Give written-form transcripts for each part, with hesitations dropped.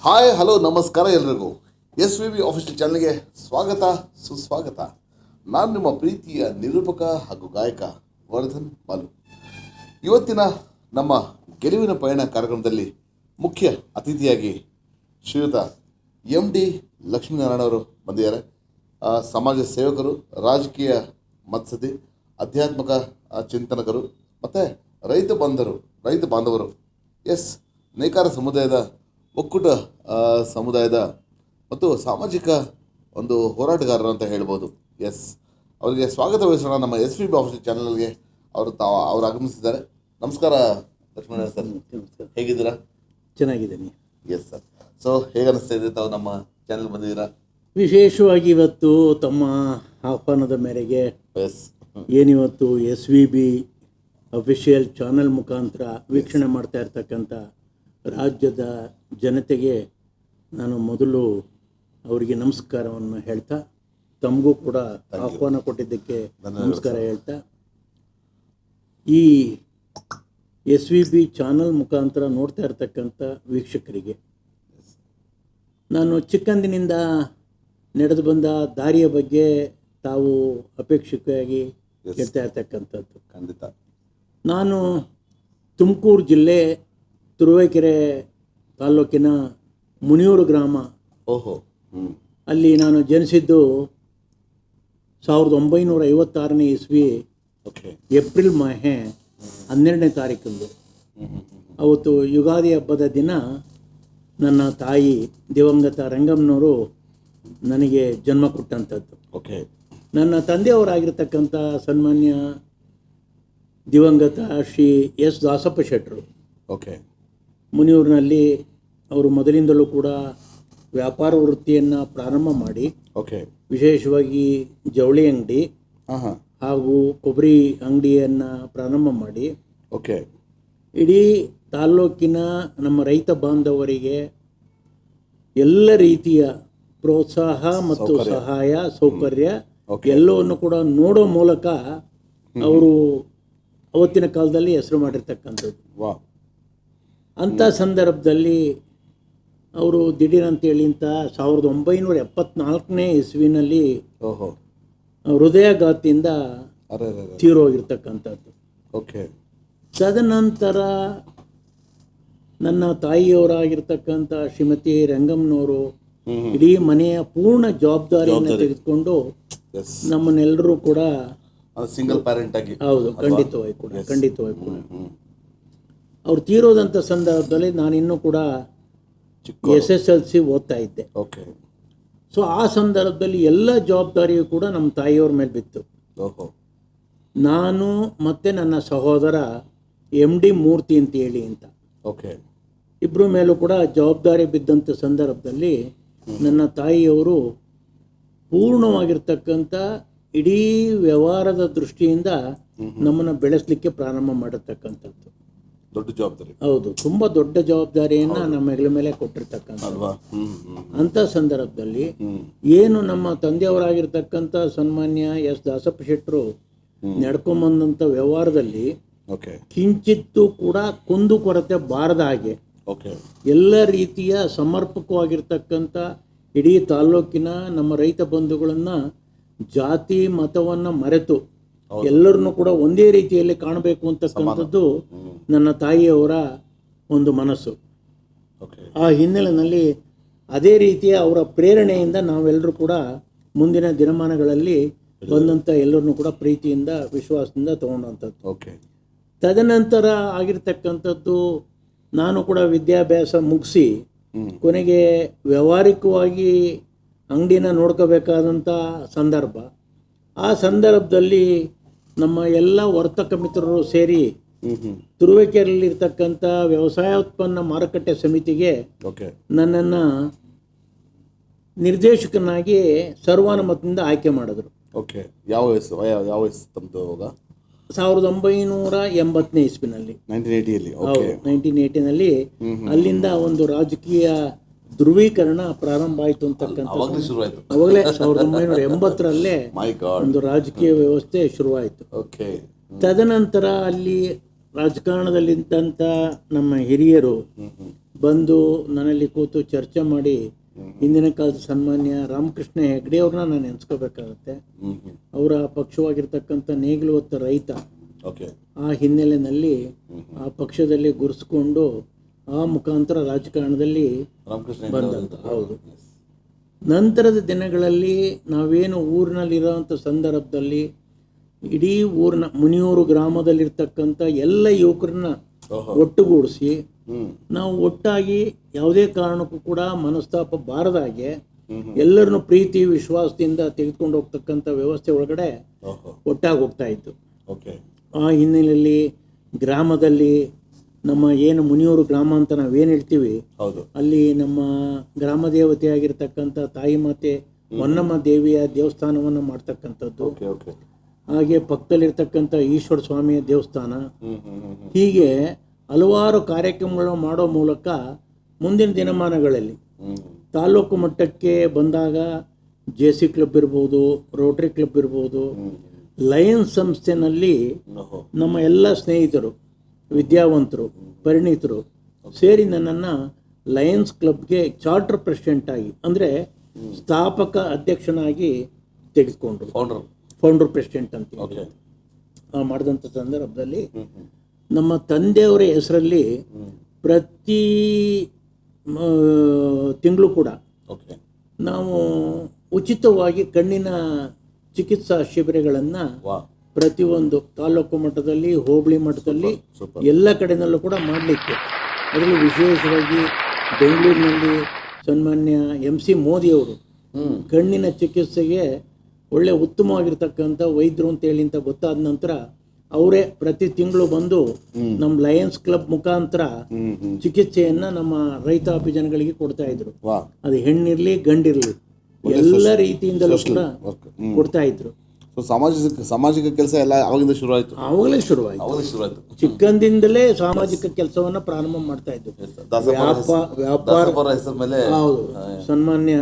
Hi hello ನಮಸ್ಕಾರ ಎಲ್ರಿಗೂ. SVB official ಚಾನಲ್ಗೆ ಸ್ವಾಗತ ಸುಸ್ವಾಗತ. ನಾನು ನಿಮ್ಮ ಪ್ರೀತಿಯ ನಿರೂಪಕ ಹಾಗೂ ಗಾಯಕ ವರ್ಧನ್ ಬಾಲು. ಇವತ್ತಿನ ನಮ್ಮ ಗೆಲುವಿನ ಪಯಣ ಕಾರ್ಯಕ್ರಮದಲ್ಲಿ ಮುಖ್ಯ ಅತಿಥಿಯಾಗಿ ಶ್ರೀಯುತ MD ಲಕ್ಷ್ಮೀನಾರಾಯಣ ಅವರು ಬಂದಿದ್ದಾರೆ. ಸಮಾಜ ಸೇವಕರು, ರಾಜಕೀಯ ಮತ್ಸದಿ, ಆಧ್ಯಾತ್ಮಿಕ ಚಿಂತನಕರು ಮತ್ತು ರೈತ ಬಾಂಧವರು, ನೇಕಾರ ಸಮುದಾಯದ ಒಕ್ಕೂಟ ಸಮುದಾಯದ ಮತ್ತು ಸಾಮಾಜಿಕ ಒಂದು ಹೋರಾಟಗಾರರು ಅಂತ ಹೇಳ್ಬೋದು. ಅವರಿಗೆ ಸ್ವಾಗತ ವಹಿಸೋಣ ನಮ್ಮ SVB ಆಫೀಷಿಯಲ್ ಚಾನಲ್ಗೆ. ಅವರು ಆಗಮಿಸಿದ್ದಾರೆ. ನಮಸ್ಕಾರ ಲಕ್ಷ್ಮೀನಾರಾಯಣ ಸರ್, ಹೇಗಿದ್ದೀರಾ? ಚೆನ್ನಾಗಿದ್ದೀನಿ. ಸರ್. ಸೊ ಹೇಗೆ ಅನಿಸ್ತಾ ಇದೆ ತಾವು ನಮ್ಮ ಚಾನಲ್ ಬಂದಿದ್ದೀರಾ? ವಿಶೇಷವಾಗಿ ಇವತ್ತು ತಮ್ಮ ಆಹ್ವಾನದ ಮೇರೆಗೆ ಏನಿವತ್ತು SVB ಅಫಿಷಿಯಲ್ ಚಾನಲ್ ಮುಖಾಂತರ ವೀಕ್ಷಣೆ ಮಾಡ್ತಾ ಇರ್ತಕ್ಕಂಥ ರಾಜ್ಯದ ಜನತೆಗೆ ನಾನು ಮೊದಲು ಅವರಿಗೆ ನಮಸ್ಕಾರವನ್ನು ಹೇಳ್ತಾ, ತಮಗೂ ಕೂಡ ಆಹ್ವಾನ ಕೊಟ್ಟಿದ್ದಕ್ಕೆ ನಮಸ್ಕಾರ ಹೇಳ್ತಾ, ಈ SVB ಚಾನಲ್ ಮುಖಾಂತರ ನೋಡ್ತಾ ಇರ್ತಕ್ಕಂಥ ವೀಕ್ಷಕರಿಗೆ ನಾನು ಚಿಕ್ಕಂದಿನಿಂದ ನಡೆದು ಬಂದ ದಾರಿಯ ಬಗ್ಗೆ ತಾವು ಅಪೇಕ್ಷಿತವಾಗಿ ಹೇಳ್ತಾ ಇರ್ತಕ್ಕಂಥದ್ದು. ಖಂಡಿತ. ನಾನು ತುಮಕೂರು ಜಿಲ್ಲೆ ತುರುವೇಕೆರೆ ತಾಲೂಕಿನ ಮುನಿಯೂರು ಗ್ರಾಮ, ಅಲ್ಲಿ ನಾನು ಜನಿಸಿದ್ದು 1956ನೇ ಇಸ್ವಿ ಏಪ್ರಿಲ್ 12ನೇ ತಾರೀಕಂದು. ಅವತ್ತು ಯುಗಾದಿ ಹಬ್ಬದ ದಿನ ನನ್ನ ತಾಯಿ ದಿವಂಗತ ರಂಗಮ್ಮನವರು ನನಗೆ ಜನ್ಮ ಕೊಟ್ಟಂಥದ್ದು. ನನ್ನ ತಂದೆಯವರಾಗಿರ್ತಕ್ಕಂಥ ಸನ್ಮಾನ್ಯ ದಿವಂಗತ ಶ್ರೀ S ದಾಸಪ್ಪ ಶೆಟ್ಟರು ಮುನಿಯೂರಿನಲ್ಲಿ ಅವರು ಮೊದಲಿಂದಲೂ ಕೂಡ ವ್ಯಾಪಾರ ವೃತ್ತಿಯನ್ನು ಪ್ರಾರಂಭ ಮಾಡಿ, ವಿಶೇಷವಾಗಿ ಜವಳಿ ಅಂಗಡಿ ಹಾಗೂ ಕೊಬ್ಬರಿ ಅಂಗಡಿಯನ್ನು ಪ್ರಾರಂಭ ಮಾಡಿ, ಇಡೀ ತಾಲ್ಲೂಕಿನ ನಮ್ಮ ರೈತ ಬಾಂಧವರಿಗೆ ಎಲ್ಲ ರೀತಿಯ ಪ್ರೋತ್ಸಾಹ ಮತ್ತು ಸಹಾಯ ಸೌಕರ್ಯ ಎಲ್ಲವನ್ನು ಕೂಡ ನೋಡೋ ಮೂಲಕ ಅವರು ಅವತ್ತಿನ ಕಾಲದಲ್ಲಿ ಹೆಸರು ಮಾಡಿರ್ತಕ್ಕಂಥದ್ದು. ಅಂಥ ಸಂದರ್ಭದಲ್ಲಿ ಅವರು ದಿಢೀರಂತೇಳಿ ಅಂತ 1974ನೇ ಇಸ್ವಿನಲ್ಲಿ ಹೃದಯಾಘಾತದಿಂದ ತೀರೋಗಿರ್ತಕ್ಕಂಥದ್ದು. ತದನಂತರ ನನ್ನ ತಾಯಿಯವರಾಗಿರ್ತಕ್ಕಂಥ ಶ್ರೀಮತಿ ರಂಗಮ್ಮನವರು ಇಡೀ ಮನೆಯ ಪೂರ್ಣ ಜವಾಬ್ದಾರಿಯನ್ನು ತೆಗೆದುಕೊಂಡು ನಮ್ಮನ್ನೆಲ್ಲರೂ ಕೂಡ ಸಿಂಗಲ್ ಪ್ಯಾರೆಂಟ್ ಆಗಿ, ಹೌದು, ಖಂಡಿತವಾಗಿ ಕೂಡ ಅವ್ರು ತೀರೋದಂಥ ಸಂದರ್ಭದಲ್ಲಿ ನಾನಿನ್ನೂ ಕೂಡ SSLC ಓದ್ತಾ ಇದ್ದೆ. ಸೊ ಆ ಸಂದರ್ಭದಲ್ಲಿ ಎಲ್ಲ ಜವಾಬ್ದಾರಿಯು ಕೂಡ ನಮ್ಮ ತಾಯಿಯವ್ರ ಮೇಲೆ ಬಿತ್ತು. ನಾನು ಮತ್ತು ನನ್ನ ಸಹೋದರ MD ಮೂರ್ತಿ ಅಂತ ಇಬ್ಬರ ಮೇಲೂ ಕೂಡ ಜವಾಬ್ದಾರಿ ಬಿದ್ದಂಥ ಸಂದರ್ಭದಲ್ಲಿ ನನ್ನ ತಾಯಿಯವರು ಪೂರ್ಣವಾಗಿರ್ತಕ್ಕಂಥ ಇಡೀ ವ್ಯವಹಾರದ ದೃಷ್ಟಿಯಿಂದ ನಮ್ಮನ್ನು ಬೆಳೆಸಲಿಕ್ಕೆ ಪ್ರಾರಂಭ ಮಾಡಿರ್ತಕ್ಕಂಥದ್ದು. ದೊಡ್ಡ ಜವಾಬ್ದಾರಿ. ಹೌದು, ತುಂಬ ದೊಡ್ಡ ಜವಾಬ್ದಾರಿಯನ್ನು ನಮ್ಮ ಹೆಗಲ ಮೇಲೆ ಕೊಟ್ಟಿರ್ತಕ್ಕಂಥದ್ದು. ಅಂಥ ಸಂದರ್ಭದಲ್ಲಿ ಏನು ನಮ್ಮ ತಂದೆಯವರಾಗಿರ್ತಕ್ಕಂಥ ಸನ್ಮಾನ್ಯ S ದಾಸಪ್ಪ ಶೆಟ್ಟರು ನಡ್ಕೊಂಬಂದಂಥ ವ್ಯವಹಾರದಲ್ಲಿ ಕಿಂಚಿತ್ತೂ ಕೂಡ ಕುಂದು ಕೊರತೆ ಬಾರದ ಹಾಗೆ ಎಲ್ಲ ರೀತಿಯ ಸಮರ್ಪಕವಾಗಿರ್ತಕ್ಕಂಥ ಇಡೀ ತಾಲ್ಲೂಕಿನ ನಮ್ಮ ರೈತ ಬಂಧುಗಳನ್ನು ಜಾತಿ ಮತವನ್ನು ಮರೆತು ಎಲ್ಲರನ್ನು ಕೂಡ ಒಂದೇ ರೀತಿಯಲ್ಲಿ ಕಾಣಬೇಕು ಅಂತಕ್ಕಂಥದ್ದು ನನ್ನ ತಾಯಿಯವರ ಒಂದು ಮನಸ್ಸು. ಆ ಹಿನ್ನೆಲೆಯಲ್ಲಿ ಅದೇ ರೀತಿಯ ಅವರ ಪ್ರೇರಣೆಯಿಂದ ನಾವೆಲ್ಲರೂ ಕೂಡ ಮುಂದಿನ ದಿನಮಾನಗಳಲ್ಲಿ ಬಂದಂಥ ಎಲ್ಲರನ್ನೂ ಕೂಡ ಪ್ರೀತಿಯಿಂದ ವಿಶ್ವಾಸದಿಂದ ತಗೊಂಡಂಥದ್ದು. ತದನಂತರ ಆಗಿರ್ತಕ್ಕಂಥದ್ದು, ನಾನು ಕೂಡ ವಿದ್ಯಾಭ್ಯಾಸ ಮುಗಿಸಿ ಕೊನೆಗೆ ವ್ಯಾವಹಾರಿಕವಾಗಿ ಅಂಗಡಿನ ನೋಡ್ಕೋಬೇಕಾದಂಥ ಸಂದರ್ಭ. ಆ ಸಂದರ್ಭದಲ್ಲಿ ನಮ್ಮ ಎಲ್ಲ ವರ್ತಕ ಮಿತ್ರರು ಸೇರಿ ತುರುವೇಕೆರೆಯಲ್ಲಿರ್ತಕ್ಕಂಥ ವ್ಯವಸಾಯೋತ್ಪನ್ನ ಮಾರುಕಟ್ಟೆ ಸಮಿತಿಗೆ ನನ್ನನ್ನು ನಿರ್ದೇಶಕನಾಗಿ ಸರ್ವಾನುಮತದಿಂದ ಆಯ್ಕೆ ಮಾಡಿದ್ರು. ಯಾವ ವಯಸ್ಸು ತಮ್ಮದು? 1980ನೇ ಇಸ್ವಿನಲ್ಲಿ, 1980ನಲ್ಲಿ ಅಲ್ಲಿಂದ ಒಂದು ರಾಜಕೀಯ ಧ್ರುವೀಕರಣ ಪ್ರಾರಂಭ ಆಯಿತು ಅಂತಕ್ಕಂಥ. ಅವಾಗಲೇ 1980ರಲ್ಲೇ ಒಂದು ರಾಜಕೀಯ ವ್ಯವಸ್ಥೆ ಶುರುವಾಯಿತು. ತದನಂತರ ಅಲ್ಲಿ ರಾಜಕಾರಣದಲ್ಲಿದ್ದಂಥ ನಮ್ಮ ಹಿರಿಯರು ಬಂದು ನನ್ನಲ್ಲಿ ಕೂತು ಚರ್ಚೆ ಮಾಡಿ ಹಿಂದಿನ ಕಾಲದ ಸನ್ಮಾನ್ಯ ರಾಮಕೃಷ್ಣ ಹೆಗ್ಡೆ ಅವ್ರನ್ನ ನಾನು ನೆನೆಸ್ಕೋಬೇಕಾಗತ್ತೆ. ಅವರ ಪಕ್ಷವಾಗಿರ್ತಕ್ಕಂಥ ನೇಗಿಲು ಹೊತ್ತ ರೈತ ಆ ಹಿನ್ನೆಲೆಯಲ್ಲಿ ಆ ಪಕ್ಷದಲ್ಲಿ ಗುರುಸ್ಕೊಂಡು ಆ ಮುಖಾಂತರ ರಾಜಕಾರಣದಲ್ಲಿ ಬಂದಂತ. ಹೌದು. ನಂತರದ ದಿನಗಳಲ್ಲಿ ನಾವೇನು ಊರಿನಲ್ಲಿರೋಂಥ ಸಂದರ್ಭದಲ್ಲಿ ಇಡೀ ಊರಿನ ಮುನಿಯೂರು ಗ್ರಾಮದಲ್ಲಿರ್ತಕ್ಕಂಥ ಎಲ್ಲ ಯುವಕರನ್ನ ಒಟ್ಟುಗೂಡಿಸಿ ನಾವು ಒಟ್ಟಾಗಿ ಯಾವುದೇ ಕಾರಣಕ್ಕೂ ಕೂಡ ಮನಸ್ತಾಪ ಬಾರದಾಗೆ ಎಲ್ಲರನ್ನು ಪ್ರೀತಿ ವಿಶ್ವಾಸದಿಂದ ತೆಗೆದುಕೊಂಡು ಹೋಗ್ತಕ್ಕಂಥ ವ್ಯವಸ್ಥೆ ಒಳಗಡೆ ಒಟ್ಟಾಗಿ ಹೋಗ್ತಾ ಇತ್ತು. ಆ ಹಿನ್ನೆಲೆಯಲ್ಲಿ ಗ್ರಾಮದಲ್ಲಿ ನಮ್ಮ ಏನು ಮುನಿಯೂರು ಗ್ರಾಮ ಅಂತ ನಾವೇನು ಹೇಳ್ತೀವಿ, ಅಲ್ಲಿ ನಮ್ಮ ಗ್ರಾಮ ದೇವತೆ ಆಗಿರ್ತಕ್ಕಂಥ ತಾಯಿ ಮಾತೆ ಹೊನ್ನಮ್ಮ ದೇವಿಯ ದೇವಸ್ಥಾನವನ್ನು ಮಾಡ್ತಕ್ಕಂಥದ್ದು, ಹಾಗೆ ಪಕ್ಕದಲ್ಲಿರ್ತಕ್ಕಂಥ ಈಶ್ವರ ಸ್ವಾಮಿಯ ದೇವಸ್ಥಾನ, ಹೀಗೆ ಹಲವಾರು ಕಾರ್ಯಕ್ರಮಗಳನ್ನು ಮಾಡೋ ಮೂಲಕ ಮುಂದಿನ ದಿನಮಾನಗಳಲ್ಲಿ ತಾಲೂಕು ಮಟ್ಟಕ್ಕೆ ಬಂದಾಗ JC ಕ್ಲಬ್ ಇರ್ಬೋದು, ರೋಟರಿ ಕ್ಲಬ್ ಇರ್ಬೋದು, ಲಯನ್ಸ್ ಸಂಸ್ಥೆನಲ್ಲಿ ನಮ್ಮ ಎಲ್ಲ ಸ್ನೇಹಿತರು ವಿದ್ಯಾವಂತರು ಪರಿಣಿತರು ಸೇರಿ ನನ್ನನ್ನು ಲಯನ್ಸ್ ಕ್ಲಬ್ಗೆ ಚಾರ್ಟರ್ ಪ್ರೆಸಿಡೆಂಟ್ ಆಗಿ ಅಂದರೆ ಸ್ಥಾಪಕ ಅಧ್ಯಕ್ಷನಾಗಿ ತೆಗೆದುಕೊಂಡ್ರು. ಫೌಂಡರ್ ಪ್ರೆಸಿಡೆಂಟ್ ಅಂತ ಮಾಡಿದಂಥ ಸಂದರ್ಭದಲ್ಲಿ ನಮ್ಮ ತಂದೆಯವರ ಹೆಸರಲ್ಲಿ ಪ್ರತಿ ತಿಂಗಳು ಕೂಡ ನಾವು ಉಚಿತವಾಗಿ ಕಣ್ಣಿನ ಚಿಕಿತ್ಸಾ ಶಿಬಿರಗಳನ್ನು ಪ್ರತಿಯೊಂದು ತಾಲೂಕು ಮಟ್ಟದಲ್ಲಿ ಹೋಬಳಿ ಮಟ್ಟದಲ್ಲಿ ಎಲ್ಲ ಕಡೆಯಲ್ಲೂ ಕೂಡ ಮಾಡಲಿಕ್ಕೆ, ಅದರಲ್ಲಿ ವಿಶೇಷವಾಗಿ ಬೆಂಗಳೂರಿನಲ್ಲಿ ಸನ್ಮಾನ್ಯ MC ಮೋದಿಯವರು ಕಣ್ಣಿನ ಚಿಕಿತ್ಸೆಗೆ ಒಳ್ಳೆ ಉತ್ತಮವಾಗಿರ್ತಕ್ಕಂಥ ವೈದ್ಯರು ಅಂತೇಳಿ ಅಂತ ಗೊತ್ತಾದ ನಂತರ ಅವರೇ ಪ್ರತಿ ತಿಂಗಳು ಬಂದು ನಮ್ಮ ಲಯನ್ಸ್ ಕ್ಲಬ್ ಮುಖಾಂತರ ಚಿಕಿತ್ಸೆಯನ್ನ ನಮ್ಮ ರೈತಾಪಿ ಜನಗಳಿಗೆ ಕೊಡ್ತಾ ಇದ್ರು. ಅದು ಹೆಣ್ಣಿರ್ಲಿ ಗಂಡಿರ್ಲಿ ಎಲ್ಲ ರೀತಿಯಿಂದಲೂ ಕೂಡ ಕೊಡ್ತಾ ಇದ್ರು. ಸಾಮಾಜಿಕ ಕೆಲಸ ಎಲ್ಲ ಅವಾಗಿಂದ ಶುರುವಾಯಿತು. ಅವಾಗಲೇ ಶುರುವಾಯಿತು. ಚಿಕ್ಕಂದಿಂದಲೇ ಸಾಮಾಜಿಕ ಕೆಲಸವನ್ನ ಪ್ರಾರಂಭ ಮಾಡ್ತಾ ಇದ್ರು. ವ್ಯಾಪಾರ. ಹೌದು. ಸನ್ಮಾನ್ಯ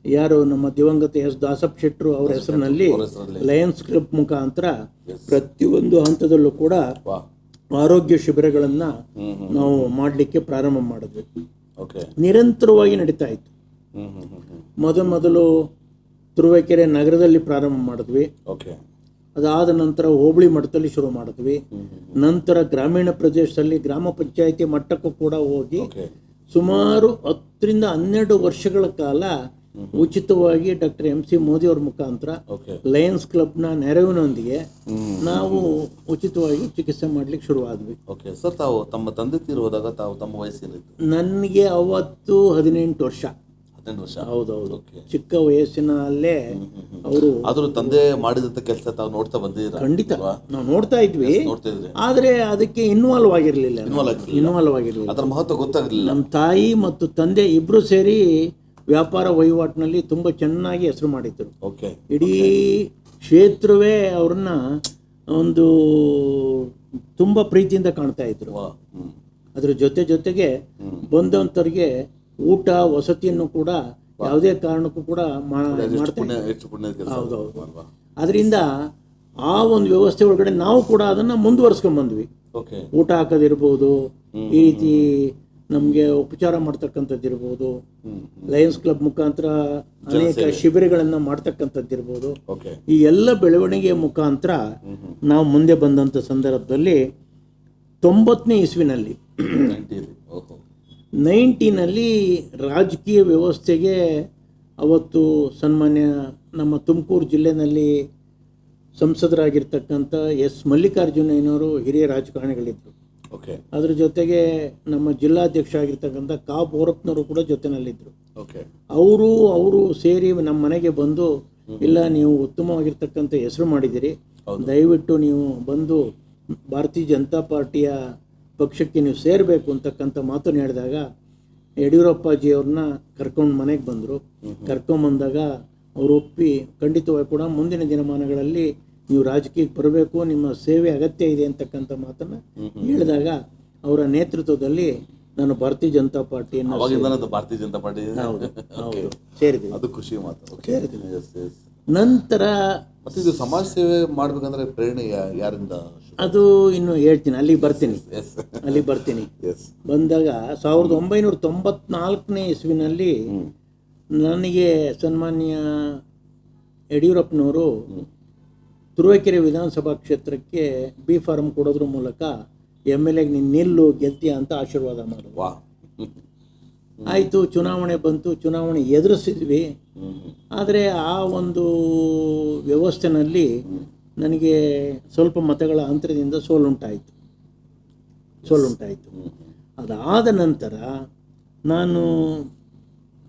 ಯಾರು ನಮ್ಮ ದಿವಂಗತ ದಾಸಪ್ಪ ಶೆಟ್ಟರು ಅವರ ಹೆಸರಿನಲ್ಲಿ ಲಯನ್ಸ್ ಕ್ಲಬ್ ಮುಖಾಂತರ ಪ್ರತಿಯೊಂದು ಹಂತದಲ್ಲೂ ಕೂಡ ಆರೋಗ್ಯ ಶಿಬಿರಗಳನ್ನ ನಾವು ಮಾಡಲಿಕ್ಕೆ ಪ್ರಾರಂಭ ಮಾಡಿದ್ವಿ. ನಿರಂತರವಾಗಿ ನಡೀತಾ ಇತ್ತು. ಮೊದಲು ತುರುವೇಕೆರೆ ನಗರದಲ್ಲಿ ಪ್ರಾರಂಭ ಮಾಡಿದ್ವಿ. ಅದಾದ ನಂತರ ಹೋಬಳಿ ಮಟ್ಟದಲ್ಲಿ ಶುರು ಮಾಡಿದ್ವಿ. ನಂತರ ಗ್ರಾಮೀಣ ಪ್ರದೇಶದಲ್ಲಿ ಗ್ರಾಮ ಪಂಚಾಯಿತಿ ಮಟ್ಟಕ್ಕೂ ಕೂಡ ಹೋಗಿ ಸುಮಾರು 10 ರಿಂದ 12 ವರ್ಷಗಳ ಕಾಲ ಉಚಿತವಾಗಿ ಡಾಕ್ಟರ್ MC ಮೋದಿ ಅವ್ರ ಮುಖಾಂತರ ಲಯನ್ಸ್ ಕ್ಲಬ್ನ ನೆರವಿನೊಂದಿಗೆ ನಾವು ಉಚಿತವಾಗಿ ಚಿಕಿತ್ಸೆ ಮಾಡ್ಲಿಕ್ಕೆ ಶುರುವಾದ್ವಿ. ಸರ್, ತಾವು ತಮ್ಮ ತಂದೆ ತೀರಿ ಹೋದಾಗ ತಮ್ಮ ವಯಸ್ಸು ನನಗೆ ಅವತ್ತು 18 ವರ್ಷ. ಹೌದೌದು. ಚಿಕ್ಕ ವಯಸ್ಸಿನಲ್ಲೇ ಅವರು ಆದ್ರೂ ತಂದೆ ಮಾಡಿದಂತ ಕೆಲಸ ತಾವು ನೋಡ್ತಾ ಬಂದಿದ್ದೀರಾ? ಖಂಡಿತ ನಾವು ನೋಡ್ತಾ ಇದ್ವಿ, ಆದ್ರೆ ಅದಕ್ಕೆ ಇನ್ವಾಲ್ವ್ ಆಗಿರ್ಲಿಲ್ಲ. ಅದರ ಮಹತ್ವ ಗೊತ್ತಾಗಲಿಲ್ಲ. ನಮ್ಮ ತಾಯಿ ಮತ್ತು ತಂದೆ ಇಬ್ರು ಸೇರಿ ವ್ಯಾಪಾರ ವಹಿವಾಟಿನಲ್ಲಿ ತುಂಬಾ ಚೆನ್ನಾಗಿ ಹೆಸರು ಮಾಡಿದ್ರು. ಇಡೀ ಕ್ಷೇತ್ರವೇ ಅವ್ರನ್ನ ಒಂದು ತುಂಬಾ ಪ್ರೀತಿಯಿಂದ ಕಾಣ್ತಾ ಇದ್ರು. ಅದ್ರ ಜೊತೆಗೆ ಬಂದಂತರಿಗೆ ಊಟ ವಸತಿಯನ್ನು ಕೂಡ ಯಾವುದೇ ಕಾರಣಕ್ಕೂ ಕೂಡ ಮಾಡ್ತಾ ಇದ್ರು. ಹೌದೌದು. ಅದರಿಂದ ಆ ಒಂದು ವ್ಯವಸ್ಥೆ ಒಳಗಡೆ ನಾವು ಕೂಡ ಅದನ್ನ ಮುಂದುವರ್ಸ್ಕೊಂಡ್ ಬಂದ್ವಿ. ಊಟ ಹಾಕೋದಿರ್ಬೋದು, ಈ ರೀತಿ ನಮಗೆ ಉಪಚಾರ ಮಾಡ್ತಕ್ಕಂಥದ್ದು ಇರ್ಬೋದು, ಲಯನ್ಸ್ ಕ್ಲಬ್ ಮುಖಾಂತರ ಅನೇಕ ಶಿಬಿರಗಳನ್ನ ಮಾಡ್ತಕ್ಕಂಥದ್ದಿರ್ಬೋದು, ಈ ಎಲ್ಲ ಬೆಳವಣಿಗೆಯ ಮುಖಾಂತರ ನಾವು ಮುಂದೆ ಬಂದಂಥ ಸಂದರ್ಭದಲ್ಲಿ 90ನೇ ಇಸ್ವಿನಲ್ಲಿ 90ನಲ್ಲಿ ರಾಜಕೀಯ ವ್ಯವಸ್ಥೆಗೆ ಅವತ್ತು ಸನ್ಮಾನ್ಯ ನಮ್ಮ ತುಮಕೂರು ಜಿಲ್ಲೆನಲ್ಲಿ ಸಂಸದರಾಗಿರ್ತಕ್ಕಂಥ ಎಸ್ ಮಲ್ಲಿಕಾರ್ಜುನಯ್ಯನವರು ಹಿರಿಯ ರಾಜಕಾರಣಿಗಳಿದ್ದರು. ಅದ್ರ ಜೊತೆಗೆ ನಮ್ಮ ಜಿಲ್ಲಾಧ್ಯಕ್ಷ ಆಗಿರ್ತಕ್ಕಂಥ ಕಾ ಬೋರಪ್ಪನವರು ಕೂಡ ಜೊತೆನಲ್ಲಿದ್ದರು. ಅವರು ಸೇರಿ ನಮ್ಮ ಮನೆಗೆ ಬಂದು, ಇಲ್ಲ ನೀವು ಉತ್ತಮವಾಗಿರ್ತಕ್ಕಂಥ ಹೆಸರು ಮಾಡಿದ್ದೀರಿ, ದಯವಿಟ್ಟು ನೀವು ಬಂದು ಭಾರತೀಯ ಜನತಾ ಪಾರ್ಟಿಯ ಪಕ್ಷಕ್ಕೆ ನೀವು ಸೇರಬೇಕು ಅಂತಕ್ಕಂಥ ಮಾತನ್ನು ಹೇಳಿದಾಗ ಯಡಿಯೂರಪ್ಪಾಜಿಯವ್ರನ್ನ ಕರ್ಕೊಂಡು ಮನೆಗೆ ಬಂದರು. ಕರ್ಕೊಂಬಂದಾಗ ಅವರು ಒಪ್ಪಿ ಖಂಡಿತವಾಗಿ ಕೂಡ ಮುಂದಿನ ದಿನಮಾನಗಳಲ್ಲಿ ನೀವು ರಾಜಕೀಯಕ್ಕೆ ಬರಬೇಕು, ನಿಮ್ಮ ಸೇವೆ ಅಗತ್ಯ ಇದೆ ಅಂತಕ್ಕಂಥ ಮಾತನ್ನು ಹೇಳಿದಾಗ ಅವರ ನೇತೃತ್ವದಲ್ಲಿ ನಾನು ಭಾರತೀಯ ಜನತಾ ಪಾರ್ಟಿಯನ್ನು ಭಾರತೀಯ ಜನತಾ ಪಾರ್ಟಿ ಸೇರಿದೆ. ಅದು ಖುಷಿ ಮಾತು. ಸೇರಿದ್ದೀನಿ. ನಂತರ ಮತ್ತೆ ಇದು ಸಮಾಜ ಸೇವೆ ಮಾಡ್ಬೇಕಂದ್ರೆ ಪ್ರೇರಣೆ ಯಾರಿಂದ? ಅದು ಇನ್ನು ಹೇಳ್ತೀನಿ, ಅಲ್ಲಿಗೆ ಬರ್ತೀನಿ. ಎಸ್ ಅಲ್ಲಿಗೆ ಬರ್ತೀನಿ. ಎಸ್. ಬಂದಾಗ 1994ನೇ ಇಸ್ವಿನಲ್ಲಿ ನನಗೆ ಸನ್ಮಾನ್ಯ ಯಡಿಯೂರಪ್ಪನವರು ತುರುವೇಕೆರೆ ವಿಧಾನಸಭಾ ಕ್ಷೇತ್ರಕ್ಕೆ ಬಿ ಫಾರ್ಮ್ ಕೊಡೋದ್ರ ಮೂಲಕ MLA ನೀನು ನಿಲ್ಲು ಗೆಲ್ತೀಯ ಅಂತ ಆಶೀರ್ವಾದ ಮಾಡಿದ್ರು. ವಾ. ಆಯಿತು, ಚುನಾವಣೆ ಬಂತು, ಚುನಾವಣೆ ಎದುರಿಸಿದ್ವಿ. ಆದರೆ ಆ ಒಂದು ವ್ಯವಸ್ಥೆನಲ್ಲಿ ನನಗೆ ಸ್ವಲ್ಪ ಮತಗಳ ಅಂತರದಿಂದ ಸೋಲುಂಟಾಯಿತು. ಅದಾದ ನಂತರ ನಾನು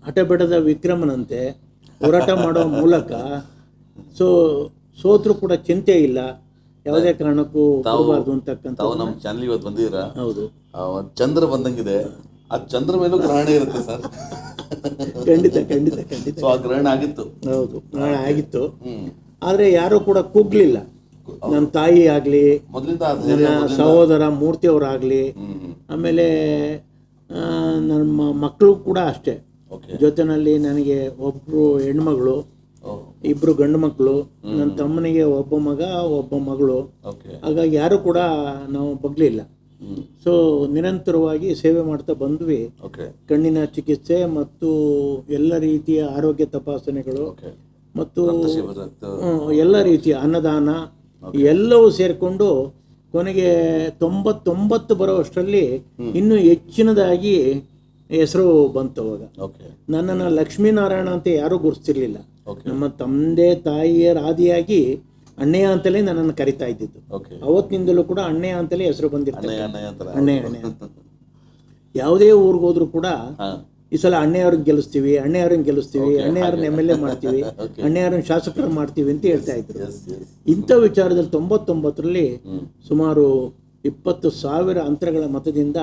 ಹಠಬೆಡದ ವಿಕ್ರಮನಂತೆ ಹೋರಾಟ ಮಾಡೋ ಮೂಲಕ ಸೋತ್ರು ಕೂಡ ಚಿಂತೆ ಇಲ್ಲ, ಯಾವುದೇ ಕಾರಣಕ್ಕೂ ಕೊಡಬಾರ್ದು ಅಂತಕ್ಕಂಥ. ನಮ್ಮ ಚಾನಲ್ ಇವತ್ತು ಬಂದಿದ್ದೀರಾ? ಹೌದು. ಚಂದ್ರ ಬಂದಂಗಿದೆ, ಆ ಚಂದ್ರ ಮೇಲೂ ಗ್ರಹಣ ಇರುತ್ತೆ ಸರ್. ಖಂಡಿತ. ಸೊ ಆ ಗ್ರಹಣ ಆಗಿತ್ತು. ಹೌದು, ಗ್ರಹಣ ಆಗಿತ್ತು. ಆದರೆ ಯಾರೂ ಕೂಡ ಕುಗ್ಲಿಲ್ಲ. ನನ್ನ ತಾಯಿ ಆಗಲಿ, ನನ್ನ ಸಹೋದರ ಮೂರ್ತಿಯವರಾಗಲಿ, ಆಮೇಲೆ ನಮ್ಮ ಮಕ್ಕಳು ಕೂಡ ಅಷ್ಟೇ. ಜೊತೆಯಲ್ಲಿ ನನಗೆ ಒಬ್ಬರು ಹೆಣ್ಮಗಳು, ಇಬ್ಬರು ಗಂಡು ಮಕ್ಕಳು, ನನ್ನ ತಮ್ಮನಿಗೆ ಒಬ್ಬ ಮಗ ಒಬ್ಬ ಮಗಳು. ಹಾಗಾಗಿ ಯಾರು ಕೂಡ ನಾವು ಬಗ್ಲಿಲ್ಲ. ಸೊ ನಿರಂತರವಾಗಿ ಸೇವೆ ಮಾಡ್ತಾ ಬಂದ್ವಿ. ಕಣ್ಣಿನ ಚಿಕಿತ್ಸೆ ಮತ್ತು ಎಲ್ಲ ರೀತಿಯ ಆರೋಗ್ಯ ತಪಾಸಣೆಗಳು ಮತ್ತು ಎಲ್ಲ ರೀತಿಯ ಅನ್ನದಾನ ಎಲ್ಲವೂ ಸೇರಿಕೊಂಡು ಕೊನೆಗೆ 99 ಬರೋಷ್ಟರಲ್ಲಿ ಇನ್ನೂ ಹೆಚ್ಚಿನದಾಗಿ ಹೆಸರು ಬಂತು. ಅವಾಗ ನನ್ನನ್ನು ಲಕ್ಷ್ಮೀನಾರಾಯಣ ಅಂತ ಯಾರೂ ಗುರುತಿಸಿರ್ಲಿಲ್ಲ. ನಮ್ಮ ತಂದೆ ತಾಯಿಯರ ಆದಿಯಾಗಿ ಅಣ್ಣಯ್ಯ ಅಂತಲೇ ನನ್ನನ್ನು ಕರಿತಾ ಇದ್ದಿದ್ದು. ಅವತ್ತಿನಿಂದಲೂ ಕೂಡ ಅಣ್ಣಯ್ಯ ಅಂತಲೇ ಹೆಸರು ಬಂದಿರ್ತದೆ. ಅಣ್ಣಯ್ಯ ಯಾವುದೇ ಊರಿಗೆ ಹೋದ್ರು ಕೂಡ ಈ ಸಲ ಅಣ್ಣಯ್ಯವ್ರನ್ನ ಗೆಲ್ಲಿಸ್ತೀವಿ, ಅಣ್ಣಯ್ಯವ್ರನ್ನ MLA ಮಾಡ್ತೀವಿ, ಅಣ್ಣಯ್ಯವ್ರನ್ನ ಶಾಸಕರು ಮಾಡ್ತೀವಿ ಅಂತ ಹೇಳ್ತಾ ಇದ್ರು. ಇಂಥ ವಿಚಾರದಲ್ಲಿ 99ರಲ್ಲಿ ಸುಮಾರು 20,000 ಅಂತರಗಳ ಮತದಿಂದ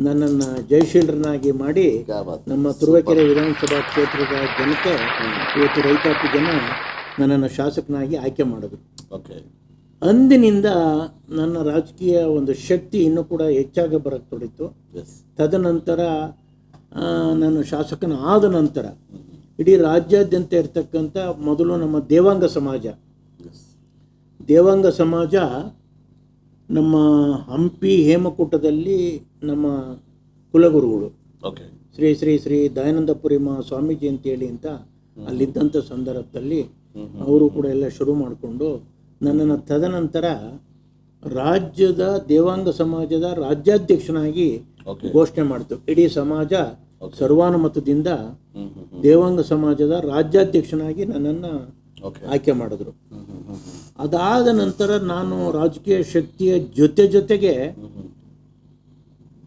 ನನ್ನನ್ನು ಜಯಶೀಲರನ್ನಾಗಿ ಮಾಡಿ ನಮ್ಮ ತುರುವೇಕೆರೆ ವಿಧಾನಸಭಾ ಕ್ಷೇತ್ರದ ಜನತೆ, ಇವತ್ತು ರೈತಾಪಿ ಜನ ನನ್ನನ್ನು ಶಾಸಕನಾಗಿ ಆಯ್ಕೆ ಮಾಡಿದ್ರು. ಅಂದಿನಿಂದ ನನ್ನ ರಾಜಕೀಯ ಒಂದು ಶಕ್ತಿ ಇನ್ನೂ ಕೂಡ ಹೆಚ್ಚಾಗಿ ಬರಕ್ಕೆ ತೊಡೀತು. ತದನಂತರ ನಾನು ಶಾಸಕನ ಆದ ನಂತರ ಇಡೀ ರಾಜ್ಯಾದ್ಯಂತ ಇರ್ತಕ್ಕಂಥ ಮೊದಲು ನಮ್ಮ ದೇವಾಂಗ ಸಮಾಜ ನಮ್ಮ ಹಂಪಿ ಹೇಮಕೂಟದಲ್ಲಿ ನಮ್ಮ ಕುಲಗುರುಗಳು ಶ್ರೀ ಶ್ರೀ ಶ್ರೀ ದಯಾನಂದಪುರಿ ಸ್ವಾಮೀಜಿ ಅಂತೇಳಿ ಅಂತ ಅಲ್ಲಿದ್ದಂಥ ಸಂದರ್ಭದಲ್ಲಿ ಅವರು ಕೂಡ ಎಲ್ಲ ಶುರು ಮಾಡಿಕೊಂಡು ನನ್ನನ್ನು ತದನಂತರ ರಾಜ್ಯದ ದೇವಾಂಗ ಸಮಾಜದ ರಾಜ್ಯಾಧ್ಯಕ್ಷನಾಗಿ ಘೋಷಣೆ ಮಾಡಿತು. ಇಡೀ ಸಮಾಜ ಸರ್ವಾನುಮತದಿಂದ ದೇವಾಂಗ ಸಮಾಜದ ರಾಜ್ಯಾಧ್ಯಕ್ಷನಾಗಿ ನನ್ನನ್ನು ಆಯ್ಕೆ ಮಾಡಿದ್ರು. ಅದಾದ ನಂತರ ನಾನು ರಾಜಕೀಯ ಶಕ್ತಿಯ ಜೊತೆಗೆ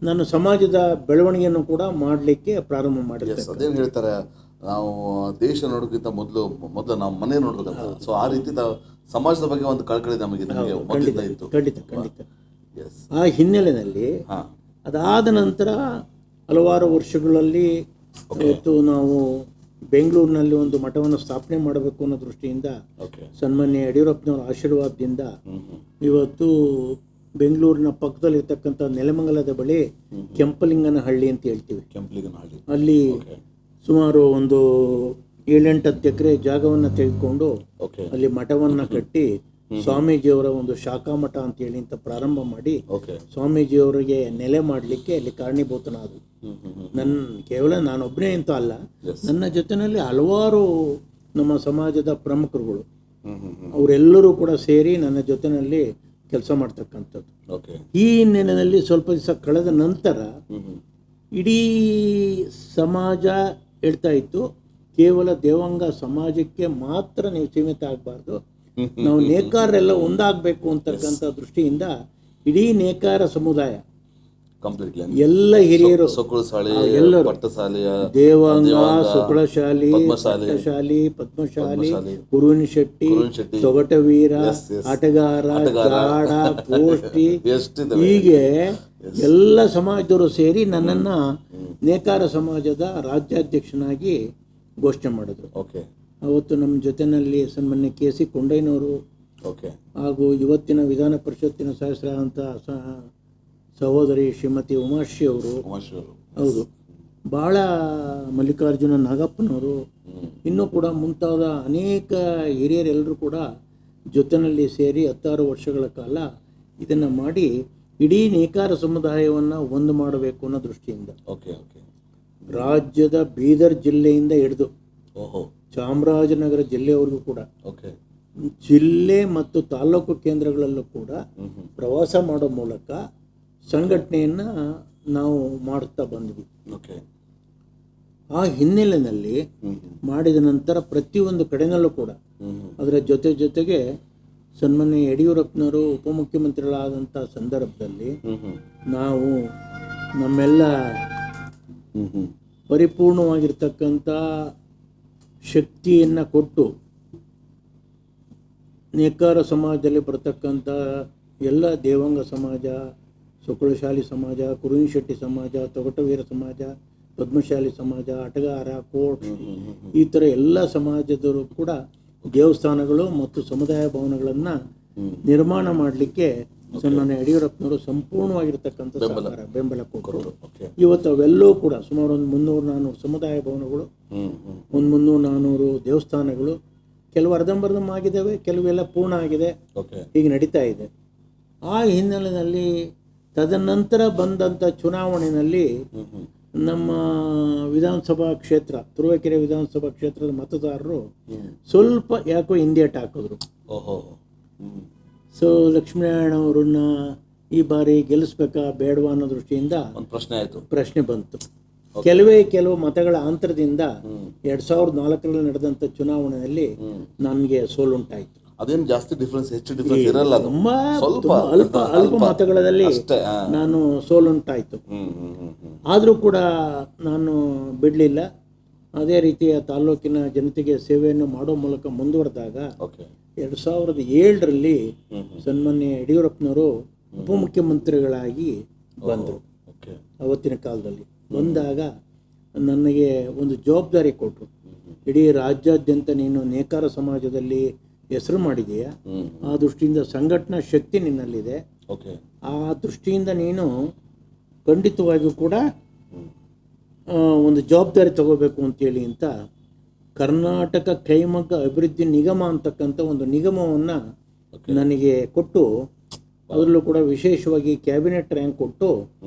ನನ್ನ ಸಮಾಜದ ಬೆಳವಣಿಗೆಯನ್ನು ಕೂಡ ಮಾಡಲಿಕ್ಕೆ ಪ್ರಾರಂಭ ಮಾಡಿದೆ. ಅದೇನು ಹೇಳ್ತಾರೆ, ನಾವು ದೇಶ ನೋಡೋಕ್ಕಿಂತ ಮೊದಲು ನಾವು ಮನೆ ನೋಡ್ಬೇಕಂತ. ಸೊ ಆ ರೀತಿ ಸಮಾಜದ ಬಗ್ಗೆ ಒಂದು ಕಳಕಳಿ ನಮಗೆ ಇತ್ತು. ಖಂಡಿತ. ಆ ಹಿನ್ನೆಲೆಯಲ್ಲಿ ಅದಾದ ನಂತರ ಹಲವಾರು ವರ್ಷಗಳಲ್ಲಿ ಇವತ್ತು ನಾವು ಬೆಂಗಳೂರಿನಲ್ಲಿ ಒಂದು ಮಠವನ್ನು ಸ್ಥಾಪನೆ ಮಾಡಬೇಕು ಅನ್ನೋ ದೃಷ್ಟಿಯಿಂದ ಸನ್ಮಾನ್ಯ ಯಡಿಯೂರಪ್ಪನವರ ಆಶೀರ್ವಾದದಿಂದ ಇವತ್ತು ಬೆಂಗಳೂರಿನ ಪಕ್ಕದಲ್ಲಿರ್ತಕ್ಕಂಥ ನೆಲಮಂಗಲದ ಬಳಿ ಕೆಂಪಲಿಂಗನಹಳ್ಳಿ ಅಂತ ಹೇಳ್ತೀವಿ. ಅಲ್ಲಿ ಸುಮಾರು ಒಂದು 7-8 ಎಕರೆ ಜಾಗವನ್ನು ತೆಗೆದುಕೊಂಡು ಅಲ್ಲಿ ಮಠವನ್ನು ಕಟ್ಟಿ ಸ್ವಾಮೀಜಿಯವರ ಒಂದು ಶಾಖಾ ಮಠ ಅಂತೇಳಿ ಅಂತ ಪ್ರಾರಂಭ ಮಾಡಿ ಸ್ವಾಮೀಜಿಯವರಿಗೆ ನೆಲೆ ಮಾಡಲಿಕ್ಕೆ ಅಲ್ಲಿ ಕಾರಣೀಭೂತನಾದ. ಕೇವಲ ನಾನೊಬ್ಬನೇ ಅಂತ ಅಲ್ಲ, ನನ್ನ ಜೊತೆಯಲ್ಲಿ ಹಲವಾರು ನಮ್ಮ ಸಮಾಜದ ಪ್ರಮುಖರುಗಳು ಅವರೆಲ್ಲರೂ ಕೂಡ ಸೇರಿ ನನ್ನ ಜೊತೆಯಲ್ಲಿ ಕೆಲಸ ಮಾಡ್ತಕ್ಕಂಥದ್ದು. ಈ ಹಿನ್ನೆಲೆಯಲ್ಲಿ ಸ್ವಲ್ಪ ದಿವಸ ಕಳೆದ ನಂತರ ಇಡೀ ಸಮಾಜ ಹೇಳ್ತಾ ಇತ್ತು, ಕೇವಲ ದೇವಾಂಗ ಸಮಾಜಕ್ಕೆ ಮಾತ್ರ ನೀವು ಸೀಮಿತ ಆಗಬಾರ್ದು, ನಾವು ನೇಕಾರರೆಲ್ಲ ಒಂದಾಗಬೇಕು ಅಂತಕ್ಕಂಥ ದೃಷ್ಟಿಯಿಂದ ಇಡೀ ನೇಕಾರ ಸಮುದಾಯ ಎಲ್ಲ ಹಿರಿಯರು ಎಲ್ಲರೂ ದೇವಾಂಗ, ಸುಕುಳಶಾಲಿ, ಪದ್ಮಶಾಲಿ, ಕುರುವಿನ ಶೆಟ್ಟಿ, ತೊಗಟವೀರ, ಆಟಗಾರ, ಜಾಡ, ಗೋಷ್ಠಿ, ಹೀಗೆ ಎಲ್ಲ ಸಮಾಜದವರು ಸೇರಿ ನನ್ನನ್ನು ನೇಕಾರ ಸಮಾಜದ ರಾಜ್ಯಾಧ್ಯಕ್ಷನಾಗಿ ಘೋಷಣೆ ಮಾಡಿದ್ರು. ಅವತ್ತು ನಮ್ಮ ಜೊತೆಯಲ್ಲಿ ಸನ್ಮಾನ್ಯ KC ಕೊಂಡಯ್ಯನವರು ಹಾಗೂ ಇವತ್ತಿನ ವಿಧಾನ ಪರಿಷತ್ತಿನ ಸದಸ್ಯರಾದಂಥ ಸಹೋದರಿ ಶ್ರೀಮತಿ ಉಮಾಶ್ರೀ ಅವರು, ಹೌದು, ಭಾಳ ಮಲ್ಲಿಕಾರ್ಜುನ ನಾಗಪ್ಪನವರು, ಇನ್ನೂ ಕೂಡ ಮುಂತಾದ ಅನೇಕ ಹಿರಿಯರೆಲ್ಲರೂ ಕೂಡ ಜೊತೆಯಲ್ಲಿ ಸೇರಿ 16 ವರ್ಷಗಳ ಕಾಲ ಇದನ್ನು ಮಾಡಿ ಇಡೀ ನೇಕಾರ ಸಮುದಾಯವನ್ನು ಒಂದು ಮಾಡಬೇಕು ಅನ್ನೋ ದೃಷ್ಟಿಯಿಂದ ಓಕೆ ಓಕೆ ರಾಜ್ಯದ ಬೀದರ್ ಜಿಲ್ಲೆಯಿಂದ ಹಿಡಿದು ಓಹೋ ಚಾಮರಾಜನಗರ ಜಿಲ್ಲೆಯವರೆಗೂ ಕೂಡ ಓಕೆ ಜಿಲ್ಲೆ ಮತ್ತು ತಾಲೂಕು ಕೇಂದ್ರಗಳಲ್ಲೂ ಕೂಡ ಪ್ರವಾಸ ಮಾಡೋ ಮೂಲಕ ಸಂಘಟನೆಯನ್ನು ನಾವು ಮಾಡುತ್ತಾ ಬಂದ್ವಿ. ಓಕೆ ಆ ಹಿನ್ನೆಲೆಯಲ್ಲಿ ಮಾಡಿದ ನಂತರ ಪ್ರತಿಯೊಂದು ಕಡೆನಲ್ಲೂ ಕೂಡ ಅದರ ಜೊತೆಗೆ ಸನ್ಮಾನ್ಯ ಯಡಿಯೂರಪ್ಪನವರು ಉಪಮುಖ್ಯಮಂತ್ರಿಗಳಾದಂಥ ಸಂದರ್ಭದಲ್ಲಿ ನಾವು ನಮ್ಮೆಲ್ಲ ಪರಿಪೂರ್ಣವಾಗಿರ್ತಕ್ಕಂಥ ಶಕ್ತಿಯನ್ನು ಕೊಟ್ಟು ನೇಕಾರ ಸಮಾಜದಲ್ಲಿ ಬರ್ತಕ್ಕಂಥ ಎಲ್ಲ ದೇವಾಂಗ ಸಮಾಜ, ಸುಕುಳಶಾಲಿ ಸಮಾಜ, ಕುರುವಿನಶೆಟ್ಟಿ ಸಮಾಜ, ತೊಗಟವೀರ ಸಮಾಜ, ಪದ್ಮಶಾಲಿ ಸಮಾಜ, ಆಟಗಾರ, ಕೋಟ್, ಈ ಥರ ಎಲ್ಲ ಸಮಾಜದವರು ಕೂಡ ದೇವಸ್ಥಾನಗಳು ಮತ್ತು ಸಮುದಾಯ ಭವನಗಳನ್ನು ನಿರ್ಮಾಣ ಮಾಡಲಿಕ್ಕೆ ಸನ್ಮಾನ್ಯ ಯಡಿಯೂರಪ್ಪನವರು ಸಂಪೂರ್ಣವಾಗಿರ್ತಕ್ಕಂಥ ಬೆಂಬಲ ಕೊಟ್ಟರು. ಇವತ್ತು ಅವೆಲ್ಲವೂ ಕೂಡ ಸುಮಾರು ಒಂದು 300-400 ಸಮುದಾಯ ಭವನಗಳು, ಒಂದು 300-400 ದೇವಸ್ಥಾನಗಳು, ಕೆಲವು ಅರ್ಧಂಬರ್ಧಂ ಆಗಿದ್ದಾವೆ, ಕೆಲವೆಲ್ಲ ಪೂರ್ಣ ಆಗಿದೆ, ಹೀಗೆ ನಡೀತಾ ಇದೆ. ಆ ಹಿನ್ನೆಲೆಯಲ್ಲಿ ತದನಂತರ ಬಂದಂಥ ಚುನಾವಣೆಯಲ್ಲಿ ನಮ್ಮ ವಿಧಾನಸಭಾ ಕ್ಷೇತ್ರ, ತುರುವೇಕೆರೆ ವಿಧಾನಸಭಾ ಕ್ಷೇತ್ರದ ಮತದಾರರು ಸ್ವಲ್ಪ ಯಾಕೋ ಹಿಂದೇಟು ಹಾಕಿದ್ರು. ಸೊ ಲಕ್ಷ್ಮೀನಾರಾಯಣ ಅವರನ್ನ ಈ ಬಾರಿ ಗೆಲ್ಲಿಸ್ಬೇಕಾ ಬೇಡವಾ ಅನ್ನೋ ದೃಷ್ಟಿಯಿಂದ ಪ್ರಶ್ನೆ ಬಂತು. ಕೆಲವು ಮತಗಳ ಅಂತರದಿಂದ 2004ರಲ್ಲಿ ನಡೆದಂಥ ಚುನಾವಣೆಯಲ್ಲಿ ನನಗೆ ಸೋಲುಂಟಾಯಿತು. ಅದೇನು ಜಾಸ್ತಿ ಡಿಫರೆನ್ಸ್, ಹೆಚ್ಚು ಡಿಫರೆನ್ಸ್ ಇರಲ್ಲ, ತುಂಬ ಅಲ್ಪ ಮತಗಳಲ್ಲಿ ನಾನು ಸೋಲುಂಟಾಯಿತು. ಆದರೂ ಕೂಡ ನಾನು ಬಿಡಲಿಲ್ಲ. ಅದೇ ರೀತಿಯ ತಾಲೂಕಿನ ಜನತೆಗೆ ಸೇವೆಯನ್ನು ಮಾಡೋ ಮೂಲಕ ಮುಂದುವರೆದಾಗ 2007ರಲ್ಲಿ ಸನ್ಮಾನ್ಯ ಯಡಿಯೂರಪ್ಪನವರು ಉಪಮುಖ್ಯಮಂತ್ರಿಗಳಾಗಿ ಬಂದರು. ಅವತ್ತಿನ ಕಾಲದಲ್ಲಿ ಬಂದಾಗ ನನಗೆ ಒಂದು ಜವಾಬ್ದಾರಿ ಕೊಟ್ಟರು. ಇಡೀ ರಾಜ್ಯಾದ್ಯಂತ ನೀನು ನೇಕಾರ ಸಮಾಜದಲ್ಲಿ ಹೆಸರು ಮಾಡಿದೆಯಾ, ಆ ದೃಷ್ಟಿಯಿಂದ ಸಂಘಟನಾ ಶಕ್ತಿ ನಿನ್ನಲ್ಲಿದೆ, ಆ ದೃಷ್ಟಿಯಿಂದ ನೀನು ಖಂಡಿತವಾಗಿಯೂ ಕೂಡ ಒಂದು ಜವಾಬ್ದಾರಿ ತಗೋಬೇಕು ಅಂತೇಳಿ ಅಂತ ಕರ್ನಾಟಕ ಕೈಮಗ್ಗ ಅಭಿವೃದ್ಧಿ ನಿಗಮ ಅಂತಕ್ಕಂಥ ಒಂದು ನಿಗಮವನ್ನು ನನಗೆ ಕೊಟ್ಟು, ಅದರಲ್ಲೂ ಕೂಡ ವಿಶೇಷವಾಗಿ ಕ್ಯಾಬಿನೆಟ್ ರ್ಯಾಂಕ್ ಕೊಟ್ಟು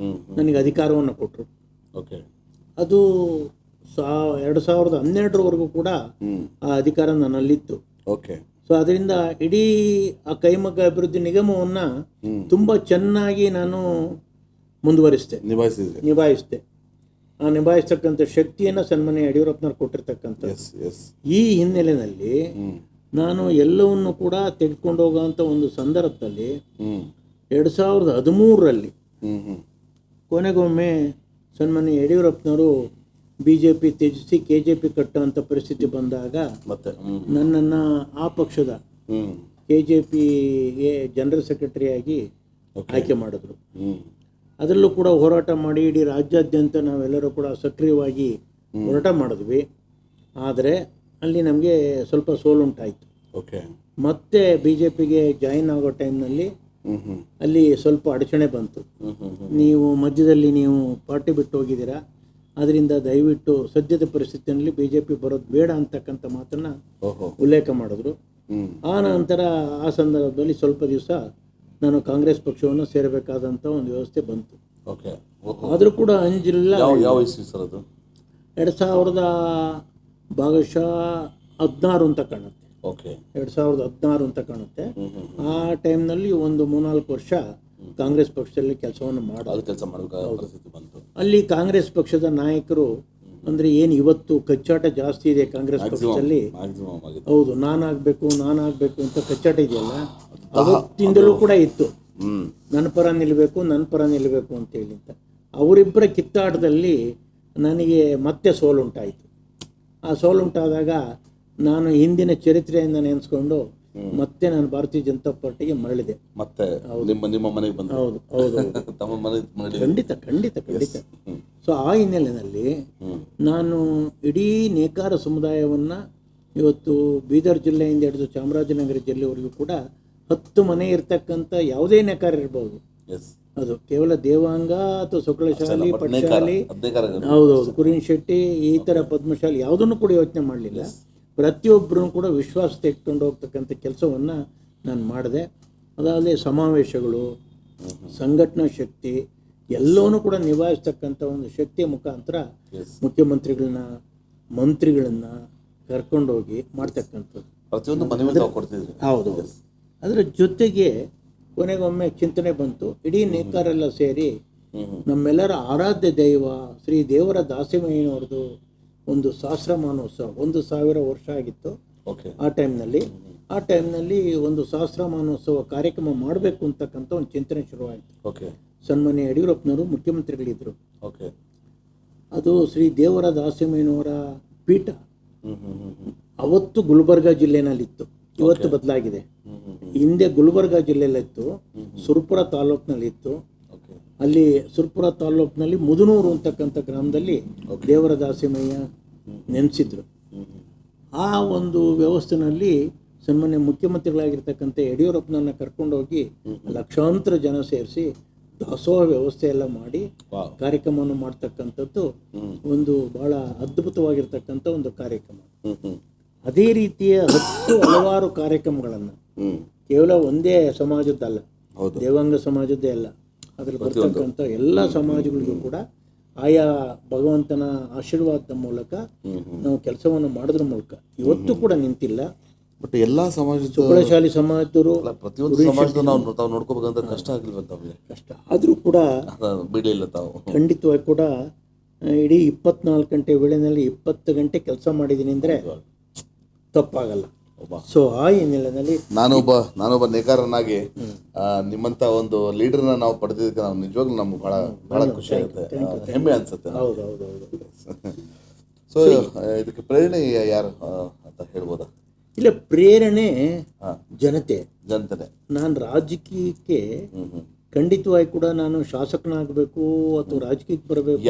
ನನಗೆ ಅಧಿಕಾರವನ್ನು ಕೊಟ್ಟರು. ಅದು 2012ರವರೆಗೂ ಕೂಡ ಆ ಅಧಿಕಾರ ನನ್ನಲ್ಲಿತ್ತು. ಸೊ ಅದರಿಂದ ಇಡೀ ಆ ಕೈಮಗ್ಗ ಅಭಿವೃದ್ಧಿ ನಿಗಮವನ್ನು ತುಂಬ ಚೆನ್ನಾಗಿ ನಾನು ನಿಭಾಯಿಸಿದೆ. ಆ ನಿಭಾಯಿಸ್ತಕ್ಕಂಥ ಶಕ್ತಿಯನ್ನು ಸನ್ಮಾನ್ಯ ಯಡಿಯೂರಪ್ಪನವ್ರು ಕೊಟ್ಟಿರ್ತಕ್ಕಂಥ ಈ ಹಿನ್ನೆಲೆಯಲ್ಲಿ ನಾನು ಎಲ್ಲವನ್ನು ಕೂಡ ತೆಗೆದುಕೊಂಡು ಹೋಗುವಂಥ ಒಂದು ಸಂದರ್ಭದಲ್ಲಿ 2013ರಲ್ಲಿ ಕೊನೆಗೊಮ್ಮೆ ಸನ್ಮಾನ್ಯ ಯಡಿಯೂರಪ್ಪನವರು BJP ತ್ಯಜಿಸಿ KJP ಕಟ್ಟುವಂಥ ಪರಿಸ್ಥಿತಿ ಬಂದಾಗ ನನ್ನನ್ನು ಆ ಪಕ್ಷದ KJPಗೆ ಜನರಲ್ ಸೆಕ್ರೆಟರಿಯಾಗಿ ಆಯ್ಕೆ ಮಾಡಿದ್ರು. ಅದರಲ್ಲೂ ಕೂಡ ಹೋರಾಟ ಮಾಡಿ ಇಡೀ ರಾಜ್ಯಾದ್ಯಂತ ನಾವೆಲ್ಲರೂ ಕೂಡ ಸಕ್ರಿಯವಾಗಿ ಹೋರಾಟ ಮಾಡಿದ್ವಿ. ಆದರೆ ಅಲ್ಲಿ ನಮಗೆ ಸ್ವಲ್ಪ ಸೋಲುಂಟಾಯಿತು. ಮತ್ತೆ BJPಗೆ ಜಾಯಿನ್ ಆಗೋ ಟೈಮ್ನಲ್ಲಿ ಅಲ್ಲಿ ಸ್ವಲ್ಪ ಅಡಚಣೆ ಬಂತು. ನೀವು ಮಧ್ಯದಲ್ಲಿ ನೀವು ಪಾರ್ಟಿ ಬಿಟ್ಟು ಹೋಗಿದ್ದೀರಾ, ಅದರಿಂದ ದಯವಿಟ್ಟು ಸದ್ಯದ ಪರಿಸ್ಥಿತಿಯಲ್ಲಿ BJP ಬರೋದು ಬೇಡ ಅಂತಕ್ಕಂಥ ಮಾತನ್ನು ಉಲ್ಲೇಖ ಮಾಡಿದ್ರು. ಆ ನಂತರ ಆ ಸಂದರ್ಭದಲ್ಲಿ ಸ್ವಲ್ಪ ದಿವಸ ನಾನು ಕಾಂಗ್ರೆಸ್ ಪಕ್ಷವನ್ನು ಸೇರಬೇಕಾದಂಥ ಒಂದು ವ್ಯವಸ್ಥೆ ಬಂತು. ಆದರೂ ಕೂಡ ಅಂಜಿಲ್ಲ. 2000 ಭಾಗಶಃ 16 ಅಂತ ಕಾಣುತ್ತೆ. 2016 ಅಂತ ಕಾಣುತ್ತೆ. ಆ ಟೈಮ್ನಲ್ಲಿ ಒಂದು 3-4 ವರ್ಷ ಕಾಂಗ್ರೆಸ್ ಪಕ್ಷದಲ್ಲಿ ಕೆಲಸವನ್ನು ಮಾಡೋದು. ಅಲ್ಲಿ ಕಾಂಗ್ರೆಸ್ ಪಕ್ಷದ ನಾಯಕರು ಅಂದರೆ ಏನು ಇವತ್ತು ಕಚ್ಚಾಟ ಜಾಸ್ತಿ ಇದೆ ಕಾಂಗ್ರೆಸ್ ಪಕ್ಷದಲ್ಲಿ. ಹೌದು, ನಾನಾಗಬೇಕು ಅಂತ ಕಚ್ಚಾಟ ಇದೆಯಲ್ಲ, ಅವತ್ತಿಂದಲೂ ಕೂಡ ಇತ್ತು. ನನ್ನ ಪರ ನಿಲ್ಲಬೇಕು ಅಂತೇಳಿ ಅಂತ. ಅವರಿಬ್ಬರ ಕಿತ್ತಾಟದಲ್ಲಿ ನನಗೆ ಮತ್ತೆ ಸೋಲುಂಟಾಯಿತು. ಆ ಸೋಲುಂಟಾದಾಗ ನಾನು ಹಿಂದಿನ ಚರಿತ್ರೆಯಿಂದ ನೆನೆಸ್ಕೊಂಡು ಮತ್ತೆ ನಾನು ಭಾರತೀಯ ಜನತಾ ಪಾರ್ಟಿಗೆ ಮರಳಿದೆ. ಖಂಡಿತ. ಸೊ ಆ ಹಿನ್ನೆಲೆಯಲ್ಲಿ ನಾನು ಇಡೀ ನೇಕಾರ ಸಮುದಾಯವನ್ನು ಇವತ್ತು ಬೀದರ್ ಜಿಲ್ಲೆಯಿಂದ ಹಿಡಿದು ಚಾಮರಾಜನಗರ ಜಿಲ್ಲೆವರೆಗೂ ಕೂಡ 10 ಮನೆ ಇರ್ತಕ್ಕಂಥ ಯಾವುದೇ ನೇಕಾರ ಇರ್ಬೋದು, ಅದು ಕೇವಲ ದೇವಾಂಗ ಅಥವಾ ಶುಕ್ಲಶಾಲಿ, ಪಟ್ಶಾಲಿ, ಹದಿನೇಕಾರ ಹೌದೌದು, ಕುರಿನ್ ಶೆಟ್ಟಿ ಈ ಥರ ಪದ್ಮಶಾಲಿ ಯಾವುದನ್ನು ಕೂಡ ಯೋಚನೆ ಮಾಡಲಿಲ್ಲ. ಪ್ರತಿಯೊಬ್ಬರೂ ಕೂಡ ವಿಶ್ವಾಸ ತೆಗೆದುಕೊಂಡು ಹೋಗ್ತಕ್ಕಂಥ ಕೆಲಸವನ್ನು ನಾನು ಮಾಡಿದೆ. ಅದಾಗಲಿ ಸಮಾವೇಶಗಳು, ಸಂಘಟನಾ ಶಕ್ತಿ ಎಲ್ಲವನ್ನೂ ಕೂಡ ನಿಭಾಯಿಸ್ತಕ್ಕಂಥ ಒಂದು ಶಕ್ತಿಯ ಮುಖಾಂತರ ಮುಖ್ಯಮಂತ್ರಿಗಳನ್ನ, ಮಂತ್ರಿಗಳನ್ನ ಕರ್ಕೊಂಡೋಗಿ ಮಾಡ್ತಕ್ಕಂಥದ್ದು. ಪ್ರತಿಯೊಂದು ಮನವಿ ಕೊಡ್ತಿದ್ರಿ. ಹೌದು. ಅದರ ಜೊತೆಗೆ ಕೊನೆಗೊಮ್ಮೆ ಚಿಂತನೆ ಬಂತು, ಇಡೀ ನೇಕಾರೆಲ್ಲ ಸೇರಿ ನಮ್ಮೆಲ್ಲರ ಆರಾಧ್ಯ ದೈವ ಶ್ರೀ ದೇವರ ದಾಸಿಮಯ್ಯನವ್ರದ್ದು ಒಂದು ಸಹಸ್ರಮಾನೋತ್ಸವ, 1000 ವರ್ಷ ಆಗಿತ್ತು ಆ ಟೈಮ್ನಲ್ಲಿ ಒಂದು ಸಹಸ್ರಮಾನೋತ್ಸವ ಕಾರ್ಯಕ್ರಮ ಮಾಡಬೇಕು ಅಂತಕ್ಕಂಥ ಒಂದು ಚಿಂತನೆ ಶುರುವಾಯಿತು. ಸನ್ಮಾನ್ಯ ಯಡಿಯೂರಪ್ಪನವರು ಮುಖ್ಯಮಂತ್ರಿಗಳಿದ್ದರು. ಅದು ಶ್ರೀ ದೇವರ ದಾಸಿಮಯ್ಯನವರ ಪೀಠ ಅವತ್ತು ಗುಲ್ಬರ್ಗ ಜಿಲ್ಲೆನಲ್ಲಿತ್ತು, ಇವತ್ತು ಬದಲಾಗಿದೆ. ಹಿಂದೆ ಗುಲ್ಬರ್ಗ ಜಿಲ್ಲೆಯಲ್ಲಿತ್ತು, ಸುರ್ಪುರ ತಾಲೂಕಿನಲ್ಲಿತ್ತು. ಅಲ್ಲಿ ಸುರ್ಪುರ ತಾಲೂಕಿನಲ್ಲಿ ಮುದುನೂರು ಅಂತಕ್ಕಂಥ ಗ್ರಾಮದಲ್ಲಿ ದೇವರ ದಾಸಿಮಯ್ಯ ನೆನೆಸಿದ್ರು. ಆ ಒಂದು ವ್ಯವಸ್ಥೆನಲ್ಲಿ ಸನ್ಮಾನ್ಯ ಮುಖ್ಯಮಂತ್ರಿಗಳಾಗಿರ್ತಕ್ಕಂಥ ಯಡಿಯೂರಪ್ಪನನ್ನ ಕರ್ಕೊಂಡೋಗಿ ಲಕ್ಷಾಂತರ ಜನ ಸೇರಿಸಿ ದಾಸೋಹ ವ್ಯವಸ್ಥೆ ಎಲ್ಲ ಮಾಡಿ ಕಾರ್ಯಕ್ರಮವನ್ನು ಮಾಡ್ತಕ್ಕಂಥದ್ದು ಒಂದು ಬಹಳ ಅದ್ಭುತವಾಗಿರ್ತಕ್ಕಂಥ ಒಂದು ಕಾರ್ಯಕ್ರಮ. ಅದೇ ರೀತಿಯ ಹಲವಾರು ಕಾರ್ಯಕ್ರಮಗಳನ್ನು ಕೇವಲ ಒಂದೇ ಸಮಾಜದ್ದಲ್ಲ, ದೇವಾಂಗ ಸಮಾಜದ್ದೇ ಅಲ್ಲ, ಅದ್ರಲ್ಲಿ ಬರ್ತಕ್ಕಂಥ ಎಲ್ಲ ಸಮಾಜಗಳಿಗೂ ಕೂಡ ಆಯಾ ಭಗವಂತನ ಆಶೀರ್ವಾದದ ಮೂಲಕ ನಾವು ಕೆಲಸವನ್ನು ಮಾಡೋದ್ರ ಮೂಲಕ ಇವತ್ತು ಕೂಡ ನಿಂತಿಲ್ಲ. ಬಟ್ ಎಲ್ಲ ಸಮಾಜ, ಶುಕ್ಲಶಾಲಿ ಸಮಾಜದವರು ಪ್ರತಿಯೊಂದು ಸಮಾಜದ ನಾವು ನೋಡ್ಕೋಬೇಕಂತ ಕಷ್ಟ ಆಗಿಲ್ವ ತಮಗೆ? ಕಷ್ಟ ಆದರೂ ಕೂಡ ಬಿಡಲಿಲ್ಲ ತಾವು. ಖಂಡಿತವಾಗಿ ಕೂಡ ಇಡೀ 24 ಗಂಟೆ ವೇಳೆಯಲ್ಲಿ 20 ಗಂಟೆ ಕೆಲಸ ಮಾಡಿದ್ದೀನಿ ಅಂದರೆ ತಪ್ಪಾಗಲ್ಲ. ಸೊ ಆ ಹಿನ್ನೆಲೆಯಲ್ಲಿ ನಾನೊಬ್ಬ ನೇಕಾರನಾಗಿ ನಿಮ್ಮಂತ ಒಂದು ಲೀಡರ್ನ ನಾವು ಪಡೆದಿದ್ದಕ್ಕೆ ನಾವು ನಿಜವಾಗ್ಲೂ ನಮ್ಗೆ ಬಹಳ ಖುಷಿ ಆಗುತ್ತೆ, ಹೆಮ್ಮೆ ಅನ್ಸುತ್ತೆ. ಸೊ ಇದಕ್ಕೆ ಪ್ರೇರಣೆ ಯಾರು ಅಂತ ಹೇಳ್ಬೋದಾ? ಇಲ್ಲ, ಪ್ರೇರಣೆ ಜನತೆ. ನಾನು ರಾಜಕೀಯಕ್ಕೆ ಖಂಡಿತವಾಗಿ ಕೂಡ ನಾನು ಶಾಸಕನಾಗಬೇಕು ಅಥವಾ ರಾಜಕೀಯಕ್ಕೆ ಬರಬೇಕು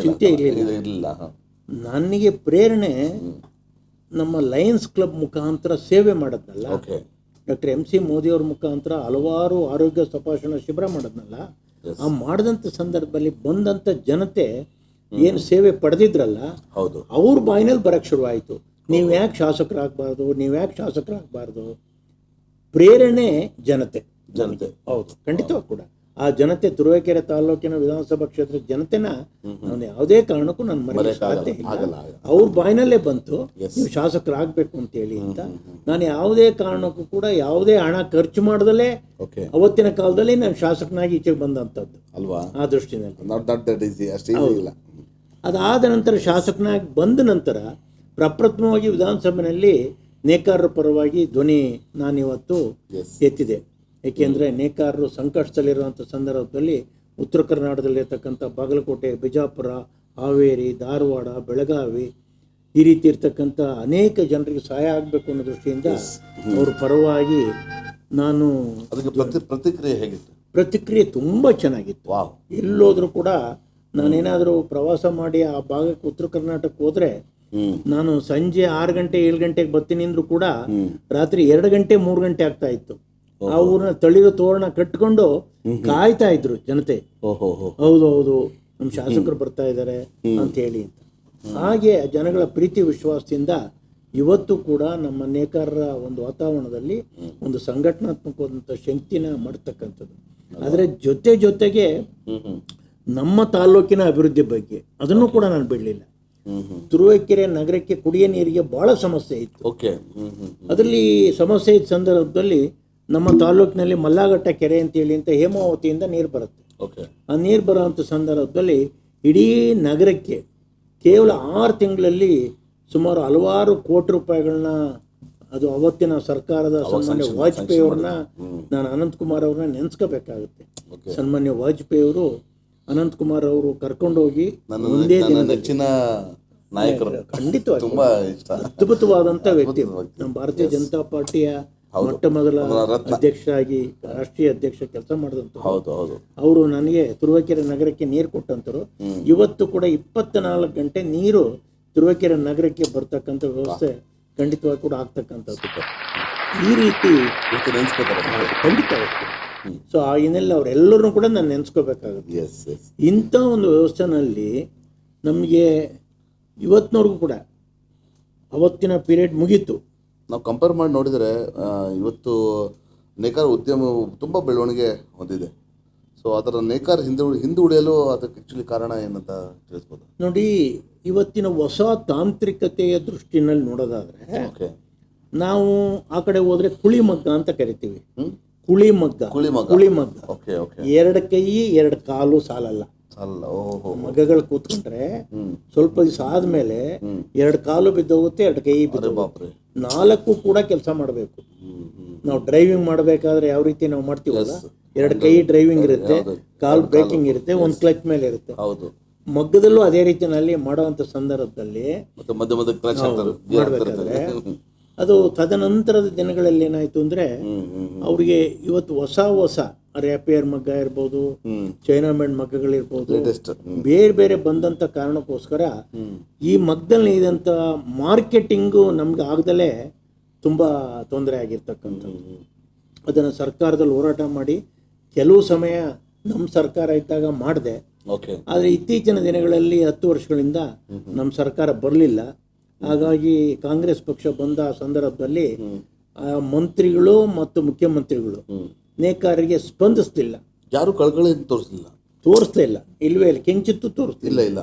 ಚಿಂತೆ ಇರಲಿಲ್ಲ. ನನಗೆ ಪ್ರೇರಣೆ ನಮ್ಮ ಲಯನ್ಸ್ ಕ್ಲಬ್ ಮುಖಾಂತರ ಸೇವೆ ಮಾಡೋದ್ನಲ್ಲ, ಡಾಕ್ಟರ್ MC ಮೋದಿಯವ್ರ ಮುಖಾಂತರ ಹಲವಾರು ಆರೋಗ್ಯ ತಪಾಸಣಾ ಶಿಬಿರ ಮಾಡೋದ್ನಲ್ಲ, ಆ ಮಾಡಿದಂಥ ಸಂದರ್ಭದಲ್ಲಿ ಬಂದಂಥ ಜನತೆ ಏನು ಸೇವೆ ಪಡೆದಿದ್ರಲ್ಲ, ಅವ್ರ ಬಾಯಿನಲ್ಲಿ ಬರೋಕ್ಕೆ ಶುರುವಾಯಿತು, ನೀವು ಯಾಕೆ ಶಾಸಕರಾಗಬಾರ್ದು. ಪ್ರೇರಣೆ ಜನತೆ. ಹೌದು, ಖಂಡಿತವಾಗಿ ಕೂಡ ಆ ಜನತೆ, ತುರುವೇಕೆರೆ ತಾಲೂಕಿನ ವಿಧಾನಸಭಾ ಕ್ಷೇತ್ರದ ಜನತೆನ ನಾನು ಯಾವುದೇ ಕಾರಣಕ್ಕೂ ನಾನು ಮರೆಯಕ್ಕೆ ಸಾಧ್ಯ ಇಲ್ಲ. ಅವ್ರ ಬಾಯಿನಲ್ಲೇ ಬಂತು ನೀವು ಶಾಸಕರಾಗಬೇಕು ಅಂತೇಳಿ ಅಂತ. ನಾನು ಯಾವುದೇ ಕಾರಣಕ್ಕೂ ಕೂಡ ಯಾವುದೇ ಹಣ ಖರ್ಚು ಮಾಡ್ದಲೇ ಅವತ್ತಿನ ಕಾಲದಲ್ಲಿ ನಾನು ಶಾಸಕನಾಗಿ ಈಚೆಗೆ ಬಂದಂಥದ್ದು ಅಲ್ವಾ. ಆ ದೃಷ್ಟಿನಲ್ಲಿ ಅದಾದ ನಂತರ ಶಾಸಕನಾಗಿ ಬಂದ ನಂತರ ಪ್ರಪ್ರಥಮವಾಗಿ ವಿಧಾನಸಭೆಯಲ್ಲಿ ನೇಕಾರರ ಪರವಾಗಿ ಧ್ವನಿ ನಾನಿವತ್ತು ಎತ್ತಿದೆ. ಏಕೆಂದರೆ ನೇಕಾರರು ಸಂಕಷ್ಟದಲ್ಲಿರುವಂಥ ಸಂದರ್ಭದಲ್ಲಿ ಉತ್ತರ ಕರ್ನಾಟಕದಲ್ಲಿರ್ತಕ್ಕಂಥ ಬಾಗಲಕೋಟೆ, ಬಿಜಾಪುರ, ಹಾವೇರಿ, ಧಾರವಾಡ, ಬೆಳಗಾವಿ ಈ ರೀತಿ ಇರ್ತಕ್ಕಂಥ ಅನೇಕ ಜನರಿಗೆ ಸಹಾಯ ಆಗಬೇಕು ಅನ್ನೋ ದೃಷ್ಟಿಯಿಂದ ಅವ್ರ ಪರವಾಗಿ ನಾನು ಪ್ರತಿಕ್ರಿಯೆ ತುಂಬ ಚೆನ್ನಾಗಿತ್ತು. ಎಲ್ಲೋದ್ರೂ ಕೂಡ ನಾನೇನಾದರೂ ಪ್ರವಾಸ ಮಾಡಿ ಆ ಭಾಗಕ್ಕೆ ಉತ್ತರ ಕರ್ನಾಟಕಕ್ಕೆ ಹೋದರೆ ನಾನು ಸಂಜೆ 6 ಗಂಟೆ 7 ಗಂಟೆಗೆ ಬರ್ತೀನಿ ಅಂದ್ರೂ ಕೂಡ ರಾತ್ರಿ 2 ಗಂಟೆ 3 ಗಂಟೆ ಆಗ್ತಾ ಇತ್ತು. ಆ ಊರಿನ ತಳಿರೋ ತೋರಣ ಕಟ್ಕೊಂಡು ಕಾಯ್ತಾ ಇದ್ರು ಜನತೆ. ಹೌದು ನಮ್ಮ ಶಾಸಕರು ಬರ್ತಾ ಇದ್ದಾರೆ ಅಂತ ಹೇಳಿ ಅಂತ. ಹಾಗೆ ಜನಗಳ ಪ್ರೀತಿ ವಿಶ್ವಾಸದಿಂದ ಇವತ್ತು ಕೂಡ ನಮ್ಮ ನೇಕಾರರ ಒಂದು ವಾತಾವರಣದಲ್ಲಿ ಒಂದು ಸಂಘಟನಾತ್ಮಕವಾದಂಥ ಶಕ್ತಿನ ಮಾಡ್ತಕ್ಕಂಥದ್ದು. ಅದರ ಜೊತೆಗೆ ನಮ್ಮ ತಾಲೂಕಿನ ಅಭಿವೃದ್ಧಿ ಬಗ್ಗೆ ಅದನ್ನು ಕೂಡ ನಾನು ಬಿಡಲಿಲ್ಲ. ತುರುವೇಕೆರೆ ನಗರಕ್ಕೆ ಕುಡಿಯ ನೀರಿಗೆ ಬಹಳ ಸಮಸ್ಯೆ ಇತ್ತು. ಅದರಲ್ಲಿ ಸಮಸ್ಯೆ ಇದ್ದ ಸಂದರ್ಭದಲ್ಲಿ ನಮ್ಮ ತಾಲೂಕಿನಲ್ಲಿ ಮಲ್ಲಾಘಟ್ಟ ಕೆರೆ ಅಂತೇಳಿ ಅಂತ ಹೇಮಾವತಿಯಿಂದ ನೀರು ಬರುತ್ತೆ. ಆ ನೀರು ಬರೋವಂಥ ಸಂದರ್ಭದಲ್ಲಿ ಇಡೀ ನಗರಕ್ಕೆ ಕೇವಲ 6 ತಿಂಗಳಲ್ಲಿ ಸುಮಾರು ಹಲವಾರು ಕೋಟಿ ರೂಪಾಯಿಗಳನ್ನ, ಅದು ಅವತ್ತಿನ ಸರ್ಕಾರದ ಸನ್ಮಾನ್ಯ ವಾಜಪೇಯಿ ಅವ್ರನ್ನ, ನಾನು ಅನಂತಕುಮಾರ್ ಅವ್ರನ್ನ ನೆನೆಸ್ಕೋಬೇಕಾಗುತ್ತೆ. ಸನ್ಮಾನ್ಯ ವಾಜಪೇಯಿ ಅವರು ಅನಂತಕುಮಾರ್ ಅವರು ಕರ್ಕೊಂಡೋಗಿ ಒಂದೇ ದಿನ ಖಂಡಿತವಾಗಿ ಅದ್ಭುತವಾದಂಥ ವ್ಯಕ್ತಿ. ನಮ್ಮ ಭಾರತೀಯ ಜನತಾ ಪಾರ್ಟಿಯ ಮೊಟ್ಟ ಮೊದಲ ಅಧ್ಯಕ್ಷರಾಗಿ, ರಾಷ್ಟ್ರೀಯ ಅಧ್ಯಕ್ಷ ಕೆಲಸ ಮಾಡಿದಂಥ ಅವರು ನನಗೆ ತುರುವೇಕೆರೆ ನಗರಕ್ಕೆ ನೀರು ಕೊಟ್ಟಂತರು. ಇವತ್ತು ಕೂಡ 24 ಗಂಟೆ ನೀರು ತುರುವೇಕೆರೆ ನಗರಕ್ಕೆ ಬರ್ತಕ್ಕಂಥ ವ್ಯವಸ್ಥೆ ಖಂಡಿತವಾಗಿ ಕೂಡ ಆಗ್ತಕ್ಕಂಥದ್ದು. ಈ ರೀತಿ ಖಂಡಿತ ಸೊ ಆ ಹಿನ್ನೆಲೆ ಅವರೆಲ್ಲರೂ ಕೂಡ ನಾನು ನೆನೆಸ್ಕೋಬೇಕಾಗುತ್ತೆ. ಎಸ್ ಎಸ್ ಇಂಥ ಒಂದು ವ್ಯವಸ್ಥೆನಲ್ಲಿ ನಮಗೆ ಇವತ್ತಿನವರೆಗೂ ಕೂಡ ಅವತ್ತಿನ ಪೀರಿಯಡ್ ಮುಗೀತು. ನಾವು ಕಂಪೇರ್ ಮಾಡಿ ನೋಡಿದರೆ ಇವತ್ತು ನೇಕಾರ ಉದ್ಯಮ ತುಂಬ ಬೆಳವಣಿಗೆ ಹೊಂದಿದೆ. ಸೊ ಅದರ ನೇಕಾರ ಹಿಂದುಳಿಯಲು ಅದಕ್ಕೆ ಆ್ಯಕ್ಚುಲಿ ಕಾರಣ ಏನಂತ ತಿಳಿಸ್ಬೋದು? ನೋಡಿ, ಇವತ್ತಿನ ಹೊಸ ತಾಂತ್ರಿಕತೆಯ ದೃಷ್ಟಿನಲ್ಲಿ ನೋಡೋದಾದರೆ ಓಕೆ, ನಾವು ಆ ಕಡೆ ಹೋದರೆ ಕುಳಿಮಗ್ಗ ಅಂತ ಕರಿತೀವಿ. ಕುಳಿಮಗ್ಗ ಓಕೆ ಓಕೆ, 2 ಕೈ 2 ಕಾಲು ಸಾಲಲ್ಲ. ಅಲ್ಲ, ಓಹೋ, ಮಗ್ಗಗಳು ಕೂತ್ಕೊಂಡ್ರೆ ಸ್ವಲ್ಪ ದಿವಸ ಆದ್ಮೇಲೆ 2 ಕಾಲು ಬಿದ್ದೋಗುತ್ತೆ, 2 ಕೈ ಬಿದ್ದೋಗುತ್ತೆ. 4 ಕೂಡ ಕೆಲಸ ಮಾಡಬೇಕು. ನಾವು ಡ್ರೈವಿಂಗ್ ಮಾಡಬೇಕಾದ್ರೆ ಯಾವ ರೀತಿ ನಾವು ಮಾಡ್ತೀವಲ್ಲ, 2 ಕೈ ಡ್ರೈವಿಂಗ್ ಇರುತ್ತೆ, ಕಾಲು ಬ್ರೇಕಿಂಗ್ ಇರುತ್ತೆ, 1 ಕ್ಲಚ್ ಮೇಲೆ ಇರುತ್ತೆ. ಹೌದು, ಮಗ್ಗದಲ್ಲೂ ಅದೇ ರೀತಿಯಲ್ಲಿ ಮಾಡುವಂಥ ಸಂದರ್ಭದಲ್ಲಿ ಮಾಡಬೇಕಾದ್ರೆ ಅದು ತದನಂತರದ ದಿನಗಳಲ್ಲಿ ಏನಾಯ್ತು ಅಂದ್ರೆ ಅವ್ರಿಗೆ ಇವತ್ತು ಹೊಸ ರ್ಯಾಪಿಯರ್ ಮಗ್ಗ ಇರ್ಬೋದು, ಚೈನಾ ಮೇಡ್ ಮಗ್ಗಗಳಿರ್ಬೋದು, ಬೇರೆ ಬೇರೆ ಬಂದಂತ ಕಾರಣಕ್ಕೋಸ್ಕರ ಈ ಮಗ್ಗದಲ್ಲಿ ಇದಂತ ಮಾರ್ಕೆಟಿಂಗು ನಮ್ಗೆ ಆಗದಲ್ಲೇ ತುಂಬಾ ತೊಂದರೆ ಆಗಿರ್ತಕ್ಕಂಥದ್ದು. ಅದನ್ನು ಸರ್ಕಾರದಲ್ಲಿ ಹೋರಾಟ ಮಾಡಿ ಕೆಲವು ಸಮಯ ನಮ್ಮ ಸರ್ಕಾರ ಇದ್ದಾಗ ಮಾಡಿದೆ. ಆದರೆ ಇತ್ತೀಚಿನ ದಿನಗಳಲ್ಲಿ 10 ವರ್ಷಗಳಿಂದ ನಮ್ಮ ಸರ್ಕಾರ ಬರಲಿಲ್ಲ. ಹಾಗಾಗಿ ಕಾಂಗ್ರೆಸ್ ಪಕ್ಷ ಬಂದ ಸಂದರ್ಭದಲ್ಲಿ ಮಂತ್ರಿಗಳು ಮತ್ತು ಮುಖ್ಯಮಂತ್ರಿಗಳು ನೇಕಾರರಿಗೆ ಸ್ಪಂದಿಸ್ತಿಲ್ಲ, ಯಾರು ಕಳಕಳಿ ತೋರಿಸ್ತಾ ಇಲ್ಲ, ಇಲ್ವೇ ಇಲ್ಲ, ಕಿಂಚಿತ್ತು ತೋರಿಸ್ತಿಲ್ಲ. ಇಲ್ಲ.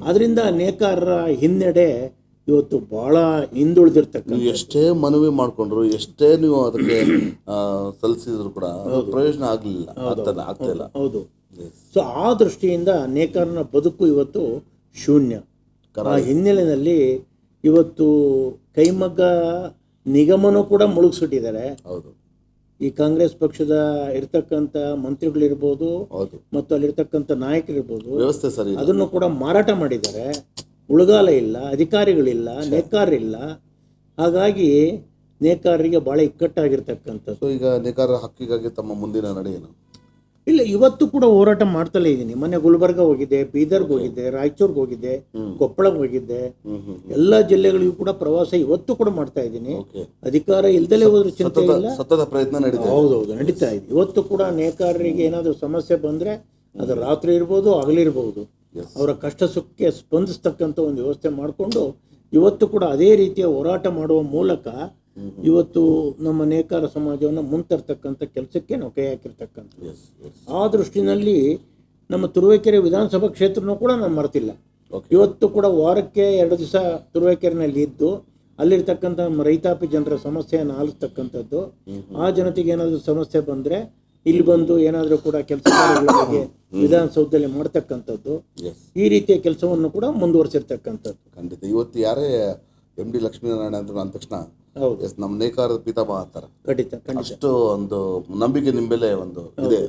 ಅದರಿಂದ ನೇಕಾರರ ಹಿನ್ನಡೆ ಇವತ್ತು ಬಹಳ ಹಿಂದುಳಿದಿರ್ತಕ್ಕಂಥ. ಎಷ್ಟೇ ಮನವಿ ಮಾಡಿಕೊಂಡ್ರು, ಎಷ್ಟೇ ನೀವು ಅದಕ್ಕೆ ಸಲ್ಲಿಸಿದ್ರು ಕೂಡ ಪ್ರಯೋಜನ ಆಗಲಿಲ್ಲ, ಆಗ್ತಾ ಇಲ್ಲ. ಹೌದು. ಸೊ ಆ ದೃಷ್ಟಿಯಿಂದ ನೇಕಾರನ ಬದುಕು ಇವತ್ತು ಶೂನ್ಯ. ಆ ಹಿನ್ನೆಲೆಯಲ್ಲಿ ಇವತ್ತು ಕೈಮಗ್ಗ ನಿಗಮನೂ ಕೂಡ ಮುಳುಗಿಸ್ಬಿಟ್ಟಿದ್ದಾರೆ. ಹೌದು, ಈ ಕಾಂಗ್ರೆಸ್ ಪಕ್ಷದ ಇರ್ತಕ್ಕಂಥ ಮಂತ್ರಿಗಳಿರ್ಬೋದು ಮತ್ತು ಅಲ್ಲಿರ್ತಕ್ಕಂಥ ನಾಯಕರಿರ್ಬೋದು, ವ್ಯವಸ್ಥೆ ಸರಿ, ಅದನ್ನು ಕೂಡ ಮಾರಾಟ ಮಾಡಿದ್ದಾರೆ. ಉಳುಗಾಲ ಇಲ್ಲ, ಅಧಿಕಾರಿಗಳಿಲ್ಲ, ನೇಕಾರರಿಲ್ಲ. ಹಾಗಾಗಿ ನೇಕಾರರಿಗೆ ಭಾಳ ಇಕ್ಕಟ್ಟಾಗಿರ್ತಕ್ಕಂಥದ್ದು. ಈಗ ನೇಕಾರ ಹಕ್ಕಿಗಾಗಿ ತಮ್ಮ ಮುಂದಿನ ನಡೆ ಏನು? ಇಲ್ಲ, ಇವತ್ತು ಕೂಡ ಹೋರಾಟ ಮಾಡ್ತಲೇ ಇದ್ದೀನಿ. ಮೊನ್ನೆ ಗುಲ್ಬರ್ಗ ಹೋಗಿದ್ದೆ, ಬೀದರ್ಗೆ ಹೋಗಿದ್ದೆ, ರಾಯಚೂರ್ಗೆ ಹೋಗಿದ್ದೆ, ಕೊಪ್ಪಳಕ್ಕೆ ಹೋಗಿದ್ದೆ. ಎಲ್ಲ ಜಿಲ್ಲೆಗಳಿಗೂ ಕೂಡ ಪ್ರವಾಸ ಇವತ್ತು ಕೂಡ ಮಾಡ್ತಾ ಇದ್ದೀನಿ. ಅಧಿಕಾರ ಇಲ್ದಲೇ ಹೋದ್ರೂ ಚಿಂತೆ ಇಲ್ಲ, ಸತತ ಪ್ರಯತ್ನ ನಡೀತಾ. ಹೌದೌದು, ನಡೀತಾ ಇದೆ. ಇವತ್ತು ಕೂಡ ನೇಕಾರರಿಗೆ ಏನಾದರೂ ಸಮಸ್ಯೆ ಬಂದರೆ ಅದು ರಾತ್ರಿ ಇರ್ಬೋದು, ಹಗಲಿರ್ಬೋದು, ಅವರ ಕಷ್ಟ ಸುಖಕ್ಕೆ ಸ್ಪಂದಿಸ್ತಕ್ಕಂಥ ಒಂದು ವ್ಯವಸ್ಥೆ ಮಾಡಿಕೊಂಡು ಇವತ್ತು ಕೂಡ ಅದೇ ರೀತಿಯ ಹೋರಾಟ ಮಾಡುವ ಮೂಲಕ ಇವತ್ತು ನಮ್ಮ ನೇಕಾರ ಸಮಾಜವನ್ನು ಮುಂತರ್ತಕ್ಕಂಥ ಕೆಲಸಕ್ಕೆ ನಾವು ಕೈ ಹಾಕಿರ್ತಕ್ಕಂಥದ್ದು. ಆ ದೃಷ್ಟಿನಲ್ಲಿ ನಮ್ಮ ತುರುವೇಕೆರೆ ವಿಧಾನಸಭಾ ಕ್ಷೇತ್ರನೂ ಕೂಡ ನಾನು ಮರೆತಿಲ್ಲ. ಇವತ್ತು ಕೂಡ ವಾರಕ್ಕೆ 2 ದಿವಸ ತುರುವೇಕೆರೆನಲ್ಲಿ ಇದ್ದು ಅಲ್ಲಿರ್ತಕ್ಕಂಥ ರೈತಾಪಿ ಜನರ ಸಮಸ್ಯೆಯನ್ನು ಆಲಿಸ್ತಕ್ಕಂಥದ್ದು. ಆ ಜನತೆಗೆ ಏನಾದರೂ ಸಮಸ್ಯೆ ಬಂದರೆ ಇಲ್ಲಿ ಬಂದು ಏನಾದರೂ ಕೂಡ ಕೆಲಸ ಕಾರ್ಯಗಳ ಬಗ್ಗೆ ವಿಧಾನಸೌಧದಲ್ಲಿ ಮಾಡ್ತಕ್ಕಂಥದ್ದು. ಈ ರೀತಿಯ ಕೆಲಸವನ್ನು ಕೂಡ ಮುಂದುವರಿಸಿರ್ತಕ್ಕಂಥದ್ದು. ಖಂಡಿತ. ಇವತ್ತು ಯಾರೇ MD ಲಕ್ಷ್ಮೀನಾರಾಯಣ ಅಂತ ಅಂದ ತಕ್ಷಣ ನಮ್ಮ ನೇಕಾರದ ಪಿತಾಮಹ ಅಂತಾರೆ. ಅಷ್ಟು ಒಂದು ನಂಬಿಕೆ ನಿಮ್ಮ ಮೇಲೆ ಒಂದು ಇದೆ.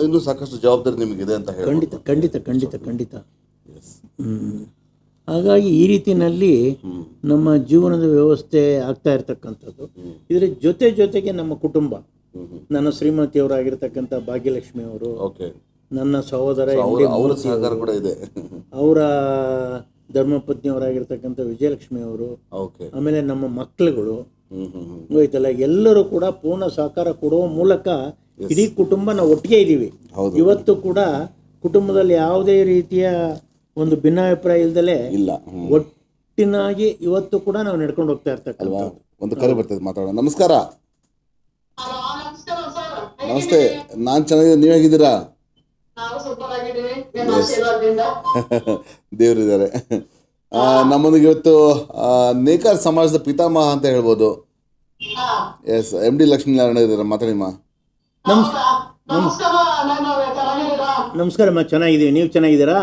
ಇನ್ನು ಸಾಕಷ್ಟು ಜವಾಬ್ದಾರಿ ನಿಮಗಿದೆ ಅಂತ ಹೇಳಿ. ಖಂಡಿತ. ಹಾಗಾಗಿ ಈ ರೀತಿಯಲ್ಲಿ ನಮ್ಮ ಜೀವನದ ವ್ಯವಸ್ಥೆ ಆಗ್ತಾ ಇರ್ತಕ್ಕಂಥದ್ದು. ಇದರ ಜೊತೆಗೆ ನಮ್ಮ ಕುಟುಂಬ, ನನ್ನ ಶ್ರೀಮತಿಯವರಾಗಿರ್ತಕ್ಕಂಥ ಭಾಗ್ಯಲಕ್ಷ್ಮಿ ಅವರು, ನನ್ನ ಸಹೋದರ ಅವರ ಧರ್ಮಪತ್ನಿಯವರಾಗಿರ್ತಕ್ಕಂಥ ವಿಜಯಲಕ್ಷ್ಮಿ ಅವರು, ಆಮೇಲೆ ನಮ್ಮ ಮಕ್ಕಳುಗಳು ಹೋಯ್ತಲ್ಲ, ಎಲ್ಲರೂ ಕೂಡ ಪೂರ್ಣ ಸಹಕಾರ ಕೊಡುವ ಮೂಲಕ ಇಡೀ ಕುಟುಂಬ ನಾವು ಒಟ್ಟಿಗೆ ಇದ್ದೀವಿ. ಇವತ್ತು ಕೂಡ ಕುಟುಂಬದಲ್ಲಿ ಯಾವುದೇ ರೀತಿಯ ಒಂದು ಭಿನ್ನಾಭಿಪ್ರಾಯ ಇಲ್ದಲೇ ಒಟ್ಟಿನಾಗಿ ಇವತ್ತು ಕೂಡ ನಾವು ನಡ್ಕೊಂಡು ಹೋಗ್ತಾ ಇರ್ತಕ್ಕಂಥ. ಒಂದು ಕರೆ ಬರ್ತದೆ, ಮಾತಾಡೋಣ. ನಮಸ್ಕಾರ. ನಮಸ್ತೆ, ನಾನು ಚೆನ್ನಾಗಿದೆ, ನೀವು ಹೇಗಿದ್ದೀರಾ? ದೇವರಿದ್ದಾರೆ. ನಮ್ಮೊಂದಿಗೆ ಇವತ್ತು ನೇಕಾರ ಸಮಾಜದ ಪಿತಾಮಹ ಅಂತ ಹೇಳ್ಬೋದು. ಎಸ್, MD ಲಕ್ಷ್ಮೀನಾರಾಯಣ ಇದ್ದಾರೆ, ಮಾತಾಡಿಮ್ಮ. ನಮಸ್ಕಾರ ಅಮ್ಮ, ಚೆನ್ನಾಗಿದ್ದೀವಿ, ನೀವು ಚೆನ್ನಾಗಿದ್ದೀರಾ?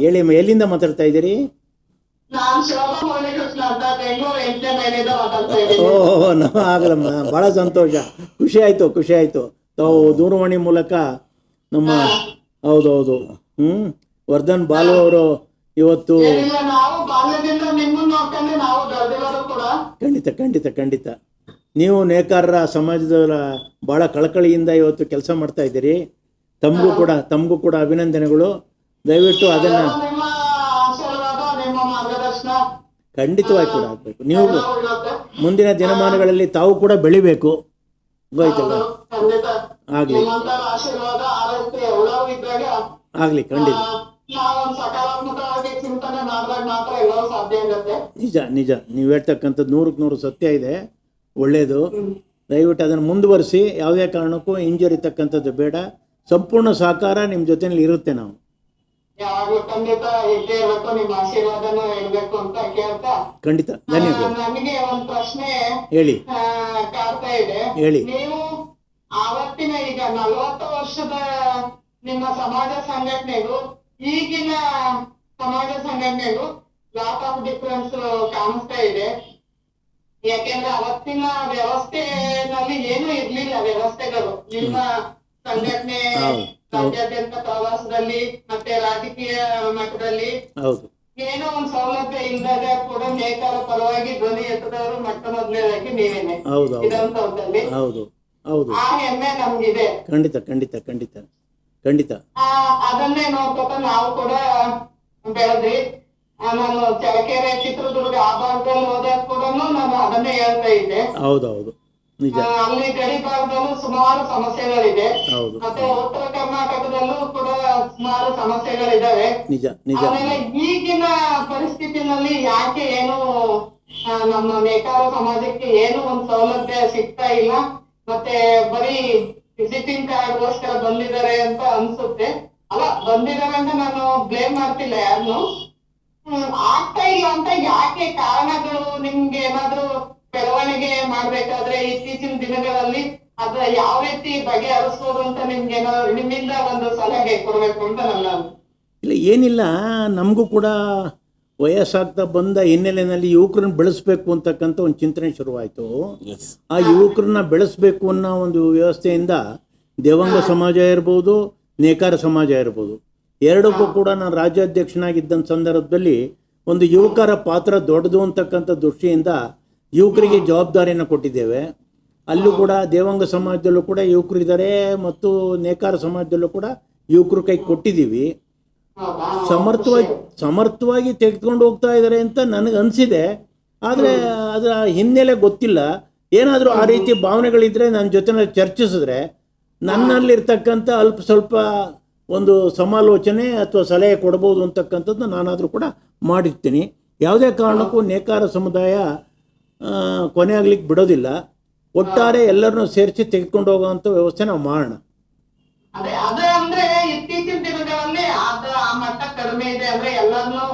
ಹೇಳಿ ಅಮ್ಮ, ಎಲ್ಲಿಂದ ಮಾತಾಡ್ತಾ ಇದ್ದೀರಿ? ಓಹೋ, ಆಗಲಮ್ಮ, ಭಾಳ ಸಂತೋಷ, ಖುಷಿ ಆಯಿತು. ತಾವು ದೂರವಾಣಿ ಮೂಲಕ ನಮ್ಮ ಹೌದೌದು ವರ್ಧನ್ ಬಾಲು ಅವರು ಇವತ್ತು ಖಂಡಿತ ನೀವು ನೇಕಾರರ ಸಮಾಜದ ಭಾಳ ಕಳಕಳಿಯಿಂದ ಇವತ್ತು ಕೆಲಸ ಮಾಡ್ತಾ ಇದ್ದೀರಿ. ತಮಗೂ ಕೂಡ ಅಭಿನಂದನೆಗಳು. ದಯವಿಟ್ಟು ಅದನ್ನು ಖಂಡಿತವಾಗಿ ಕೂಡ ಆಗಬೇಕು. ನೀವು ಮುಂದಿನ ದಿನಮಾನಗಳಲ್ಲಿ ತಾವು ಕೂಡ ಬೆಳಿಬೇಕು. ಹೋಯ್ತಲ್ಲ. ಖಂಡಿತ ಆಗ್ಲಿ ನಿಮ್ಮಂತರ ಆಶೀರ್ವಾದ ಆರೈಕೆ ಎಲ್ಲವೂ ಇದ್ದಾಗ ಆಗ್ಲಿ ಖಂಡಿತ. ನಾವೊಂದು ಸಕಾರಾತ್ಮಕವಾಗಿ ಚಿಂತನೆ ಮಾಡಿದಾಗ ಮಾತ್ರ ಎಲ್ಲವೂ ಸಾಧ್ಯ ಆಗುತ್ತೆ. ನಿಜ ನಿಜ, ನೀವು ಹೇಳ್ತಕ್ಕಂಥದ್ದು 100ಕ್ಕೆ 100 ಸತ್ಯ ಇದೆ, ಒಳ್ಳೆಯದು. ದಯವಿಟ್ಟು ಅದನ್ನು ಮುಂದುವರಿಸಿ, ಯಾವುದೇ ಕಾರಣಕ್ಕೂ ಹಿಂಜರಿತಕ್ಕಂಥದ್ದು ಬೇಡ. ಸಂಪೂರ್ಣ ಸಹಕಾರ ನಿಮ್ಮ ಜೊತೆಯಲ್ಲಿ ಇರುತ್ತೆ. ನಾವು ಯಾವಾಗ್ಲೂ ಖಂಡಿತ ಇದ್ದೇ ಇರ್ಬೇಕು, ನಿಮ್ಮ ಆಶೀರ್ವಾದನೂ ಇರ್ಬೇಕು ಅಂತ ಕೇಳ್ತಾ ಖಂಡಿತ. ಧನ್ಯವಾದ. ನನಗೆ ಒಂದು ಪ್ರಶ್ನೆ ಹೇಳಿ ಕಾಡ್ತಾ ಇದೆ. ಹೇಳಿ. ನೀವು ಆವತ್ತಿನ ಈಗ 40 ವರ್ಷದ ನಿಮ್ಮ ಸಮಾಜ ಸಂಘಟನೆಗೂ ಈಗಿನ ಸಮಾಜ ಸಂಘಟನೆಗೂ ಲಾಟ್ ಆಫ್ ಡಿಫರೆನ್ಸ್ ಕಾಣಿಸ್ತಾ ಇದೆ. ಯಾಕೆಂದ್ರೆ ಅವತ್ತಿನ ವ್ಯವಸ್ಥೆನಲ್ಲಿ ಏನೂ ಇರ್ಲಿಲ್ಲ ವ್ಯವಸ್ಥೆಗಳು. ನಿಮ್ಮ ಸಂಘಟನೆ ರಾಜ್ಯಾದ್ಯಂತ ಪ್ರವಾಸದಲ್ಲಿ ಮತ್ತೆ ರಾಜಕೀಯ ಮಟ್ಟದಲ್ಲಿ ಹೌದು, ಏನೋ ಒಂದು ಸೌಲಭ್ಯ ಇಲ್ಲದಾಗ ಕೂಡ ನೇಕಾರ ಪರವಾಗಿ ಧ್ವನಿ ಎತ್ತದವರು ಮೊಟ್ಟ ಮೊದಲನೇದಾಗಿ ನೀವೇನೆ ಹೌದು ಹೌದು ವಿಧಾನಸೌಧದಲ್ಲಿ. ಹೌದು ಹೌದು, ಆ ಹೆಮ್ಮೆ ನಮ್ಗಿದೆ. ಖಂಡಿತ ಖಂಡಿತ ಖಂಡಿತ ಖಂಡಿತ. ಅದನ್ನೇ ನೋಡ್ಕೊತ ನಾವು ಕೂಡ ಬೆಳೆದ್ರಿ. ನಾನು ಚಳ್ಳಕೆರೆ, ಚಿತ್ರದುರ್ಗ ಆ ಭಾಗದಲ್ಲಿ ಹೋದಾಗ ಕೂಡ ನಾನು ಅದನ್ನೇ ಹೇಳ್ತಾ ಇದ್ದೆ. ಹೌದೌದು, ನಿಜ. ಅಲ್ಲಿ ಗಡಿ ಭಾಗದಲ್ಲೂ ಸುಮಾರು ಸಮಸ್ಯೆಗಳಿದೆ. ಹೌದು, ಮತ್ತೆ ಉತ್ತರ ಕರ್ನಾಟಕದಲ್ಲೂ ಕೂಡ ಸುಮಾರು ಸಮಸ್ಯೆಗಳಿದಾವೆ. ನಿಜ ನಿಜ. ಆಮೇಲೆ ಈಗಿನ ಪರಿಸ್ಥಿತಿನಲ್ಲಿ ಯಾಕೆ ಏನು ನಮ್ಮ ನೇಕಾರ ಸಮಾಜಕ್ಕೆ ಏನು ಒಂದು ಸೌಲಭ್ಯ ಸಿಗ್ತಾ ಇಲ್ಲ, ಮತ್ತೆ ಬರೀ ವಿಸಿಟಿಂಗ್ ಕಾರ್ಡ್ಗೋಸ್ಕರ ಬಂದಿದ್ದಾರೆ ಅಂತ ಅನ್ಸುತ್ತೆ. ಅಲ್ಲ, ಬಂದಿದ್ದಾರೆ ಅಂತ ನಾನು ಬ್ಲೇಮ್ ಮಾಡ್ತಿಲ್ಲ ಯಾರನ್ನು. ಆಗ್ತಾ ಇಲ್ಲ ಅಂತ ಯಾಕೆ ಕಾರಣಗಳು ನಿಮ್ಗೆ ಏನಾದ್ರು ಬೆಳವಣಿಗೆ ಮಾಡ್ಬೇಕಾದ್ರೆ ಇತ್ತೀಚಿನ ದಿನಗಳಲ್ಲಿ ಅದ್ರ ಯಾವ ರೀತಿ ಬಗೆಹರಿಸ್ಬೋದು ಅಂತ ನಿಮ್ಗೆ ಏನಾದ್ರು ನಿಮ್ಮಿಂದ ಒಂದು ಸಲಹೆ ಕೊಡ್ಬೇಕು ಅಂತ ನನ್ನ. ಇಲ್ಲ ಏನಿಲ್ಲ, ನಮಗೂ ಕೂಡ ವಯಸ್ಸಾಗ್ತಾ ಬಂದ ಹಿನ್ನೆಲೆಯಲ್ಲಿ ಯುವಕರನ್ನ ಬೆಳೆಸ್ಬೇಕು ಅಂತಕ್ಕಂಥ ಒಂದು ಚಿಂತನೆ ಶುರುವಾಯಿತು. ಆ ಯುವಕರನ್ನ ಬೆಳೆಸ್ಬೇಕು ಅನ್ನೋ ಒಂದು ವ್ಯವಸ್ಥೆಯಿಂದ ದೇವಾಂಗ ಸಮಾಜ ಇರ್ಬೋದು, ನೇಕಾರ ಸಮಾಜ ಇರ್ಬೋದು, ಎರಡಕ್ಕೂ ಕೂಡ ನಾನು ರಾಜ್ಯಾಧ್ಯಕ್ಷನಾಗಿದ್ದ ಸಂದರ್ಭದಲ್ಲಿ ಒಂದು ಯುವಕರ ಪಾತ್ರ ದೊಡ್ಡದು ಅಂತಕ್ಕಂಥ ದೃಷ್ಟಿಯಿಂದ ಯುವಕರಿಗೆ ಜವಾಬ್ದಾರಿಯನ್ನು ಕೊಟ್ಟಿದ್ದೇವೆ. ಅಲ್ಲೂ ಕೂಡ ದೇವಾಂಗ ಸಮಾಜದಲ್ಲೂ ಕೂಡ ಯುವಕರು ಇದ್ದಾರೆ ಮತ್ತು ನೇಕಾರ ಸಮಾಜದಲ್ಲೂ ಕೂಡ ಯುವಕರು ಕೈ ಕೊಟ್ಟಿದ್ದೀವಿ. ಸಮರ್ಥವಾಗಿ ತೆಗೆದುಕೊಂಡು ಹೋಗ್ತಾ ಇದ್ದಾರೆ ಅಂತ ನನಗೆ ಅನಿಸಿದೆ. ಆದರೆ ಅದರ ಹಿನ್ನೆಲೆ ಗೊತ್ತಿಲ್ಲ. ಏನಾದರೂ ಆ ರೀತಿ ಭಾವನೆಗಳಿದ್ದರೆ ನನ್ನ ಜೊತೆನಲ್ಲಿ ಚರ್ಚಿಸಿದ್ರೆ ನನ್ನಲ್ಲಿರ್ತಕ್ಕಂಥ ಅಲ್ಪ ಸ್ವಲ್ಪ ಒಂದು ಸಮಾಲೋಚನೆ ಅಥವಾ ಸಲಹೆ ಕೊಡ್ಬೋದು ಅಂತಕ್ಕಂಥದ್ದು ನಾನಾದರೂ ಕೂಡ ಮಾಡಿರ್ತೀನಿ. ಯಾವುದೇ ಕಾರಣಕ್ಕೂ ನೇಕಾರ ಸಮುದಾಯ ಕೊನೆ ಆಗ್ಲಿಕ್ಕೆ ಬಿಡೋದಿಲ್ಲ. ಒಟ್ಟಾರೆ ಎಲ್ಲರನ್ನೂ ಸೇರಿಸಿ ತೆಗೆದುಕೊಂಡು ಹೋಗುವಂಥ ವ್ಯವಸ್ಥೆ ನಾವು ಮಾಡೋಣ. ಅದೇ ಅಂದ್ರೆ ಇತ್ತೀಚಿನ ದಿನಗಳಲ್ಲಿ ಆ ಮಟ್ಟ ಕಡಿಮೆ ಇದೆ. ಅಂದ್ರೆ ಎಲ್ಲರನ್ನು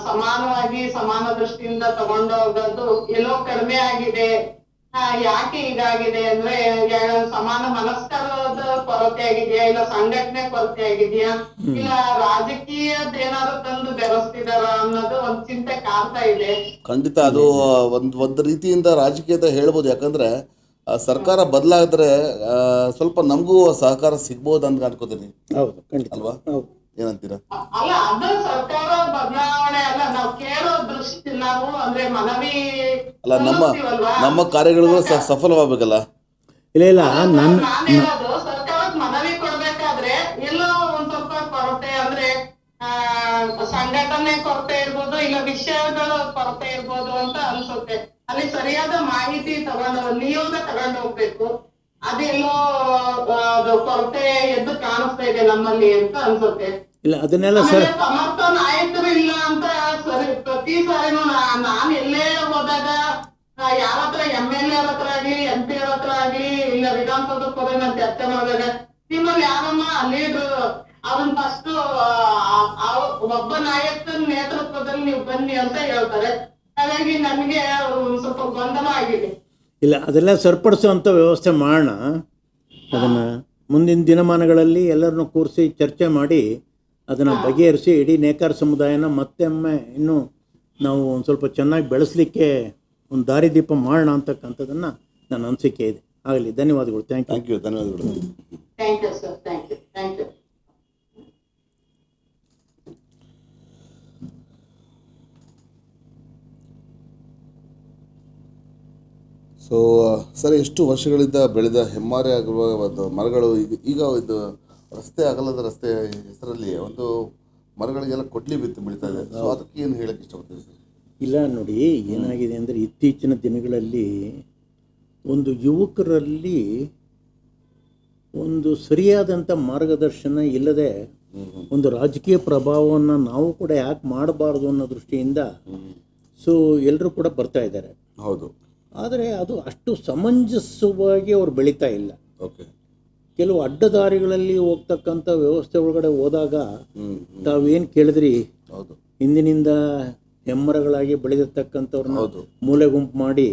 ಸಮಾನವಾಗಿ ಸಮಾನ ದೃಷ್ಟಿಯಿಂದ ತಗೊಂಡು ಹೋಗೋದು ಎಲ್ಲೋ ಕಡಿಮೆ ಆಗಿದೆ. ಯಾಕೆ ಹೀಗಾಗಿದೆ ಅಂದ್ರೆ ಸಮಾನ ಮನಸ್ಕರದ ಕೊರತೆ ಆಗಿದೆಯಾ, ಇಲ್ಲ ಸಂಘಟನೆ ಕೊರತೆ ಆಗಿದೆಯಾ, ಇಲ್ಲ ರಾಜಕೀಯದ ಏನಾದ್ರು ತಂದು ಬೆರೆಸ್ತಿದಾರ ಅನ್ನೋದು ಒಂದ್ ಚಿಂತೆ ಕಾಡ್ತಾ ಇದೆ. ಖಂಡಿತ ಅದು ಒಂದು ರೀತಿಯಿಂದ ರಾಜಕೀಯದ ಹೇಳ್ಬೋದು. ಯಾಕಂದ್ರೆ ಸರ್ಕಾರ ಬದಲಾದ್ರೆ ಸ್ವಲ್ಪ ನಮಗೂ ಸಹಕಾರ ಸಿಗ್ಬೋದು ಅಂತ ಅನ್ಕೋತೀನಿ. ಹೌದು, ಖಂಡಿತ ಅಲ್ವಾ? ಏನಂತೀರಾ? ಅಲ್ಲ, ಅದು ಸರ್ಕಾರ ಬದಲಾವಣೆ ಅಲ್ಲ, ನಾವು ಕೇಳೋ ದೃಷ್ಟಿ, ನಾವು ಅಂದ್ರೆ ಮನವಿ ಅಲ್ಲ, ನಮ್ಮ ಕಾರ್ಯಗಳಿಗೂ ಸಫಲವಾಗಬೇಕಲ್ಲ. ಇಲ್ಲ ನಾನೇನದು ಸರ್ಕಾರಕ್ಕೆ ಮನವಿ ಕೊಡ್ಬೇಕಾದ್ರೆ ಎಲ್ಲೋ ಒಂದ್ ಸ್ವಲ್ಪ ಕೊರತೆ, ಅಂದ್ರೆ ಸಂಘಟನೆ ಕೊರತೆ ಇರ್ಬೋದು, ಇಲ್ಲ ವಿಷಯಗಳ ಕೊರತೆ ಇರ್ಬೋದು ಅಂತ ಅನ್ಸುತ್ತೆ. ಅಲ್ಲಿ ಸರಿಯಾದ ಮಾಹಿತಿ ನಿಯೋಗ ತಗೊಂಡು ಹೋಗ್ಬೇಕು. ಅದೆಲ್ಲೋ ಅದು ಕೊರತೆ ಎದ್ದು ಕಾಣಿಸ್ತಾ ಇದೆ ನಮ್ಮಲ್ಲಿ ಅಂತ ಅನ್ಸುತ್ತೆ. ಇಲ್ಲ ಅದನ್ನೆಲ್ಲ ಸಮರ್ಥ ನಾಯಕರು ಇಲ್ಲ ಅಂತ ಪ್ರತಿ ಸಾರಿನೂ ನಾನ್ ಎಲ್ಲೇ ಹೋದಾಗ ಯಾರ ಹತ್ರ MLA ಅವ್ರ ಹತ್ರ ಆಗ್ಲಿ, MP ಅವ್ರ ಹತ್ರ ಆಗ್ಲಿ, ಇಲ್ಲ ವಿಧಾನಸೌಧಕ್ಕೆ ಹೋದಾಗ ನಾನು ಚರ್ಚೆ ಮಾಡಿದಾಗ ನಿಮ್ಮಲ್ಲಿ ಯಾರಮ್ಮ ಲೀಡ್ರು ಅದನ್ನ ಫಸ್ಟ್ ಒಬ್ಬ ನಾಯಕನ ನೇತೃತ್ವದಲ್ಲಿ ನೀವು ಬನ್ನಿ ಅಂತ ಹೇಳ್ತಾರೆ. ಹಾಗಾಗಿ ನನಗೆ ಸ್ವಲ್ಪ ಗೊಂದಲ ಆಗಿದೆ. ಇಲ್ಲ ಅದೆಲ್ಲ ಸರಿಪಡಿಸುವಂಥ ವ್ಯವಸ್ಥೆ ಮಾಡೋಣ. ಅದನ್ನು ಮುಂದಿನ ದಿನಮಾನಗಳಲ್ಲಿ ಎಲ್ಲರನ್ನೂ ಕೂರಿಸಿ ಚರ್ಚೆ ಮಾಡಿ ಅದನ್ನು ಬಗೆಹರಿಸಿ ಇಡೀ ನೇಕಾರ ಸಮುದಾಯನ ಮತ್ತೊಮ್ಮೆ ಇನ್ನೂ ನಾವು ಒಂದು ಸ್ವಲ್ಪ ಚೆನ್ನಾಗಿ ಬೆಳೆಸಲಿಕ್ಕೆ ಒಂದು ದಾರಿದೀಪ ಮಾಡೋಣ ಅಂತಕ್ಕಂಥದ್ದನ್ನು ನನ್ನ ಅನಿಸಿಕೆ ಇದೆ. ಆಗಲಿ, ಧನ್ಯವಾದಗಳು. Thank you. ಧನ್ಯವಾದಗಳು. Thank you sir, thank you. So sir, ಎಷ್ಟು ವರ್ಷಗಳಿಂದ ಬೆಳೆದ ಹೆಮ್ಮಾರೆ ಆಗಿರುವ ಒಂದು ಮರಗಳು ಈಗ ಇದು ರಸ್ತೆ ಅಗಲದ ರಸ್ತೆ ಹೆಸರಲ್ಲಿ ಒಂದು ಮರಗಳಿಗೆಲ್ಲ ಕೊಡ್ಲಿ ಬೀಳ್ತಾ ಇದೆ. ಸೊ ಅದಕ್ಕೆ ಏನು ಹೇಳಕ್ಕೆ ಇಷ್ಟಪಡ್ತೀವಿ ಸರ್? ಇಲ್ಲ ನೋಡಿ, ಏನಾಗಿದೆ ಅಂದರೆ ಇತ್ತೀಚಿನ ದಿನಗಳಲ್ಲಿ ಒಂದು ಯುವಕರಲ್ಲಿ ಒಂದು ಸರಿಯಾದಂಥ ಮಾರ್ಗದರ್ಶನ ಇಲ್ಲದೆ ಒಂದು ರಾಜಕೀಯ ಪ್ರಭಾವವನ್ನು ನಾವು ಕೂಡ ಯಾಕೆ ಮಾಡಬಾರ್ದು ಅನ್ನೋ ದೃಷ್ಟಿಯಿಂದ ಸೊ ಎಲ್ಲರೂ ಕೂಡ ಬರ್ತಾ ಇದ್ದಾರೆ. ಹೌದು. ಆದರೆ ಅದು ಅಷ್ಟು ಸಮಂಜಸವಾಗಿ ಅವ್ರು ಬೆಳೀತಾ ಇಲ್ಲ. ಓಕೆ. ಕೆಲವು ಅಡ್ಡದಾರಿಗಳಲ್ಲಿ ಹೋಗ್ತಕ್ಕಂಥ ವ್ಯವಸ್ಥೆ ಒಳಗಡೆ ಹೋದಾಗ ತಾವೇನು ಕೇಳಿದ್ರಿ, ಹೌದು, ಹಿಂದಿನಿಂದ ಹೆಮ್ಮರಗಳಾಗಿ ಬೆಳೆದಿರ್ತಕ್ಕಂಥವ್ರನ್ನ ಹೌದು, ಮೂಲೆ ಗುಂಪು ಮಾಡಿ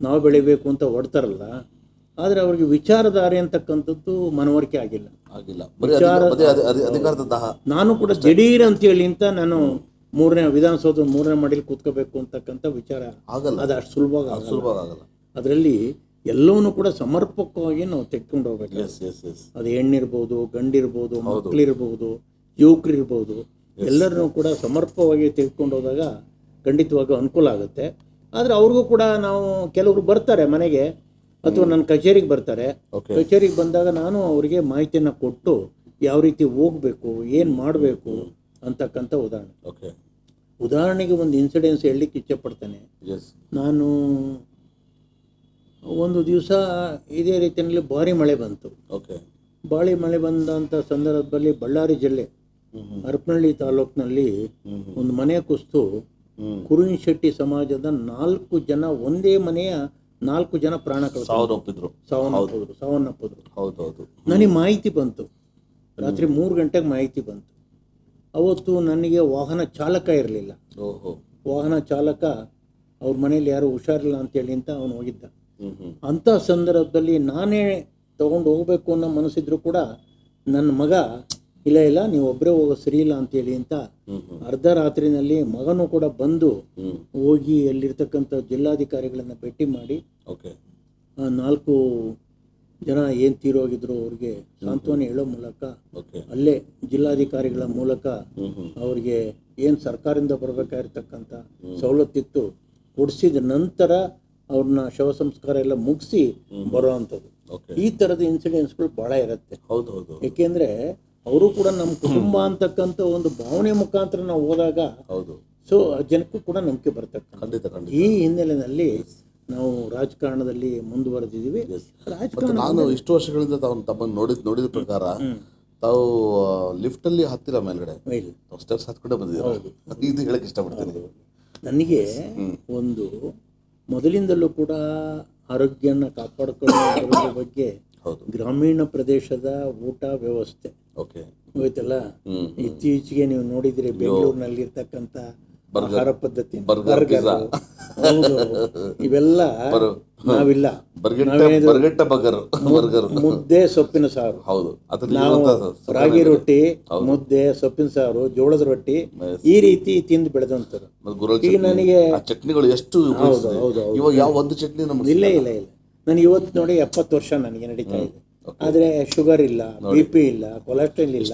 ನಾವು ಬೆಳಿಬೇಕು ಅಂತ ಹೊಡ್ತಾರಲ್ಲ, ಆದರೆ ಅವ್ರಿಗೆ ವಿಚಾರಧಾರೆ ಅಂತಕ್ಕಂಥದ್ದು ಮನವರಿಕೆ ಆಗಿಲ್ಲ. ಅಧಿಕಾರದ ದಾಹ. ನಾನು ಕೂಡ ದಿಢೀರ್ ಅಂತೇಳಿ ಅಂತ ನಾನು ವಿಧಾನಸೌಧ 3ನೇ ಮಡಿಲಿ ಕೂತ್ಕೋಬೇಕು ಅಂತಕ್ಕಂಥ ವಿಚಾರ ಆಗಲ್ಲ. ಅದು ಅಷ್ಟು ಸುಲಭವಾಗಿ ಆಗಲ್ಲ. ಅದರಲ್ಲಿ ಎಲ್ಲವನ್ನೂ ಕೂಡ ಸಮರ್ಪಕವಾಗಿ ನಾವು ತೆಗೆದುಕೊಂಡು ಹೋಗ್ಬೇಕು. ಅದು ಹೆಣ್ಣಿರ್ಬೋದು, ಗಂಡಿರ್ಬೋದು, ಮಕ್ಕಳಿರ್ಬೋದು, ಯುವಕರಿರ್ಬೋದು, ಎಲ್ಲರನ್ನೂ ಕೂಡ ಸಮರ್ಪಕವಾಗಿ ತೆಗೆದುಕೊಂಡು ಹೋದಾಗ ಖಂಡಿತವಾಗಿ ಅನುಕೂಲ ಆಗುತ್ತೆ. ಆದರೆ ಅವ್ರಿಗೂ ಕೂಡ ನಾವು ಕೆಲವರು ಬರ್ತಾರೆ ಮನೆಗೆ ಅಥವಾ ನನ್ನ ಕಚೇರಿಗೆ ಬರ್ತಾರೆ. ಕಚೇರಿಗೆ ಬಂದಾಗ ನಾನು ಅವರಿಗೆ ಮಾಹಿತಿಯನ್ನು ಕೊಟ್ಟು ಯಾವ ರೀತಿ ಹೋಗಬೇಕು, ಏನು ಮಾಡಬೇಕು ಅಂತಕ್ಕಂಥ ಉದಾಹರಣೆಗೆ ಒಂದು ಇನ್ಸಿಡೆನ್ಸ್ ಹೇಳಲಿಕ್ಕೆ ಇಚ್ಛೆಪಡ್ತೇನೆ. ನಾನು ಒಂದು ದಿವಸ ಇದೇ ರೀತಿಯಲ್ಲಿ ಭಾರಿ ಮಳೆ ಬಂತು. ಭಾರಿ ಮಳೆ ಬಂದಂಥ ಸಂದರ್ಭದಲ್ಲಿ ಬಳ್ಳಾರಿ ಜಿಲ್ಲೆ ಹರಪನಹಳ್ಳಿ ತಾಲೂಕಿನಲ್ಲಿ ಒಂದು ಮನೆ ಕುಸಿದು ಕುರುವಿನ ಶೆಟ್ಟಿ ಸಮಾಜದ 4 ಜನ, ಒಂದೇ ಮನೆಯ 4 ಜನ ಪ್ರಾಣ ಕಳೆದ್ರು, ಸಾವನ್ನಪ್ಪಿದ್ರು. ನನಗೆ ಮಾಹಿತಿ ಬಂತು, ರಾತ್ರಿ 3 ಗಂಟೆಗೆ ಮಾಹಿತಿ ಬಂತು. ಅವತ್ತು ನನಗೆ ವಾಹನ ಚಾಲಕ ಇರಲಿಲ್ಲ. ವಾಹನ ಚಾಲಕ ಅವ್ರ ಮನೇಲಿ ಯಾರು ಹುಷಾರಿಲ್ಲ ಅಂತೇಳಿ ಅಂತ ಅವನು ಹೋಗಿದ್ದ. ಅಂಥ ಸಂದರ್ಭದಲ್ಲಿ ನಾನೇ ತಗೊಂಡು ಹೋಗ್ಬೇಕು ಅನ್ನೋ ಮನಸ್ಸಿದ್ರು ಕೂಡ ನನ್ನ ಮಗ ಇಲ್ಲ ನೀವು ಒಬ್ಬರೇ ಹೋಗೋ ಸರಿ ಇಲ್ಲ ಅಂತೇಳಿ ಅಂತ ಅರ್ಧ ರಾತ್ರಿನಲ್ಲಿ ಮಗನೂ ಕೂಡ ಬಂದು ಹೋಗಿ ಅಲ್ಲಿರ್ತಕ್ಕಂಥ ಜಿಲ್ಲಾಧಿಕಾರಿಗಳನ್ನು ಭೇಟಿ ಮಾಡಿ 4 ಜನ ಏನು ತೀರೋಗಿದ್ರು ಅವ್ರಿಗೆ ಸಾಂತ್ವನ ಹೇಳೋ ಮೂಲಕ ಅಲ್ಲೇ ಜಿಲ್ಲಾಧಿಕಾರಿಗಳ ಮೂಲಕ ಅವ್ರಿಗೆ ಏನು ಸರ್ಕಾರದಿಂದ ಬರಬೇಕಾಗಿರ್ತಕ್ಕಂಥ ಸವಲತ್ತಿತ್ತು ಕೊಡಿಸಿದ ನಂತರ ಅವ್ರನ್ನ ಶವ ಸಂಸ್ಕಾರ ಎಲ್ಲ ಮುಗಿಸಿ ಬರೋ ಅಂಥದ್ದು. ಈ ಥರದ ಇನ್ಸಿಡೆನ್ಸ್ಗಳು ಭಾಳ ಇರುತ್ತೆ. ಏಕೆಂದರೆ ಅವರು ಕೂಡ ನಮ್ಮ ಕುಟುಂಬ ಅಂತಕ್ಕಂಥ ಒಂದು ಭಾವನೆ ಮುಖಾಂತರ ನಾವು ಹೋದಾಗ ಸೊ ಜನಕ್ಕೂ ಕೂಡ ನಂಬಿಕೆ ಬರ್ತಕ್ಕಂಥ ಈ ಹಿನ್ನೆಲೆಯಲ್ಲಿ ನಾವು ರಾಜಕಾರಣದಲ್ಲಿ ಮುಂದುವರೆದಿದ್ದೀವಿ. ನಾನು ಇಷ್ಟು ವರ್ಷಗಳಿಂದ ತಮ್ಮನ್ನು ನೋಡಿದ ಪ್ರಕಾರ ತಾವು ಲಿಫ್ಟಲ್ಲಿ ಹತ್ತಿರ ಮೇಲ್ಗಡೆ ಸ್ಟೆಪ್ಸ್ ಹತ್ಕೊಂಡೇ ಬಂದಿದ್ದೀವಿ. ಇದು ಹೇಳಕ್ಕೆ ಇಷ್ಟಪಡ್ತೀನಿ. ನನಗೆ ಒಂದು ಮೊದಲಿಂದಲೂ ಕೂಡ ಆರೋಗ್ಯನ ಕಾಪಾಡಿಕೊಳ್ಳುವ ಬಗ್ಗೆ ಗ್ರಾಮೀಣ ಪ್ರದೇಶದ ಊಟ ವ್ಯವಸ್ಥೆ ಹೋಯ್ತಲ್ಲ. ಇತ್ತೀಚೆಗೆ ನೀವು ನೋಡಿದ್ರೆ ಬೆಂಗಳೂರಿನಲ್ಲಿ ಇರ್ತಕ್ಕಂಥ ಆಹಾರ ಪದ್ಧತಿ ಇವೆಲ್ಲ ನಾವಿಲ್ಲ. ಮುದ್ದೆ ಸೊಪ್ಪಿನ ಸಾರು, ನಾವು ರಾಗಿ ರೊಟ್ಟಿ, ಮುದ್ದೆ ಸೊಪ್ಪಿನ ಸಾರು, ಜೋಳದ ರೊಟ್ಟಿ ಈ ರೀತಿ ತಿಂದು ಬೆಳೆದಂತರು. ಈಗ ನನಗೆ ಚಟ್ನಿಗಳು ಎಷ್ಟು ಇಲ್ಲ ಇಲ್ಲ ಇಲ್ಲ ನನಗೆ ಇವತ್ತು ನೋಡಿ 70 ವರ್ಷ ನನಗೆ ನಡೀತಾ ಇದೆ. ಆದರೆ ಶುಗರ್ ಇಲ್ಲ, BP ಇಲ್ಲ, ಕೊಲೆಸ್ಟ್ರಾಲ್ ಇಲ್ಲ.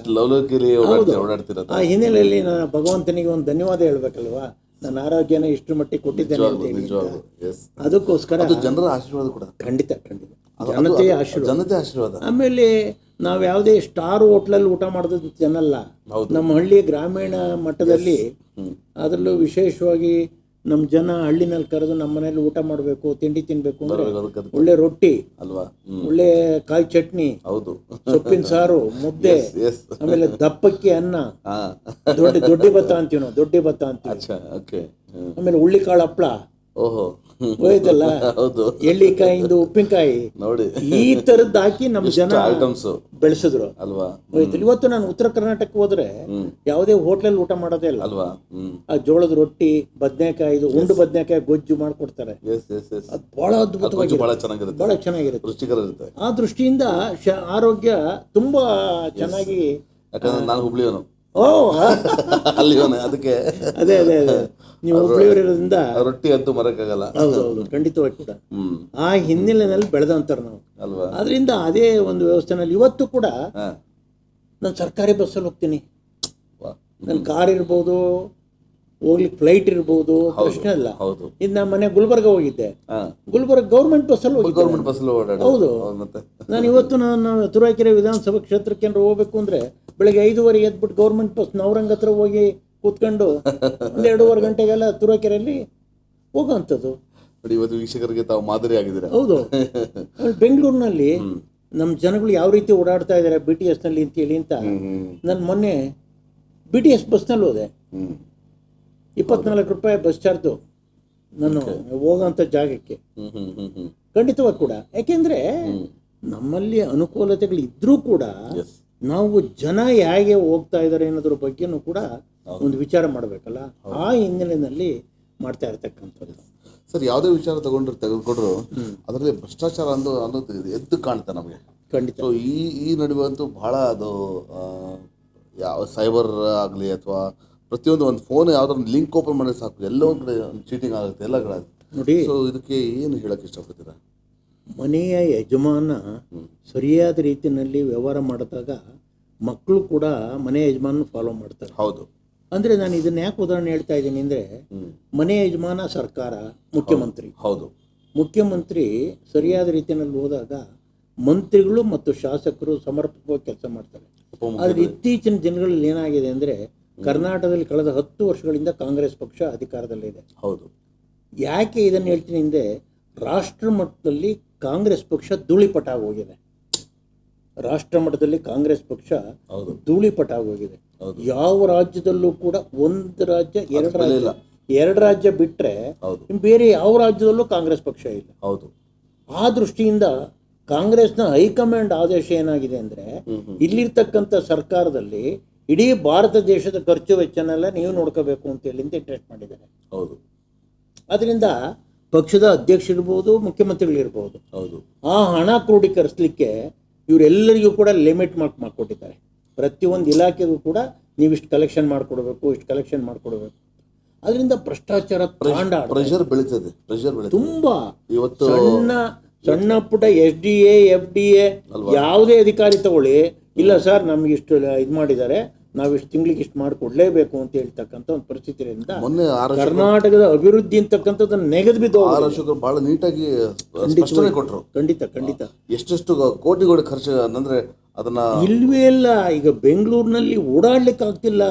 ಆ ಹಿನ್ನೆಲೆಯಲ್ಲಿ ನಾನು ಭಗವಂತನಿಗೆ ಒಂದು ಧನ್ಯವಾದ ಹೇಳ್ಬೇಕಲ್ವಾ, ನನ್ನ ಆರೋಗ್ಯನ ಇಷ್ಟು ಮಟ್ಟಿಗೆ ಕೊಟ್ಟಿದ್ದೇನೆ ಅಂತ ಹೇಳಿ. ಅದಕ್ಕೋಸ್ಕರ ಜನರ ಆಶೀರ್ವಾದ ಕೂಡ ಖಂಡಿತ ಜನತೆಯ ಆಶೀರ್ವಾದ. ಆಮೇಲೆ ನಾವು ಯಾವುದೇ ಸ್ಟಾರ್ ಹೋಟ್ಲಲ್ಲಿ ಊಟ ಮಾಡೋದು ಜನಲ್ಲ. ನಮ್ಮ ಹಳ್ಳಿ ಗ್ರಾಮೀಣ ಮಟ್ಟದಲ್ಲಿ ಅದರಲ್ಲೂ ವಿಶೇಷವಾಗಿ ನಮ್ಮ ಜನ ಹಳ್ಳಿನಲ್ಲಿ ಕರೆದು ನಮ್ಮ ಮನೇಲಿ ಊಟ ಮಾಡಬೇಕು, ತಿಂಡಿ ತಿನ್ಬೇಕು ಅಂದ್ರೆ ಒಳ್ಳೆ ರೊಟ್ಟಿ ಅಲ್ವಾ, ಒಳ್ಳೆ ಕಾಯಿ ಚಟ್ನಿ, ಸೊಪ್ಪಿನ ಸಾರು, ಮುದ್ದೆ, ಆಮೇಲೆ ದಪ್ಪಕ್ಕಿ ಅನ್ನ, ದೊಡ್ಡಿ ಭತ್ತ ಅಂತೀವಿ ನಾವು, ದೊಡ್ಡಿ ಭತ್ತ ಅಂತೀವಿ. ಆಮೇಲೆ ಹುಳ್ಳಿಕಾಳು ಹಪ್ಪಳ ಹೋಯ್ತಲ್ಲ, ಎಳ್ಳಿಕಾಯಿಂದ ಉಪ್ಪಿನಕಾಯಿ ನೋಡಿ, ಈ ತರದ್ದು ಹಾಕಿ ನಮ್ಮ ಜನ ಬೆಳೆಸಿದ್ರು ಅಲ್ವಾ. ಹೋಯ್ತಲ್ಲ. ಇವತ್ತು ನಾನು ಉತ್ತರ ಕರ್ನಾಟಕಕ್ಕೆ ಹೋದ್ರೆ ಯಾವುದೇ ಹೋಟ್ಲಲ್ಲಿ ಊಟ ಮಾಡೋದೇ ಇಲ್ಲ ಅಲ್ವಾ. ಆ ಜೋಳದ ರೊಟ್ಟಿ, ಬದನೆಕಾಯಿ, ಉಂಡು ಬದನೆಕಾಯಿ ಗೊಜ್ಜು ಮಾಡ್ಕೊಡ್ತಾರೆ. ಅದು ಬಹಳ ಅದ್ಭುತವಾಗಿ ಬಹಳ ಚೆನ್ನಾಗಿರುತ್ತೆ. ಆ ದೃಷ್ಟಿಯಿಂದ ಆರೋಗ್ಯ ತುಂಬಾ ಚೆನ್ನಾಗಿ. ನಾನು ಹುಬ್ಳಿಯವನು, ಅದಕ್ಕೆ ಅದೇ ನೀವು ಹುಬ್ಳಿಯವರಿರೋದ್ರಿಂದ ರೊಟ್ಟಿ ಅಂತೂ ಮರಕ್ಕಾಗಲ್ಲ. ಹೌದು ಖಂಡಿತವಾಗಿ ಕೂಡ ಆ ಹಿನ್ನೆಲೆಯಲ್ಲಿ ಬೆಳೆದಂತಾರೆ ನಾವು ಅಲ್ವಾ. ಅದರಿಂದ ಅದೇ ಒಂದು ವ್ಯವಸ್ಥೆನಲ್ಲಿ ಇವತ್ತು ಕೂಡ ನಾನು ಸರ್ಕಾರಿ ಬಸ್ಸಲ್ಲಿ ಹೋಗ್ತೀನಿ. ನನ್ನ ಕಾರ್ ಇರ್ಬೋದು, ಹೋಗ್ಲಿಕ್ಕೆ ಫ್ಲೈಟ್ ಇರ್ಬೋದು, ಪ್ರಶ್ನೆ ಇಲ್ಲ. ಇದು ನಮ್ಮ ಮನೆ ಗುಲ್ಬರ್ಗ ಹೋಗಿದ್ದೆ, ಗುಲ್ಬರ್ಗ ಗೌರ್ಮೆಂಟ್ ಬಸ್ಸಲ್ಲಿ ಹೋಗಿದ್ದೆ. ಹೌದು, ನಾನು ಇವತ್ತು ನಾನು ತುರುವೇಕೆರೆ ವಿಧಾನಸಭಾ ಕ್ಷೇತ್ರಕ್ಕೆ ಹೋಗ್ಬೇಕು ಅಂದ್ರೆ ಬೆಳಗ್ಗೆ 5:30 ಎದ್ಬಿಟ್ಟು ಗೌರ್ಮೆಂಟ್ ಬಸ್ ನವರಂಗ್ ಹತ್ರ ಹೋಗಿ ಕೂತ್ಕೊಂಡು 1-2.5 ಗಂಟೆಗೆಲ್ಲ ತುರುವೇಕೆರೆಯಲ್ಲಿ ಹೋಗೋವಂಥದ್ದು. ನೋಡಿ ಇವತ್ತು ವೀಕ್ಷಕರಿಗೆ ತಾವು ಮಾದರಿ ಆಗಿದ್ದೀರಾ. ಹೌದು. ಬೆಂಗಳೂರಿನಲ್ಲಿ ನಮ್ಮ ಜನಗಳು ಯಾವ ರೀತಿ ಓಡಾಡ್ತಾ ಇದ್ದಾರೆ BTS ನಲ್ಲಿ ಅಂತೇಳಿ ಅಂತ ನಾನು ಮೊನ್ನೆ BTS ಬಸ್ನಲ್ಲಿ ಹೋದೆ. 24 ರೂಪಾಯಿ ಬಸ್ ಚಾರ್ಜು ನಾನು ಹೋಗೋಂಥ ಜಾಗಕ್ಕೆ. ಖಂಡಿತವಾಗಿ ಕೂಡ, ಯಾಕೆಂದ್ರೆ ನಮ್ಮಲ್ಲಿ ಅನುಕೂಲತೆಗಳು ಇದ್ರೂ ಕೂಡ ನಾವು ಜನ ಹೇಗೆ ಹೋಗ್ತಾ ಇದ್ದಾರೆ ಅನ್ನೋದ್ರ ಬಗ್ಗೆನೂ ಕೂಡ ಒಂದು ವಿಚಾರ ಮಾಡಬೇಕಲ್ಲ. ಆ ಹಿನ್ನೆಲೆಯಲ್ಲಿ ಮಾಡ್ತಾ ಇರ್ತಕ್ಕಂಥದ್ದು. ಸರ್, ಯಾವುದೇ ವಿಚಾರ ತೆಗೆದುಕೊಂಡ್ರು ಅದರಲ್ಲಿ ಭ್ರಷ್ಟಾಚಾರ ಅನ್ನೋದು ಎದ್ದು ಕಾಣುತ್ತೆ ನಮಗೆ. ಖಂಡಿತ. ಸೊ ಈ ನಡುವೆ ಅಂತೂ ಬಹಳ ಅದು ಯಾವ ಸೈಬರ್ ಆಗಲಿ ಅಥವಾ ಪ್ರತಿಯೊಂದು ಒಂದು ಫೋನ್ ಯಾವ್ದಾದ್ರು ಲಿಂಕ್ ಓಪನ್ ಮಾಡಿದ್ರೆ ಸಾಕು, ಎಲ್ಲೋ ಒಂದು ಕಡೆ ಚೀಟಿಂಗ್ ಆಗುತ್ತೆ, ಎಲ್ಲ ಕಡೆ ನೋಡಿ. ಸೊ ಇದಕ್ಕೆ ಏನು ಹೇಳಕ್ಕೆ ಇಷ್ಟಪಡ್ತೀರಾ? ಮನೆಯ ಯಜಮಾನ ಸರಿಯಾದ ರೀತಿಯಲ್ಲಿ ವ್ಯವಹಾರ ಮಾಡಿದಾಗ ಮಕ್ಕಳು ಕೂಡ ಮನೆ ಯಜಮಾನ ಫಾಲೋ ಮಾಡ್ತಾರೆ. ಹೌದು. ಅಂದರೆ ನಾನು ಇದನ್ನ ಯಾಕೆ ಉದಾಹರಣೆ ಹೇಳ್ತಾ ಇದ್ದೀನಿ ಅಂದರೆ, ಮನೆ ಯಜಮಾನ ಸರ್ಕಾರ, ಮುಖ್ಯಮಂತ್ರಿ. ಹೌದು. ಮುಖ್ಯಮಂತ್ರಿ ಸರಿಯಾದ ರೀತಿಯಲ್ಲಿ ಹೋದಾಗ ಮಂತ್ರಿಗಳು ಮತ್ತು ಶಾಸಕರು ಸಮರ್ಪಕವಾಗಿ ಕೆಲಸ ಮಾಡ್ತಾರೆ. ಆದರೆ ಇತ್ತೀಚಿನ ದಿನಗಳಲ್ಲಿ ಏನಾಗಿದೆ ಅಂದರೆ, ಕರ್ನಾಟಕದಲ್ಲಿ ಕಳೆದ 10 ವರ್ಷಗಳಿಂದ ಕಾಂಗ್ರೆಸ್ ಪಕ್ಷ ಅಧಿಕಾರದಲ್ಲಿದೆ. ಹೌದು. ಯಾಕೆ ಇದನ್ನು ಹೇಳ್ತೀನಿ ಅಂದರೆ, ರಾಷ್ಟ್ರ ಮಟ್ಟದಲ್ಲಿ ಕಾಂಗ್ರೆಸ್ ಪಕ್ಷ ಧೂಳಿಪಟ ಆಗೋಗಿದೆ. ರಾಷ್ಟ್ರ ಮಟ್ಟದಲ್ಲಿ ಕಾಂಗ್ರೆಸ್ ಪಕ್ಷ ಧೂಳಿಪಟ ಆಗೋಗಿದೆ. ಯಾವ ರಾಜ್ಯದಲ್ಲೂ ಕೂಡ ಒಂದು ರಾಜ್ಯ, ಎರಡು ರಾಜ್ಯ ಬಿಟ್ಟರೆ ಬೇರೆ ಯಾವ ರಾಜ್ಯದಲ್ಲೂ ಕಾಂಗ್ರೆಸ್ ಪಕ್ಷ ಇಲ್ಲ. ಹೌದು. ಆ ದೃಷ್ಟಿಯಿಂದ ಕಾಂಗ್ರೆಸ್ನ ಹೈಕಮಾಂಡ್ ಆದೇಶ ಏನಾಗಿದೆ ಅಂದರೆ, ಇಲ್ಲಿರ್ತಕ್ಕಂಥ ಸರ್ಕಾರದಲ್ಲಿ ಇಡೀ ಭಾರತ ದೇಶದ ಖರ್ಚು ವೆಚ್ಚನೆಲ್ಲ ನೀವು ನೋಡ್ಕೋಬೇಕು ಅಂತೇಳಿ ಇಂಟ್ರೆಸ್ಟ್ ಮಾಡಿದ್ದಾರೆ. ಹೌದು. ಅದರಿಂದ ಪಕ್ಷದ ಅಧ್ಯಕ್ಷರಿರ್ಬೋದು, ಮುಖ್ಯಮಂತ್ರಿಗಳಿರ್ಬೋದು, ಹೌದು, ಆ ಹಣ ಕ್ರೋಢೀಕರಿಸಲಿಕ್ಕೆ ಇವರೆಲ್ಲರಿಗೂ ಕೂಡ ಲಿಮಿಟ್ ಮಾಡಿಕೊಟ್ಟಿದ್ದಾರೆ. ಪ್ರತಿಯೊಂದು ಇಲಾಖೆಗೂ ಕೂಡ ನೀವು ಇಷ್ಟು ಕಲೆಕ್ಷನ್ ಮಾಡಿಕೊಡ್ಬೇಕು, ಇಷ್ಟು ಕಲೆಕ್ಷನ್ ಮಾಡಿಕೊಡ್ಬೇಕು. ಅದರಿಂದ ಭ್ರಷ್ಟಾಚಾರ ಪ್ರೆಷರ್ ಬೆಳೀತದೆ. ತುಂಬಾ ಇವತ್ತು ಸಣ್ಣ ಪುಟ್ಟ SDA FDA ಯಾವುದೇ ಅಧಿಕಾರಿ ತಗೊಳ್ಳಿ, ಇಲ್ಲ ಸರ್ ನಮ್ಗೆ ಇಷ್ಟು ಇದು ಮಾಡಿದ್ದಾರೆ, ನಾವು ಇಷ್ಟು ತಿಂಗಳಿಗೆ ಇಷ್ಟು ಮಾಡಿಕೊಡ್ಲೇಬೇಕು ಅಂತ ಹೇಳ್ತಕ್ಕಂಥ ಒಂದು ಪರಿಸ್ಥಿತಿಯಿಂದ ಕರ್ನಾಟಕದ ಅಭಿವೃದ್ಧಿ ಅಂತಕ್ಕಂಥದ್ದನ್ನು ನೆಗೆದು ಬಿದ್ದು ಬಹಳ ನೀಟಾಗಿ ಕೊಟ್ಟರು. ಖಂಡಿತ ಎಷ್ಟೆಷ್ಟು ಕೋಟಿಗಳು ಖರ್ಚು ಅಂದ್ರೆ ಅದನ್ನ ಇಲ್ವೇ ಇಲ್ಲ. ಈಗ ಬೆಂಗಳೂರಿನಲ್ಲಿ ಓಡಾಡ್ಲಿಕ್ಕೆ ಆಗ್ತಿಲ್ಲ.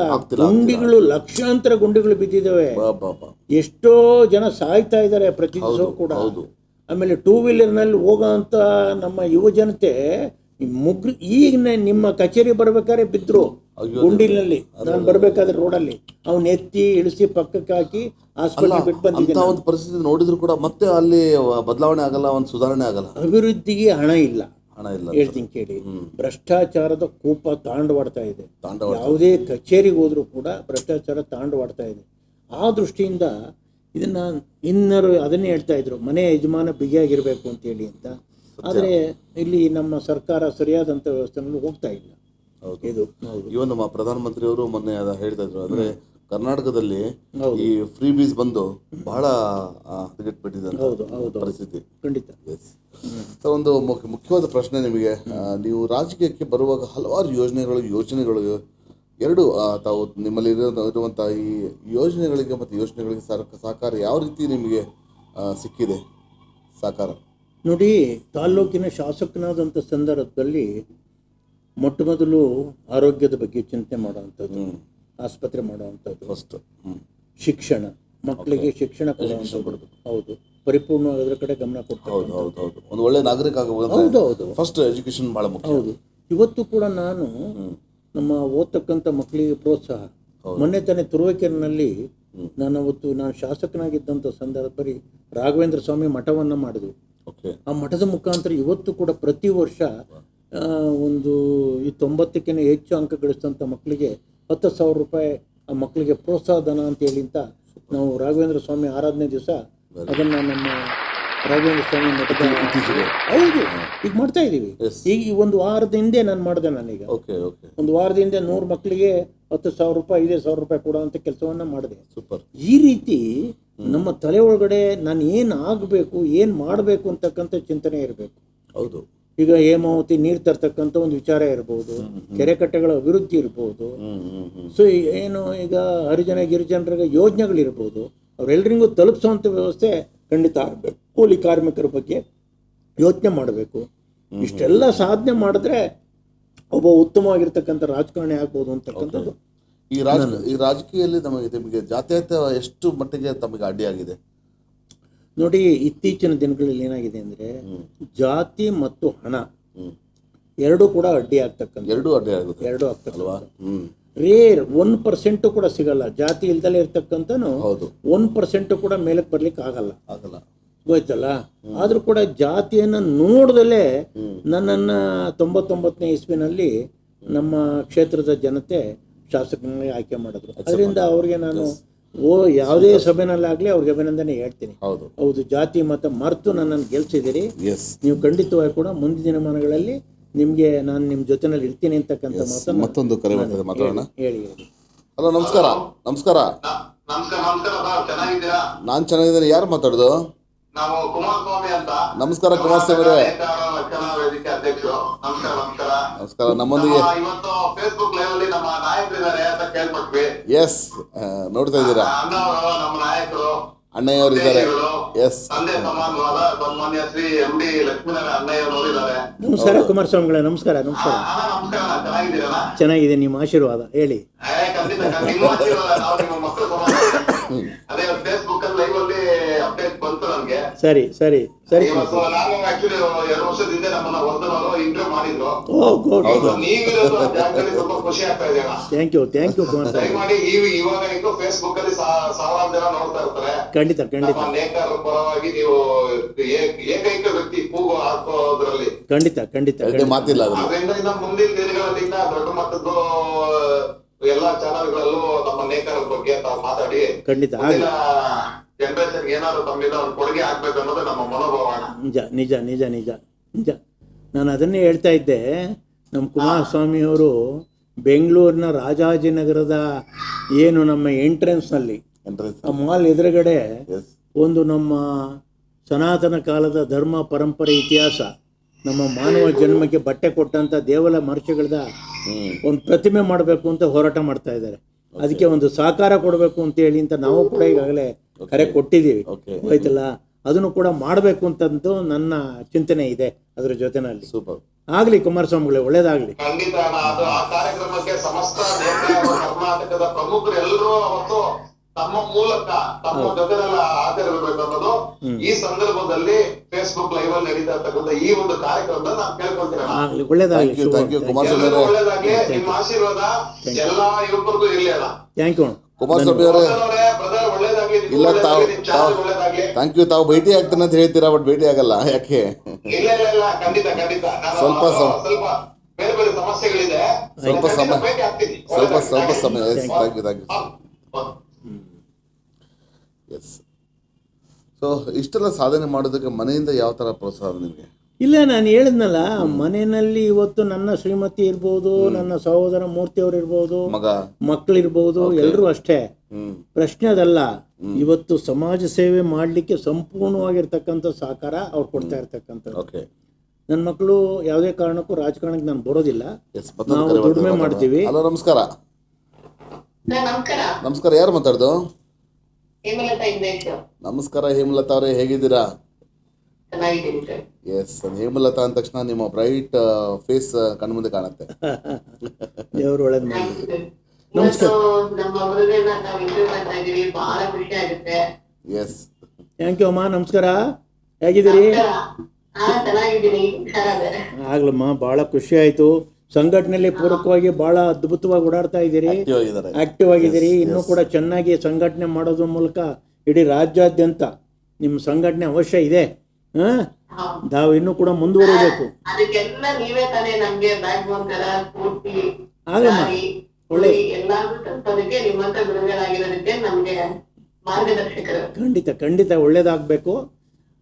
ಗುಂಡಿಗಳು, ಲಕ್ಷಾಂತರ ಗುಂಡಿಗಳು ಬಿದ್ದಿದ್ದಾವೆ. ಎಷ್ಟೋ ಜನ ಸಾಯ್ತಾ ಇದ್ದಾರೆ ಪ್ರತಿ ದಿವಸ ಕೂಡ. ಆಮೇಲೆ 2 ವೀಲರ್ನಲ್ಲಿ ಹೋಗೋಂಥ ನಮ್ಮ ಯುವ ಜನತೆ ಈಗ ನಿಮ್ಮ ಕಚೇರಿ ಬರ್ಬೇಕಾದ್ರೆ ಬಿದ್ರು ಗುಂಡಿನಲ್ಲಿ. ನಾನು ಬರ್ಬೇಕಾದ್ರೆ ರೋಡಲ್ಲಿ ಅವ್ನು ಎತ್ತಿ ಇಳಿಸಿ ಪಕ್ಕಕ್ಕೆ ಹಾಕಿ ಹಾಸ್ಪಿಟಲ್ ಬಿಟ್ಟು ಬಂದಿದ್ದೀನಿ. ಒಂದು ಪರಿಸ್ಥಿತಿ ನೋಡಿದ್ರು ಕೂಡ ಮತ್ತೆ ಅಲ್ಲಿ ಬದಲಾವಣೆ ಆಗಲ್ಲ, ಒಂದು ಸುಧಾರಣೆ ಆಗಲ್ಲ. ಅಭಿವೃದ್ಧಿಗೆ ಹಣ ಇಲ್ಲ ಹೇಳ್ತೀನಿ ಕೇಳಿ. ಭ್ರಷ್ಟಾಚಾರದ ಕೂಪ ತಾಂಡವಾಡ್ತಾ ಇದೆ. ಯಾವುದೇ ಕಚೇರಿಗೆ ಹೋದ್ರೂ ಕೂಡ ಭ್ರಷ್ಟಾಚಾರ ತಾಂಡವಾಡ್ತಾ ಇದೆ. ಆ ದೃಷ್ಟಿಯಿಂದ ಇದನ್ನ ಇನ್ನರು ಅದನ್ನೇ ಹೇಳ್ತಾ ಇದ್ರು, ಮನೆ ಯಜಮಾನ ಬಿಗಿಯಾಗಿರ್ಬೇಕು ಅಂತ ಹೇಳಿ ಅಂತ. ಆದರೆ ಇಲ್ಲಿ ನಮ್ಮ ಸರ್ಕಾರ ಸರಿಯಾದಂಥ ವ್ಯವಸ್ಥೆನಲ್ಲಿ ಹೋಗ್ತಾ ಇಲ್ಲ. ಇದು ಇವನ್ ನಮ್ಮ ಪ್ರಧಾನಮಂತ್ರಿಯವರು ಮೊನ್ನೆ ಹೇಳ್ತಾ ಇದ್ರು, ಅಂದ್ರೆ ಕರ್ನಾಟಕದಲ್ಲಿ ಈ ಫ್ರೀ ಬೀಸ್ ಬಂದು ಬಹಳ ಹದಗೆಟ್ಬಿಟ್ಟಿದೆ ಪರಿಸ್ಥಿತಿ. ಖಂಡಿತ. ಒಂದು ಮುಖ್ಯವಾದ ಪ್ರಶ್ನೆ ನಿಮಗೆ, ನೀವು ರಾಜಕೀಯಕ್ಕೆ ಬರುವಾಗ ಹಲವಾರು ಯೋಜನೆಗಳು ಎರಡು ತಾವು ನಿಮ್ಮಲ್ಲಿ ಇರುವಂತಹ ಈ ಯೋಜನೆಗಳಿಗೆ ಮತ್ತು ಯೋಜನೆಗಳಿಗೆ ಸಹಕಾರ ಯಾವ ರೀತಿ ನಿಮಗೆ ಸಿಕ್ಕಿದೆ ಸಹಕಾರ? ನೋಡಿ, ತಾಲ್ಲೂಕಿನ ಶಾಸಕನಾದಂಥ ಸಂದರ್ಭದಲ್ಲಿ ಮೊಟ್ಟ ಮೊದಲು ಆರೋಗ್ಯದ ಬಗ್ಗೆ ಚಿಂತೆ ಮಾಡುವಂಥದ್ದು, ಆಸ್ಪತ್ರೆ ಮಾಡುವಂಥದ್ದು, ಫಸ್ಟ್ ಶಿಕ್ಷಣ, ಮಕ್ಕಳಿಗೆ ಶಿಕ್ಷಣ ಕೊಡುವಂಥದ್ದು. ಹೌದು, ಪರಿಪೂರ್ಣವಾಗಿ ಅದರ ಕಡೆ ಗಮನ ಕೊಡ್ತಾರೆ. ಒಂದು ಒಳ್ಳೆ ನಾಗರಿಕ ಆಗಬಹುದು. ಫಸ್ಟ್ ಎಜುಕೇಶನ್ ಬಹಳ ಮುಖ್ಯ. ಹೌದು. ಇವತ್ತು ಕೂಡ ನಾನು ನಮ್ಮ ಓದ್ತಕ್ಕಂಥ ಮಕ್ಕಳಿಗೆ ಪ್ರೋತ್ಸಾಹ, ಮೊನ್ನೆ ತಾನೇ ತುರುವೇಕೆರೆನಲ್ಲಿ ನಾನು ಶಾಸಕನಾಗಿದ್ದಂಥ ಸಂದರ್ಭದಲ್ಲಿ ರಾಘವೇಂದ್ರ ಸ್ವಾಮಿ ಮಠವನ್ನು ಮಾಡಿದ್ವಿ. ಆ ಮಠದ ಮುಖಾಂತರ ಇವತ್ತು ಕೂಡ ಪ್ರತಿ ವರ್ಷ ಒಂದು ಈ 90ಕ್ಕಿಂತ ಹೆಚ್ಚು ಅಂಕ ಗಳಿಸಿದಂಥ ಮಕ್ಕಳಿಗೆ 10,000 ರೂಪಾಯಿ ಆ ಮಕ್ಕಳಿಗೆ ಪ್ರೋತ್ಸಾಹ ಧನ ಅಂತ ಹೇಳಿ ಅಂತ ನಾವು ರಾಘವೇಂದ್ರ ಸ್ವಾಮಿ ಆರಾಧನೆ ದಿವಸ ಅದನ್ನು ನಮ್ಮ ರಾಘವೇಂದ್ರ ಸ್ವಾಮಿ ಮಠದ ಹೌದು ಈಗ ಮಾಡ್ತಾ ಇದ್ದೀವಿ. ಈಗ ಒಂದು ವಾರದ ಹಿಂದೆ ನಾನು ಮಾಡಿದೆ. ನಾನೀಗ ಒಂದು ವಾರದ ಹಿಂದೆ 100 ಮಕ್ಕಳಿಗೆ 10,000 ರೂಪಾಯಿ 5,000 ರೂಪಾಯಿ ಕೊಡುವಂಥ ಕೆಲಸವನ್ನು ಮಾಡಿದೆ. ಸೂಪರ್. ಈ ರೀತಿ ನಮ್ಮ ತಲೆ ಒಳಗಡೆ ನಾನು ಏನು ಆಗಬೇಕು, ಏನು ಮಾಡಬೇಕು ಅಂತಕ್ಕಂಥ ಚಿಂತನೆ ಇರಬೇಕು. ಹೌದು. ಈಗ ಹೇಮಾವತಿ ನೀರು ತರ್ತಕ್ಕಂಥ ಒಂದು ವಿಚಾರ ಇರ್ಬೋದು, ಕೆರೆ ಕಟ್ಟೆಗಳ ಅಭಿವೃದ್ಧಿ ಇರ್ಬೋದು, ಸೊ ಏನು ಈಗ ಹರಿಜನ ಗಿರಿಜನರಿಗೆ ಯೋಜನೆಗಳಿರ್ಬೋದು, ಅವರೆಲ್ಲರಿಗೂ ತಲುಪಿಸುವಂಥ ವ್ಯವಸ್ಥೆ ಖಂಡಿತ ಆಗಬೇಕು. ಕೂಲಿ ಕಾರ್ಮಿಕರ ಬಗ್ಗೆ ಯೋಚನೆ ಮಾಡಬೇಕು. ಇಷ್ಟೆಲ್ಲ ಸಾಧನೆ ಮಾಡಿದ್ರೆ ಒಬ್ಬ ಉತ್ತಮವಾಗಿರ್ತಕ್ಕಂಥ ರಾಜಕಾರಣಿ ಆಗ್ಬೋದು ಅಂತಕ್ಕಂಥದ್ದು. ಈ ರಾಜಕೀಯದಲ್ಲಿ ನಿಮಗೆ ಜಾತ್ಯತೀತ ಎಷ್ಟು ಮಟ್ಟಿಗೆ ತಮಗೆ ಅಡ್ಡಿಯಾಗಿದೆ? ನೋಡಿ, ಇತ್ತೀಚಿನ ದಿನಗಳಲ್ಲಿ ಏನಾಗಿದೆ ಅಂದರೆ ಜಾತಿ ಮತ್ತು ಹಣ ಎರಡೂ ಕೂಡ ಅಡ್ಡಿ ಆಗ್ತಕ್ಕಂಥ ಎರಡೂ ಅಡ್ಡಿ ಆಗುತ್ತೆ. ಎರಡೂ ಆಗ್ತಕ್ಕಲ್ವಾ. ರೇರ್ 1% ಕೂಡ ಸಿಗಲ್ಲ. ಜಾತಿ ಇಲ್ದಲೇ ಇರ್ತಕ್ಕಂಥನು 1% ಕೂಡ ಮೇಲಕ್ಕೆ ಬರ್ಲಿಕ್ಕೆ ಆಗಲ್ಲ. ಹೋಯ್ತಲ್ಲ. ಆದ್ರೂ ಕೂಡ ಜಾತಿಯನ್ನು ನೋಡ್ದಲೇ ನನ್ನನ್ನು 99ನೇ ಇಸ್ವಿನಲ್ಲಿ ನಮ್ಮ ಕ್ಷೇತ್ರದ ಜನತೆ ಶಾಸಕನಾಗಿ ಆಯ್ಕೆ ಮಾಡಿದ್ರು. ಅದರಿಂದ ಅವ್ರಿಗೆ ನಾನು ಯಾವುದೇ ಸಭೆನಲ್ಲಾಗಲಿ ಅವ್ರಿಗೆ ಅಭಿನಂದನೆ ಹೇಳ್ತೀನಿ. ಹೌದು, ಜಾತಿ ಮತ ಮರೆತು ನನ್ನನ್ನು ಗೆಲ್ಸಿದ್ದೀರಿ. ನೀವು ಖಂಡಿತವಾಗಿ ಕೂಡ ಮುಂದಿನ ದಿನಮಾನಗಳಲ್ಲಿ ನಿಮಗೆ ನಾನು ನಿಮ್ಮ ಜೊತೆನಲ್ಲಿ ಇರ್ತೀನಿ ಅಂತಕ್ಕಂಥ ಮಾತನ್ನು ಮತ್ತೊಂದು ಕರೆ ಬರ್ತದೆ, ಮಾತಾಡೋಣ. ಹೇಳಿ. ಹಲೋ, ನಮಸ್ಕಾರ. ನಮಸ್ಕಾರ. ನಾನು ಚೆನ್ನಾಗಿದ್ದೇನೆ. ಯಾರು ಮಾತಾಡೋದು? ನಾವು ಕುಮಾರಸ್ವಾಮಿ ಅಂತ. ನಮಸ್ಕಾರ ಕುಮಾರಸ್ವಾಮಿ ಅವರೇ. ವೇದಿಕೆ ಅಧ್ಯಕ್ಷರು. ನಮಸ್ಕಾರ. ನಮಸ್ಕಾರ. ನಮ್ಮೊಂದಿಗೆ ಇವತ್ತು ಫೇಸ್ಬುಕ್ ಲೈವ್ ಅಲ್ಲಿ ನಮ್ಮ ನಾಯಕರಿದ್ದಾರೆ ಅಂತ ಕೇಳ್ಪಟ್ವಿ. ಎಸ್, ನೋಡ್ತಾ ಇದ್ದೀರಾ? ಅಣ್ಣವರು ನಮ್ಮ ನಾಯಕರು, ಅಣ್ಣಯ್ಯವರು ಇದ್ದಾರೆ. ಎಸ್, ತಂದೆ ಸಮಾನವಾದ ಸನ್ಮಾನ್ಯ ಶ್ರೀ MD ಲಕ್ಷ್ಮೀನಾರಾಯಣ ಅಣ್ಣಯ್ಯವರು ಇದ್ದಾರೆ. ನಮಸ್ಕಾರ ಕುಮಾರಸ್ವಾಮಿಗಳೇ. ನಮಸ್ಕಾರ. ನಮಸ್ಕಾರ. ನಮಸ್ಕಾರ. ಚೆನ್ನಾಗಿದ್ದೀರಾ? ಚೆನ್ನಾಗಿದೆ. ನಿಮ್ಮ ಆಶೀರ್ವಾದ ಹೇಳಿ. ಖಂಡಿತ ನಿಮ್ಮ ಆಶೀರ್ವಾದ. ನಾವು ನಿಮ್ಮ ಮಕ್ಕಳು ಸಮಾನ. ಅದೇ ಫೇಸ್ಬುಕ್ ಅಲ್ಲಿ ಲೈವ್ ಅಲ್ಲಿ ಅಪ್ಡೇಟ್ ಬಂತು ನನ್ಗೆ. ಸರಿ ಸರಿ ಸರಿ. ನಾನು ಆಕ್ಚುಲಿ 2 ವರ್ಷದಿಂದ ನಮ್ಮನ್ನ ವರ್ಧನವರು ಇಂಟರ್ವ್ಯೂ ಮಾಡಿದ್ರು. ನೀವಿರೋದು ಜಾಗದಲ್ಲಿ ತುಂಬಾ ಖುಷಿ ಆಗ್ತಾ ಇದೆ. ಥ್ಯಾಂಕ್ ಯು ದಯಮಾಡಿ ಇವಾಗ ಇನ್ನು ಫೇಸ್ಬುಕ್ ಅಲ್ಲಿ ಸಾವಿರಾರು ಜನ ನೋಡ್ತಾ ಇರ್ತಾರೆ. ಖಂಡಿತ ನೇಕಾರರ ಪರವಾಗಿ ನೀವು ಏಕೈಕ ವ್ಯಕ್ತಿ ಕೂಗು ಹಾಕೋದ್ರಲ್ಲಿ ಖಂಡಿತ ಮಾತಿಲ್ಲ. ಅದರಿಂದ ಇನ್ನು ಮುಂದಿನ ದಿನಗಳಲ್ಲಿ ಇನ್ನ ದೊಡ್ಡ ಮಟ್ಟದ್ದು ಎಲ್ಲಾ ಚಾನಲ್ಗಳಲ್ಲೂ ನಮ್ಮ ನೇಕಾರರ ಬಗ್ಗೆ ತಾವು ಮಾತಾಡಿ ಖಂಡಿತ ಜನರೇಷನ್ ಏನಾದ್ರು ತಮ್ಮಿಂದ ಒಂದು ಕೊಡುಗೆ ಆಗ್ಬೇಕು ಅನ್ನೋದು ನಮ್ಮ ಮನೋಭಾವನ. ನಿಜ. ನಾನು ಅದನ್ನೇ ಹೇಳ್ತಾ ಇದ್ದೆ. ನಮ್ಮ ಕುಮಾರಸ್ವಾಮಿಯವರು ಬೆಂಗಳೂರಿನ ರಾಜಾಜಿನಗರದ ಏನು ನಮ್ಮ ಎಂಟ್ರೆನ್ಸ್ನಲ್ಲಿ ಆ ಮಾಲ್ ಎದುರುಗಡೆ ಒಂದು ನಮ್ಮ ಸನಾತನ ಕಾಲದ ಧರ್ಮ ಪರಂಪರೆ ಇತಿಹಾಸ, ನಮ್ಮ ಮಾನವ ಜನ್ಮಕ್ಕೆ ಬಟ್ಟೆ ಕೊಟ್ಟಂಥ ದೇವಲ ಮಹರ್ಷಿಗಳದ ಒಂದು ಪ್ರತಿಮೆ ಮಾಡಬೇಕು ಅಂತ ಹೋರಾಟ ಮಾಡ್ತಾ ಇದ್ದಾರೆ. ಅದಕ್ಕೆ ಒಂದು ಸಹಕಾರ ಕೊಡಬೇಕು ಅಂತ ಹೇಳಿ ಅಂತ ನಾವು ಕೂಡ ಈಗಾಗಲೇ ಕರೆ ಕೊಟ್ಟಿದ್ದೀವಿ. ಹೋಯ್ತಲ್ಲ, ಅದನ್ನು ಕೂಡ ಮಾಡಬೇಕು ಅಂತಂದು ನನ್ನ ಚಿಂತನೆ ಇದೆ. ಅದ್ರ ಜೊತೆನಲ್ಲಿ ಆಗ್ಲಿ ಕುಮಾರಸ್ವಾಮಿಗಳೇ, ಒಳ್ಳೇದಾಗ್ಲಿ. ಖಂಡಿತ. ಅದು ಆ ಕಾರ್ಯಕ್ರಮಕ್ಕೆ ಸಮಸ್ತ ಕರ್ನಾಟಕದ ಪ್ರಮುಖರು ಎಲ್ಲರೂ ಅವತ್ತು ತಮ್ಮ ಮೂಲಕ ತಮ್ಮ ಜೊತೆನೆಲ್ಲ ಹಾಜರಿರಬೇಕು ಅನ್ನೋದು ಈ ಸಂದರ್ಭದಲ್ಲಿ ಫೇಸ್ಬುಕ್ ಲೈವ್ ಅಲ್ಲಿ ನಡೀತಾ ಇರ್ತಕ್ಕಂಥ ಈ ಒಂದು ಕಾರ್ಯಕ್ರಮದಲ್ಲಿ ನಾನು ಕೇಳ್ಕೊಳ್ತೀನಿ. ಒಳ್ಳೇದಾಗ್ಲಿ. ಒಳ್ಳೇದಾಗ್ಲಿ. ನಿಮ್ಮ ಆಶೀರ್ವಾದ ಎಲ್ಲಾ ಯುವಕರಿಗೂ ಇರ್ಲಿ ಅಲ್ಲ. ಥ್ಯಾಂಕ್ ಯು ಕುಮಾರಸ್ವಾಮಿ ಅವರೇ. ಇಲ್ಲ, ಥ್ಯಾಂಕ್ ಯು. ತಾವು ಭೇಟಿ ಆಗ್ತಾನೆ ಅಂತ ಹೇಳ್ತೀರಾ, ಬಟ್ ಭೇಟಿ ಆಗಲ್ಲ. ಯಾಕೆ? ಇಲ್ಲ, ಖಂಡಿತ. ಸ್ವಲ್ಪ ಬೇರೆ ಬೇರೆ ಸಮಸ್ಯೆಗಳಿದೆ. ಸ್ವಲ್ಪ ಸಮಯ. Thank you. ಎಸ್. ಸೊ ಇಷ್ಟೆಲ್ಲ ಸಾಧನೆ ಮಾಡೋದಕ್ಕೆ ಮನೆಯಿಂದ ಯಾವ ಥರ ಪ್ರೋತ್ಸಾಹ ನಿಮಗೆ? ಇಲ್ಲ, ನಾನು ಹೇಳಿದ್ನಲ್ಲ, ಮನೆಯಲ್ಲಿ ಇವತ್ತು ನನ್ನ ಶ್ರೀಮತಿ ಇರ್ಬೋದು, ನನ್ನ ಸಹೋದರ ಮೂರ್ತಿಯವರು ಇರ್ಬೋದು, ಮಕ್ಕಳಿರ್ಬೋದು, ಎಲ್ಲರೂ ಅಷ್ಟೇ. ಪ್ರಶ್ನೆ ಅದಲ್ಲ. ಇವತ್ತು ಸಮಾಜ ಸೇವೆ ಮಾಡಲಿಕ್ಕೆ ಸಂಪೂರ್ಣವಾಗಿರ್ತಕ್ಕಂಥ ಸಹಕಾರ ಅವ್ರು ಕೊಡ್ತಾ ಇರ್ತಕ್ಕಂಥದ್ದು. ನನ್ನ ಮಕ್ಕಳು ಯಾವುದೇ ಕಾರಣಕ್ಕೂ ರಾಜಕಾರಣಕ್ಕೆ ನಾನು ಬರೋದಿಲ್ಲ. ನಾವು ದುಡಿಮೆ ಮಾಡ್ತೀವಿ. ಹಲೋ, ನಮಸ್ಕಾರ. ನಮಸ್ಕಾರ. ಯಾರು ಮಾತಾಡ್ದು? ನಮಸ್ಕಾರ ಹೇಮಲತಾ ಅವರೇ, ಹೇಗಿದ್ದೀರಾ? ಎಸ್, ಹೇಮಲತಾ ಅಂದ ತಕ್ಷಣ ನಿಮ್ಮ ಬ್ರೈಟ್ ಫೇಸ್ ಕಣ್ಮುಂದೆ ಕಾಣುತ್ತೆ. ದೇವರು ಒಳ್ಳೇದು ಮಾಡಿ. ನಮಸ್ಕಾರ. ಎಸ್, ಥ್ಯಾಂಕ್ ಯು ಅಮ್ಮ. ನಮಸ್ಕಾರ. ಹೇಗಿದ್ದೀರಿ? ಆಗ್ಲಮ್ಮ, ಬಹಳ ಖುಷಿ ಆಯ್ತು. ಸಂಘಟನೆಯಲ್ಲಿ ಪೂರಕವಾಗಿ ಬಹಳ ಅದ್ಭುತವಾಗಿ ಓಡಾಡ್ತಾ ಇದ್ದೀರಿ, ಆಕ್ಟಿವ್ ಆಗಿದ್ದೀರಿ. ಇನ್ನೂ ಕೂಡ ಚೆನ್ನಾಗಿ ಸಂಘಟನೆ ಮಾಡೋದ್ರ ಮೂಲಕ ಇಡೀ ರಾಜ್ಯಾದ್ಯಂತ ನಿಮ್ಮ ಸಂಘಟನೆ ಅವಶ್ಯ ಇದೆ. ನಾವು ಇನ್ನೂ ಕೂಡ ಮುಂದುವರಿಬೇಕು. ಆಗಮ್ಮ, ಒಳ್ಳೆ. ಖಂಡಿತ ಒಳ್ಳೇದಾಗಬೇಕು.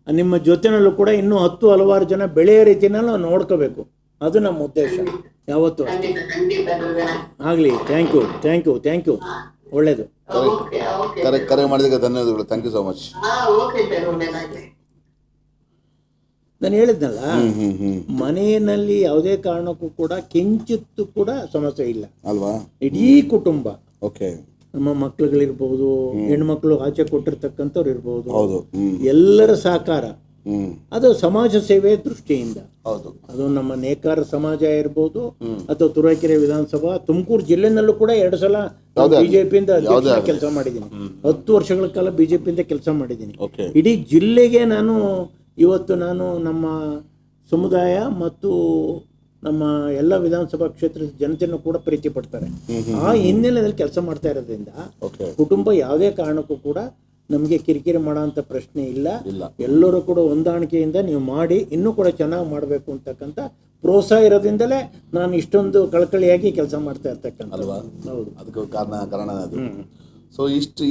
ನಿಮ್ಮ ಜೊತೆನಲ್ಲೂ ಕೂಡ ಇನ್ನೂ ಹಲವಾರು ಜನ ಬೆಳೆಯೋ ರೀತಿನಲ್ಲಿ ನಾವು ನೋಡ್ಕೋಬೇಕು. ಅದು ನಮ್ಮ ಉದ್ದೇಶ ಯಾವತ್ತು. ಆಗಲಿ. Thank you. ಒಳ್ಳೇದು. ಕರೆ ಮಾಡಿದ್ದಕ್ಕೆ ಧನ್ಯವಾದಗಳು. Thank you so much. ನಾನು ಹೇಳಿದ್ನಲ್ಲ, ಮನೆಯಲ್ಲಿ ಯಾವುದೇ ಕಾರಣಕ್ಕೂ ಕೂಡ ಕಿಂಚಿತ್ತು ಕೂಡ ಸಮಸ್ಯೆ ಇಲ್ಲ ಅಲ್ವಾ. ಇಡೀ ಕುಟುಂಬ, ನಮ್ಮ ಮಕ್ಕಳುಗಳಿರ್ಬೋದು, ಹೆಣ್ಮಕ್ಳು ಆಚೆ ಕೊಟ್ಟಿರ್ತಕ್ಕಂಥವ್ರು ಇರ್ಬೋದು, ಎಲ್ಲರ ಸಹಕಾರ ಅದು ಸಮಾಜ ಸೇವೆ ದೃಷ್ಟಿಯಿಂದ. ಹೌದು. ಅದು ನಮ್ಮ ನೇಕಾರ ಸಮಾಜ ಇರ್ಬೋದು ಅಥವಾ ತುರುವೇಕೆರೆ ವಿಧಾನಸಭಾ, ತುಮಕೂರು ಜಿಲ್ಲೆನಲ್ಲೂ ಕೂಡ 2 ಸಲ ಬಿಜೆಪಿಯಿಂದ ಕೆಲಸ ಮಾಡಿದ್ದೀನಿ. 10 ವರ್ಷಗಳ ಕಾಲ ಬಿಜೆಪಿಯಿಂದ ಕೆಲಸ ಮಾಡಿದ್ದೀನಿ. ಇಡೀ ಜಿಲ್ಲೆಗೆ ಇವತ್ತು ನಾನು ನಮ್ಮ ಸಮುದಾಯ ಮತ್ತು ನಮ್ಮ ಎಲ್ಲ ವಿಧಾನಸಭಾ ಕ್ಷೇತ್ರದ ಜನತೆಯನ್ನು ಕೂಡ ಪ್ರೀತಿ ಪಡ್ತಾರೆ. ಆ ಹಿನ್ನೆಲೆಯಲ್ಲಿ ಕೆಲಸ ಮಾಡ್ತಾ ಇರೋದ್ರಿಂದ ಕುಟುಂಬ ಯಾವುದೇ ಕಾರಣಕ್ಕೂ ಕೂಡ ನಮಗೆ ಕಿರಿಕಿರಿ ಮಾಡೋಂಥ ಪ್ರಶ್ನೆ ಇಲ್ಲ. ಎಲ್ಲರೂ ಕೂಡ ಹೊಂದಾಣಿಕೆಯಿಂದ ನೀವು ಮಾಡಿ ಇನ್ನೂ ಕೂಡ ಚೆನ್ನಾಗಿ ಮಾಡಬೇಕು ಅಂತಕ್ಕಂಥ ಪ್ರೋತ್ಸಾಹ ಇರೋದ್ರಿಂದಲೇ ನಾನು ಇಷ್ಟೊಂದು ಕಳಕಳಿಯಾಗಿ ಕೆಲಸ ಮಾಡ್ತಾ ಇರ್ತಕ್ಕಂಥ. ಹೌದು, ಅದಕ್ಕೆ ಕಾರಣ ಅದು. ಸೊ ಇಷ್ಟು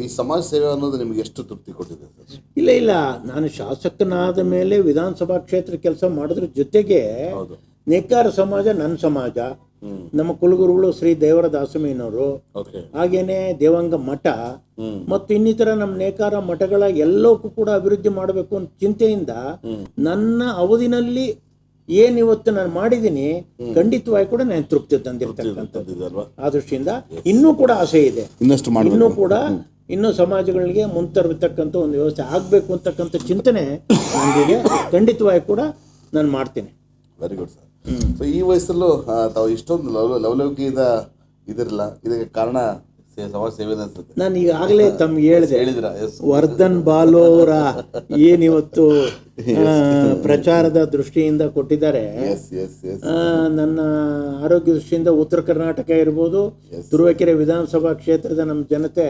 ಈ ಸಮಾಜ ಸೇವೆ ಅನ್ನೋದು ನಿಮ್ಗೆ ಎಷ್ಟು ತೃಪ್ತಿ ಕೊಟ್ಟಿದೆ ಸರ್? ಇಲ್ಲ, ನಾನು ಶಾಸಕನಾದ ಮೇಲೆ ವಿಧಾನಸಭಾ ಕ್ಷೇತ್ರ ಕೆಲಸ ಮಾಡೋದ್ರ ಜೊತೆಗೆ ನೇಕಾರ ಸಮಾಜ ನನ್ನ ಸಮಾಜ, ನಮ್ಮ ಕುಲಗುರುಗಳು ಶ್ರೀ ದೇವರ ದಾಸಮಯ್ಯನವರು, ಹಾಗೇನೆ ದೇವಾಂಗ ಮಠ ಮತ್ತು ಇನ್ನಿತರ ನಮ್ಮ ನೇಕಾರ ಮಠಗಳ ಎಲ್ಲಕ್ಕೂ ಕೂಡ ಅಭಿವೃದ್ಧಿ ಮಾಡಬೇಕು ಅಂತ ಚಿಂತೆಯಿಂದ ನನ್ನ ಅವಧಿನಲ್ಲಿ ಏನಿವತ್ತು ನಾನು ಮಾಡಿದ್ದೀನಿ ಖಂಡಿತವಾಗಿ ಕೂಡ ನಾನು ತೃಪ್ತಿ ತಂದಿರ್ತಕ್ಕಂಥದ್ದು. ಆ ದೃಷ್ಟಿಯಿಂದ ಇನ್ನೂ ಕೂಡ ಆಸೆ ಇದೆ, ಇನ್ನೂ ಕೂಡ ಇನ್ನೂ ಸಮಾಜಗಳಿಗೆ ಮುಂತರತಕ್ಕಂಥ ಒಂದು ವ್ಯವಸ್ಥೆ ಆಗಬೇಕು ಅಂತಕ್ಕಂಥ ಚಿಂತನೆ ನನಗೆ ಖಂಡಿತವಾಗಿ ಕೂಡ ನಾನು ಮಾಡ್ತೀನಿ. Very good sir. ಸೊ ಈ ವಯಸ್ಸಲ್ಲೂ ತಾವು ಇಷ್ಟೊಂದು ಲವಲವಿಕೆಯಿಂದ ಇದಿರಲ್ಲ, ಇದಕ್ಕೆ ಕಾರಣ ಸಮಾಜ ಸೇವೆ ಅನ್ಸುತ್ತೆ. ನಾನು ಈಗಾಗಲೇ ತಮ್ಗೆ ಹೇಳಿದ್ರ ವರ್ಧನ್ ಬಾಲು ಅವರ ಏನಿವತ್ತು ಪ್ರಚಾರದ ದೃಷ್ಟಿಯಿಂದ ಕೊಟ್ಟಿದ್ದಾರೆ. ನನ್ನ ಆರೋಗ್ಯ ದೃಷ್ಟಿಯಿಂದ ಉತ್ತರ ಕರ್ನಾಟಕ ಇರ್ಬೋದು, ತುರುವೇಕೆರೆ ವಿಧಾನಸಭಾ ಕ್ಷೇತ್ರದ ನಮ್ಮ ಜನತೆ,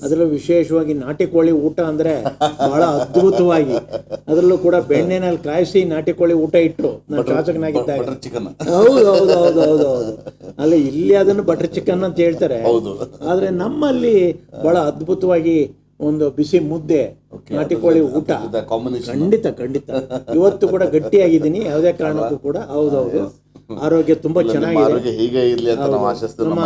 ಅದರಲ್ಲೂ ವಿಶೇಷವಾಗಿ ನಾಟಿ ಕೋಳಿ ಊಟ ಅಂದ್ರೆ ಬಹಳ ಅದ್ಭುತವಾಗಿ, ಅದರಲ್ಲೂ ಕೂಡ ಬೆಣ್ಣೆನಲ್ಲಿ ಕಾಯಿಸಿ ನಾಟಿ ಕೋಳಿ ಊಟ ಇಟ್ಟರು ನಾನು ಶಾಸಕನಾಗಿದ್ದಾಗ. ಹೌದು. ಅಲ್ಲಿ ಇಲ್ಲಿ ಅದನ್ನು ಬಟರ್ ಚಿಕನ್ ಅಂತ ಹೇಳ್ತಾರೆ, ಆದ್ರೆ ನಮ್ಮಲ್ಲಿ ಬಹಳ ಅದ್ಭುತವಾಗಿ ಒಂದು ಬಿಸಿ ಮುದ್ದೆ, ನಾಟಿ ಕೋಳಿ ಊಟ. ಖಂಡಿತ ಇವತ್ತು ಕೂಡ ಗಟ್ಟಿಯಾಗಿದ್ದೀನಿ, ಯಾವುದೇ ಕಾರಣಕ್ಕೂ ಕೂಡ. ಹೌದೌದು, ಆರೋಗ್ಯ ತುಂಬಾ ಚೆನ್ನಾಗಿದೆ. ನಮ್ಮ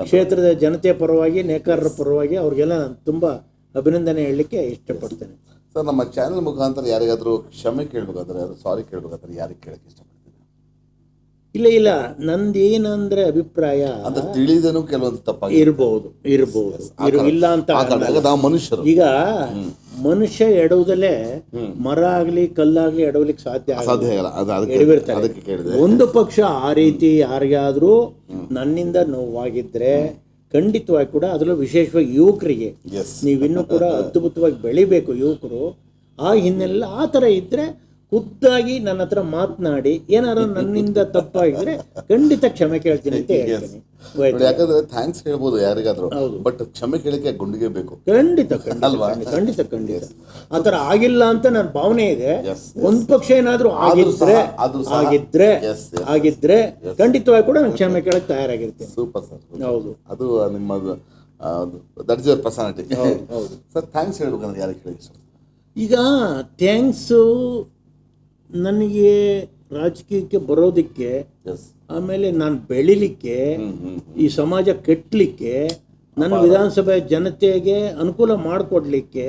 ಕ್ಷೇತ್ರದ ಜನತೆಯ ಪರವಾಗಿ, ನೇಕಾರರ ಪರವಾಗಿ ಅವ್ರಿಗೆಲ್ಲ ನಾನು ತುಂಬಾ ಅಭಿನಂದನೆ ಹೇಳಲಿಕ್ಕೆ ಇಷ್ಟಪಡ್ತೇನೆ. ಸರ್, ನಮ್ಮ ಚಾನೆಲ್ ಮುಖಾಂತರ ಯಾರಿಗಾದ್ರೂ ಕ್ಷಮೆ ಕೇಳಬೇಕಾದ್ರೆ, ಸಾರಿ ಕೇಳಬೇಕಾದ್ರೆ ಯಾರಿಗೆ ಕೇಳಕ್ಕೆ ಇಷ್ಟಪಡ್ತೀನಿ? ಇಲ್ಲ, ನಂದೇನಂದ್ರೆ ಅಭಿಪ್ರಾಯ ತಿಳಿದೇನು ಕೆಲವೊಂದು ತಪ್ಪಾಗಿ ಇರ್ಬೋದು, ಇಲ್ಲ ಅಂತ ಮನುಷ್ಯರು. ಈಗ ಮನುಷ್ಯ ಎಡವುದಲ್ಲೇ ಮರ ಆಗ್ಲಿ ಕಲ್ಲಾಗ್ಲಿ ಎಡವಲಿಕ್ಕೆ ಸಾಧ್ಯ ಒಂದು ಪಕ್ಷ ಆ ರೀತಿ ಯಾರಿಗಾದ್ರೂ ನನ್ನಿಂದ ನೋವಾಗಿದ್ರೆ ಖಂಡಿತವಾಗಿ ಕೂಡ, ಅದರಲ್ಲೂ ವಿಶೇಷವಾಗಿ ಯುವಕರಿಗೆ, ನೀವಿನ್ನೂ ಕೂಡ ಅದ್ಭುತವಾಗಿ ಬೆಳಿಬೇಕು ಯುವಕರು. ಆ ಹಿನ್ನೆಲೆ ಆ ಥರ ಇದ್ರೆ ಖುದ್ದಾಗಿ ನನ್ನ ಹತ್ರ ಮಾತನಾಡಿ ಏನಾದ್ರು ನನ್ನಿಂದ ತಪ್ಪಾಗಿದ್ರೆ ಖಂಡಿತ ಕ್ಷಮೆ ಕೇಳ್ತೀನಿ ಅಂತ ಹೇಳ್ತೀನಿ. ಯಾಕಂದ್ರೆ ಥ್ಯಾಂಕ್ಸ್ ಹೇಳ್ಬೋದು ಯಾರಿಗಾದ್ರೂ, ಬಟ್ ಕ್ಷಮೆ ಕೇಳಕ್ಕೆ ಗುಂಡಿಗೆ ಬೇಕು. ಖಂಡಿತ ಆ ಥರ ಆಗಿಲ್ಲ ಅಂತ ನನ್ನ ಭಾವನೆ ಇದೆ. ಒಂದ್ ಪಕ್ಷ ಏನಾದ್ರೂ ಆಗಿದ್ರೆ ಖಂಡಿತವಾಗಿ ಕೂಡ ನಾನು ಕ್ಷಮೆ ಕೇಳಕ್ಕೆ ತಯಾರಾಗಿರ್ತೀನಿ. Super sir. ಹೌದು, ಅದು ನಿಮ್ಮದು that is your personality. Sir, thanks ಹೇಳ್ಬೇಕಂದ್ರೆ ಯಾರಿಗೆ ಹೇಳಿ? ಈಗ ಥ್ಯಾಂಕ್ಸು ನನಗೆ ರಾಜಕೀಯಕ್ಕೆ ಬರೋದಕ್ಕೆ, ಆಮೇಲೆ ನಾನು ಬೆಳಿಲಿಕ್ಕೆ, ಈ ಸಮಾಜ ಕಟ್ಟಲಿಕ್ಕೆ, ನನ್ನ ವಿಧಾನಸಭೆ ಜನತೆಗೆ ಅನುಕೂಲ ಮಾಡಿಕೊಡ್ಲಿಕ್ಕೆ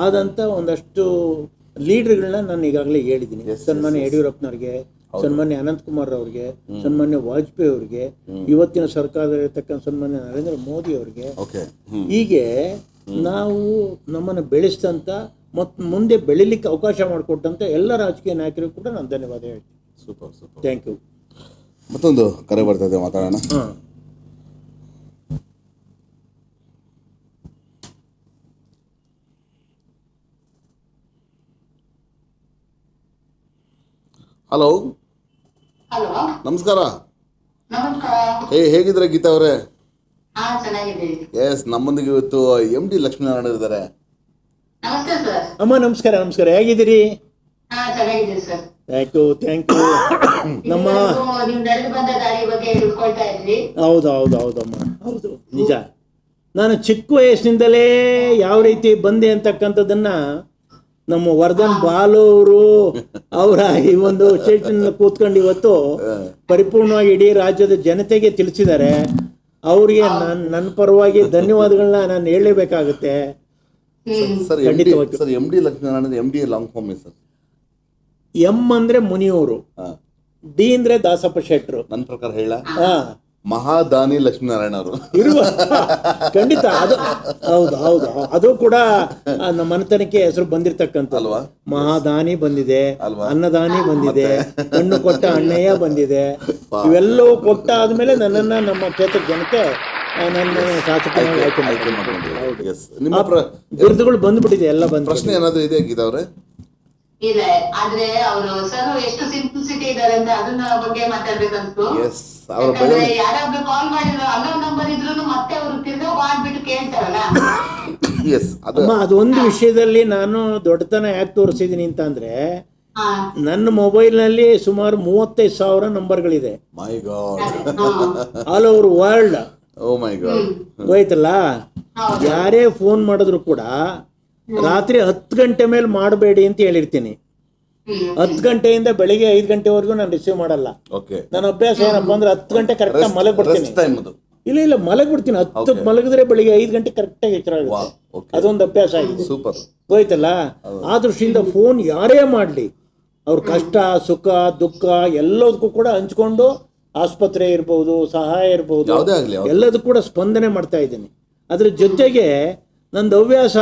ಆದಂಥ ಒಂದಷ್ಟು ಲೀಡರ್ಗಳನ್ನ ನಾನು ಈಗಾಗಲೇ ಹೇಳಿದ್ದೀನಿ. ಸನ್ಮಾನ್ಯ ಯಡಿಯೂರಪ್ಪನವ್ರಿಗೆ, ಸನ್ಮಾನ್ಯ ಅನಂತಕುಮಾರ್ ಅವ್ರಿಗೆ, ಸನ್ಮಾನ್ಯ ವಾಜಪೇಯಿ ಅವ್ರಿಗೆ, ಇವತ್ತಿನ ಸರ್ಕಾರದಲ್ಲಿರ್ತಕ್ಕಂಥ ಸನ್ಮಾನ್ಯ ನರೇಂದ್ರ ಮೋದಿ ಅವ್ರಿಗೆ, ಹೀಗೆ ನಾವು ನಮ್ಮನ್ನು ಬೆಳೆಸಿದಂಥ ಮತ್ತು ಮುಂದೆ ಬೆಳಿಲಿಕ್ಕೆ ಅವಕಾಶ ಮಾಡಿಕೊಟ್ಟಂಥ ಎಲ್ಲ ರಾಜಕೀಯ ನಾಯಕರಿಗೂ ಕೂಡ ನಾನು ಧನ್ಯವಾದ ಹೇಳ್ತೀನಿ. ಸೂಪರ್. Thank you. ಮತ್ತೊಂದು ಕರೆ ಬರ್ತದೆ, ಮಾತಾಡೋಣ. ಹಲೋ, ನಮಸ್ಕಾರ. ಹೇಗಿದ್ರೆ ಗೀತಾ ಅವರೇ? ಎಸ್, ನಮ್ಮೊಂದಿಗೆ ಇವತ್ತು MD ಲಕ್ಷ್ಮೀನಾರಾಯಣ ಇದ್ದಾರೆ. ಅಮ್ಮ ನಮಸ್ಕಾರ. ಹೇಗಿದ್ದೀರಿ? Thank you. ನಮ್ಮ ಹೌದಮ್ಮ, ಹೌದು ನಿಜ. ನಾನು ಚಿಕ್ಕ ವಯಸ್ಸಿನಿಂದಲೇ ಯಾವ ರೀತಿ ಬಂದೆ ಅಂತಕ್ಕಂಥದ್ದನ್ನ ನಮ್ಮ ವರ್ಧನ್ ಬಾಲು ಅವರು ಅವರ ಈ ಒಂದು ಸ್ಟೇಷನ್ ಕೂತ್ಕೊಂಡು ಇವತ್ತು ಪರಿಪೂರ್ಣವಾಗಿ ಇಡೀ ರಾಜ್ಯದ ಜನತೆಗೆ ತಿಳಿಸಿದ್ದಾರೆ. ಅವರಿಗೆ ನನ್ನ ಪರವಾಗಿ ಧನ್ಯವಾದಗಳನ್ನ ನಾನು ಹೇಳಲೇಬೇಕಾಗುತ್ತೆ. Sir, MD Lakshminarayana, MD long form sir. M ಅಂದ್ರೆ ಮುನಿಯವರು, ಡಿ ಅಂದ್ರೆ ದಾಸಪ್ಪ ಶೆಟ್ರು. ನನ್ನ ಪ್ರಕಾರ ಹೇಳ ಮಹಾದಾನಿ ಲಕ್ಷ್ಮೀನಾರಾಯಣ ಅವರು ಇರುವ ಖಂಡಿತ ಅದು ಹೌದು ಹೌದು ಅದು ಕೂಡ ನಮ್ಮ ಮನೆತನಕ್ಕೆ ಹೆಸರು ಬಂದಿರತಕ್ಕಂಥ ಅಲ್ವಾ? ಮಹಾದಾನಿ ಬಂದಿದೆ, ಅಲ್ವಾ? ಅನ್ನದಾನಿ ಬಂದಿದೆ, ಕಣ್ಣು ಕೊಟ್ಟ ಅಣ್ಣಯ್ಯ ಬಂದಿದೆ. ಇವೆಲ್ಲವೂ ಕೊಟ್ಟ ಆದ್ಮೇಲೆ ನನ್ನನ್ನ ನಮ್ಮ ಕ್ಷೇತ್ರದ ಜನತೆ ನನ್ನ ಶಾಸಕನಾಗಿ ಆಯ್ಕೆ ಮಾಡಿದ್ರು. ಎಸ್, ನಿಮ್ಮ ಬಿರುದುಗಳು ಬಂದ್ಬಿಟ್ಟಿದೆ, ಎಲ್ಲ ಬಂದು. ಪ್ರಶ್ನೆ ಏನಾದ್ರು ಇದೆ ಗೀತಾ ಅವ್ರೆ? ಇದೆ, ಆದ್ರೆ ಅವರು ಸರ್ ಎಷ್ಟು ಸಿಂಪ್ಲಿಸಿಟಿ ಇದಾರೆ ಅಂತ ಅದನ್ನ ಬಗ್ಗೆ ಮಾತಾಡ್ಬೇಕಂತು. ಎಸ್, ಅವರ ಯಾಕಂದ್ರೆ ಯಾರಾದ್ರೂ ಕಾಲ್ ಮಾಡಿದ್ರು ಅನ್ನೋ ನಂಬರ್ ಇದ್ರು ಮತ್ತೆ ಅವರು ತಿರ್ಗಾ ಮಾಡ್ಬಿಟ್ಟು ಕೇಳ್ತಾರಲ್ಲ. ಎಸ್, ಅದೊಂದು ವಿಷಯದಲ್ಲಿ ನಾನು ದೊಡ್ಡತನ ಯಾಕೆ ತೋರಿಸಿದೀನಿ ಅಂತ ಅಂದ್ರೆ, ಹಾ ನನ್ನ ಮೊಬೈಲ್ನಲ್ಲಿ ಸುಮಾರು 35,000 ನಂಬರ್ಗಳಿದೆ, ಮೈ ಗಾಡ್, ಆಲ್ ಓವರ್ ವರ್ಲ್ಡ್. ಓ ಮೈ ಗಾಡ್. ಹೋಯ್ತಲ್ಲ, ಯಾರೇ ಫೋನ್ ಮಾಡಿದ್ರು ಕೂಡ ರಾತ್ರಿ 10 ಗಂಟೆ ಮೇಲೆ ಮಾಡಬೇಡಿ ಅಂತ ಹೇಳಿರ್ತೀನಿ. 10 ಗಂಟೆಯಿಂದ ಬೆಳಿಗ್ಗೆ 5 ಗಂಟೆವರೆಗೂ ನಾನು ರಿಸೀವ್ ಮಾಡಲ್ಲ. ಓಕೆ, ನನ್ನ ಅಭ್ಯಾಸ ಏನಪ್ಪ ಅಂದ್ರೆ 10 ಗಂಟೆ ಕರೆಕ್ಟಾಗಿ ಮಲಗ್ಬಿಡ್ತೀನಿ. ಟೈಮ್ ಅದು? ಇಲ್ಲ ಮಲಗ್ಬಿಡ್ತೀನಿ. 10 ಮಲಗಿದ್ರೆ ಬೆಳಿಗ್ಗೆ 5 ಗಂಟೆ ಕರೆಕ್ಟಾಗಿ ಎಚ್ಚರ ಆಗುತ್ತೆ. ಅದೊಂದು ಅಭ್ಯಾಸ ಆಗಿದೆ. ಸೂಪರ್. ಹೋಯ್ತಲ್ಲ, ಆ ದೃಷ್ಟಿಯಿಂದ ಫೋನ್ ಯಾರೇ ಮಾಡಲಿ, ಅವ್ರ ಕಷ್ಟ ಸುಖ ದುಃಖ ಎಲ್ಲದಕ್ಕೂ ಕೂಡ ಹಂಚ್ಕೊಂಡು, ಆಸ್ಪತ್ರೆ ಇರ್ಬೋದು, ಸಹಾಯ ಇರ್ಬೋದು, ಯಾವುದೇ ಆಗಲಿ ಎಲ್ಲದಕ್ಕೂ ಕೂಡ ಸ್ಪಂದನೆ ಮಾಡ್ತಾ ಇದ್ದೀನಿ. ಅದ್ರ ಜೊತೆಗೆ ನಂದು ಹವ್ಯಾಸ,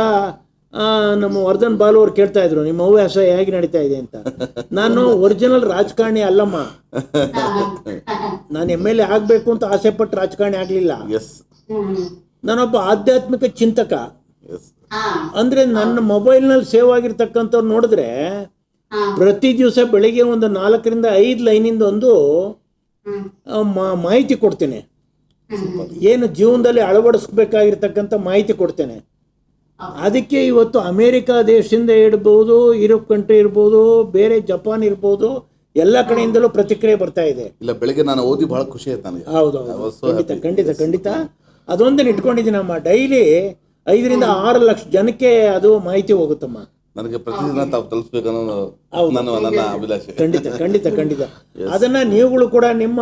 ನಮ್ಮ ವರ್ಧನ್ ಬಾಲು ಅವ್ರು ಕೇಳ್ತಾ ಇದ್ರು, ನಿಮ್ಮ ಹವ್ಯಾಸ ಹೇಗೆ ನಡೀತಾ ಇದೆ ಅಂತ. ನಾನು ಒರಿಜಿನಲ್ ರಾಜಕಾರಣಿ ಅಲ್ಲಮ್ಮ. ನಾನು MLA ಆಗಬೇಕು ಅಂತ ಆಸೆ ಪಟ್ಟು ರಾಜಕಾರಣಿ ಆಗಲಿಲ್ಲ. ನಾನೊಬ್ಬ ಆಧ್ಯಾತ್ಮಿಕ ಚಿಂತಕ. ಅಂದ್ರೆ ನನ್ನ ಮೊಬೈಲ್ನಲ್ಲಿ ಸೇವ್ ಆಗಿರ್ತಕ್ಕಂಥವ್ರು ನೋಡಿದ್ರೆ ಪ್ರತಿ ದಿವಸ ಬೆಳಿಗ್ಗೆ ಒಂದು 4 ರಿಂದ 5 ಲೈನಿಂದ ಒಂದು ಮಾಹಿತಿ ಕೊಡ್ತೇನೆ. ಏನು ಜೀವನದಲ್ಲಿ ಅಳವಡಿಸ್ಬೇಕಾಗಿರ್ತಕ್ಕಂಥ ಮಾಹಿತಿ ಕೊಡ್ತೇನೆ. ಅದಕ್ಕೆ ಇವತ್ತು ಅಮೇರಿಕಾ ದೇಶದಿಂದ ಇರ್ಬೋದು, ಯುರೋಪ್ ಕಂಟ್ರಿ ಇರ್ಬೋದು, ಬೇರೆ ಜಪಾನ್ ಇರ್ಬೋದು, ಎಲ್ಲ ಕಡೆಯಿಂದಲೂ ಪ್ರತಿಕ್ರಿಯೆ ಬರ್ತಾ ಇದೆ. ಇಲ್ಲ, ಬೆಳಿಗ್ಗೆ ನಾನು ಓದಿ ಬಹಳ ಖುಷಿ ಆಯ್ತು ನನಗೆ. ಹೌದು, ಖಂಡಿತ ಅದೊಂದನ್ನು ಇಟ್ಕೊಂಡಿದ್ದೀನಮ್ಮ. ಡೈಲಿ 5 ರಿಂದ 6 ಲಕ್ಷ ಜನಕ್ಕೆ ಅದು ಮಾಹಿತಿ ಹೋಗುತ್ತಮ್ಮ. ನನಗೆ ಪ್ರತಿದಿನ ತಾವು ತಲುಪಿಸ್ಬೇಕನ್ನೋ ನನ್ನ ಅಭಿಲಾಷೆ. ಖಂಡಿತ ಅದನ್ನ ನೀವುಗಳು ಕೂಡ ನಿಮ್ಮ